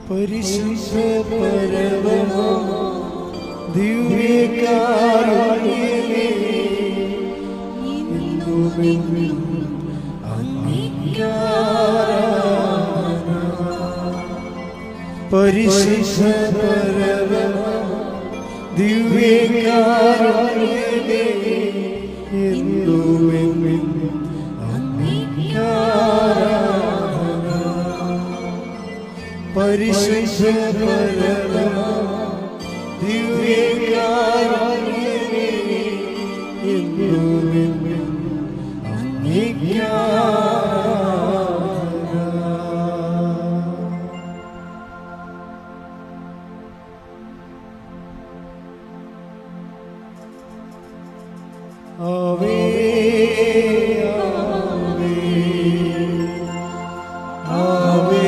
പരിശുദ്ധ പരമമാ ദിവ്യകാരുണ്യമേ, എന്നുമെന്നും അങ്ങേക്കാരാധന. പരിശുദ്ധ പരമമാ ദിവ്യകാരുണ്യമേ, എന്നുമെന്നും അങ്ങേക്കാരാധന. പരിശുദ്ധ പരമമാ ദിവ്യകാരുണ്യമേ, എന്നുമെന്നും അങ്ങേക്കാരാധന. ആവേ ആവേ ആവേ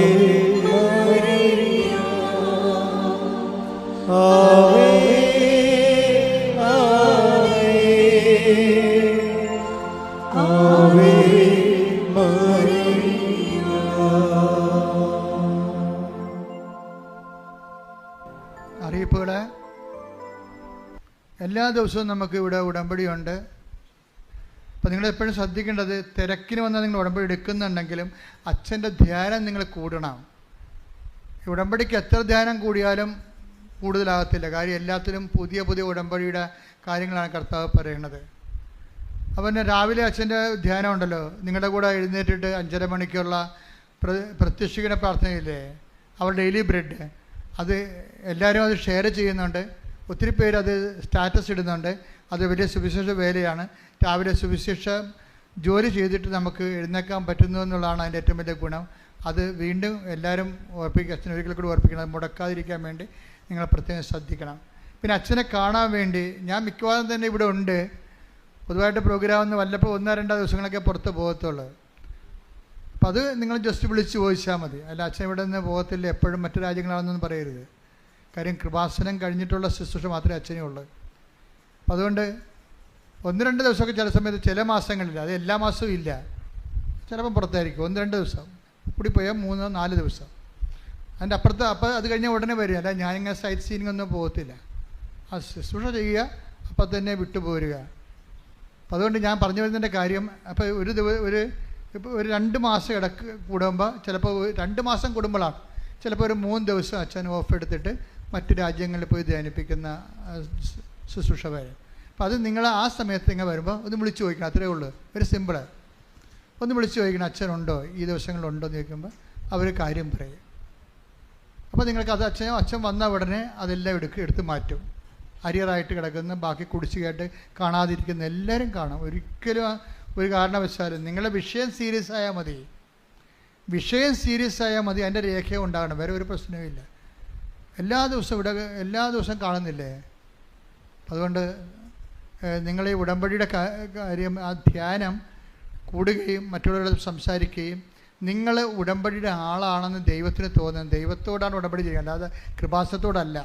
ആവേ മറിയ. അറിയിപ്പുകൾ എല്ലാ ദിവസവും നമുക്ക് ഇവിടെ ഉടമ്പടിയുണ്ട്. അപ്പോൾ നിങ്ങളെപ്പോഴും ശ്രദ്ധിക്കേണ്ടത്, തിരക്കിന് വന്നാൽ നിങ്ങൾ ഉടമ്പടി എടുക്കുന്നുണ്ടെങ്കിലും അച്ഛൻ്റെ ധ്യാനം നിങ്ങൾ കൂടണം. ഉടമ്പടിക്ക് എത്ര ധ്യാനം കൂടിയാലും കൂടുതലാകത്തില്ല. കാര്യം എല്ലാത്തിലും പുതിയ പുതിയ ഉടമ്പടിയുടെ കാര്യങ്ങളാണ് കർത്താവ് പറയുന്നത്. അപ്പം രാവിലെ അച്ഛൻ്റെ ധ്യാനം ഉണ്ടല്ലോ, നിങ്ങളുടെ കൂടെ എഴുന്നേറ്റിട്ട് 5:30 മണിക്കുള്ള പ്രത്യക്ഷീകരണ പ്രാർത്ഥനയില്ലേ, അവർ ഡെയിലി ബ്രെഡ്, അത് എല്ലാവരും അത് ഷെയർ ചെയ്യുന്നുണ്ട്. ഒത്തിരി പേര് അത് സ്റ്റാറ്റസ് ഇടുന്നുണ്ട്. അത് വലിയ സുവിശേഷ വേലയാണ്. രാവിലെ സുവിശേഷ ജോലി ചെയ്തിട്ട് നമുക്ക് എഴുന്നേക്കാൻ പറ്റുന്നു എന്നുള്ളതാണ് അതിൻ്റെ ഏറ്റവും വലിയ ഗുണം. അത് വീണ്ടും എല്ലാവരും ഓർപ്പിക്കുക, അച്ഛൻ ഒരിക്കൽ കൂടി ഓർപ്പിക്കണം. അത് മുടക്കാതിരിക്കാൻ വേണ്ടി നിങ്ങൾ പ്രത്യേകം ശ്രദ്ധിക്കണം. പിന്നെ അച്ഛനെ കാണാൻ വേണ്ടി ഞാൻ മിക്കവാറും തന്നെ ഇവിടെ ഉണ്ട്. പൊതുവായിട്ട് പ്രോഗ്രാം ഒന്ന് വല്ലപ്പോൾ 1-2 ദിവസങ്ങളൊക്കെ പുറത്ത് പോകത്തുള്ളൂ. അപ്പം അത് നിങ്ങൾ ജസ്റ്റ് വിളിച്ച് ചോദിച്ചാൽ മതി. അല്ല അച്ഛൻ ഇവിടെ നിന്ന് പോകത്തില്ല, എപ്പോഴും മറ്റു രാജ്യങ്ങളാണെന്നൊന്നും പറയരുത്. കാര്യം കൃപാസനം കഴിഞ്ഞിട്ടുള്ള ശുശ്രൂഷ മാത്രമേ അച്ഛനേ ഉള്ളൂ. അപ്പം അതുകൊണ്ട് 1-2 ദിവസമൊക്കെ ചില സമയത്ത് ചില മാസങ്ങളിൽ, അത് എല്ലാ മാസവും ഇല്ല, ചിലപ്പം പുറത്തായിരിക്കും. 1-2 ദിവസം കൂടി പോയാൽ 3-4 ദിവസം. അതിൻ്റെ അപ്പുറത്ത് അപ്പോൾ അത് കഴിഞ്ഞാൽ ഉടനെ വരിക. അല്ല ഞാനിങ്ങനെ സൈറ്റ് സീനിങ് ഒന്നും പോകത്തില്ല. ആ ശുശ്രൂഷ ചെയ്യുക, അപ്പം തന്നെ വിട്ടുപോരുക. അപ്പം അതുകൊണ്ട് ഞാൻ പറഞ്ഞു വരുന്നതിൻ്റെ കാര്യം, അപ്പോൾ ഇപ്പോൾ ഒരു 2 മാസം കൂടുമ്പോൾ, ചിലപ്പോൾ 2 മാസം കൂടുമ്പോഴാണ് ചിലപ്പോൾ ഒരു 3 ദിവസം അച്ഛൻ ഓഫ് എടുത്തിട്ട് മറ്റു രാജ്യങ്ങളിൽ പോയി ധ്യാനിപ്പിക്കുന്ന ശുശ്രൂഷ വരെ. അപ്പം അത് നിങ്ങൾ ആ സമയത്ത് ഇങ്ങനെ വരുമ്പോൾ ഒന്ന് വിളിച്ച് ചോദിക്കണം, അത്രയേ ഉള്ളൂ. ഒരു സിമ്പിള്. ഒന്ന് വിളിച്ച് ചോദിക്കണം, അച്ഛനുണ്ടോ ഈ ദിവസങ്ങളുണ്ടോ എന്ന് ചോദിക്കുമ്പോൾ അവർ കാര്യം പറയും. അപ്പോൾ നിങ്ങൾക്ക് അത് അച്ഛൻ വന്ന ഉടനെ അതെല്ലാം എടുത്ത് മാറ്റും. അരിയറായിട്ട് കിടക്കുന്ന, ബാക്കി കുടിശ്ശികയായിട്ട് കാണാതിരിക്കുന്ന എല്ലാവരും കാണാം. ഒരിക്കലും ഒരു കാരണവശാലും നിങ്ങളുടെ വിഷയം സീരിയസ് ആയാൽ മതി. വിഷയം സീരിയസ് ആയാൽ മതി, അതിൻ്റെ രേഖ ഉണ്ടാകണം. വേറെ ഒരു പ്രശ്നവുമില്ല. എല്ലാ ദിവസവും കാണുന്നില്ലേ? അതുകൊണ്ട് നിങ്ങൾ ഈ ഉടമ്പടിയുടെ കാര്യം, ആ ധ്യാനം കൂടുകയും മറ്റുള്ളവരോട് സംസാരിക്കുകയും, നിങ്ങൾ ഉടമ്പടിയുടെ ആളാണെന്ന് ദൈവത്തിന് തോന്നുന്നത്, ദൈവത്തോടാണ് ഉടമ്പടി ചെയ്യുക, അല്ലാതെ കൃപാസനത്തോടല്ല.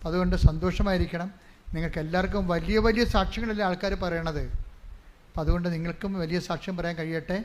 അതുകൊണ്ട് സന്തോഷമായിരിക്കണം. നിങ്ങൾക്ക് എല്ലാവർക്കും വലിയ വലിയ സാക്ഷ്യങ്ങളല്ലേ ആൾക്കാർ പറയണത്. അപ്പം അതുകൊണ്ട് നിങ്ങൾക്കും വലിയ സാക്ഷ്യം പറയാൻ കഴിയട്ടെ.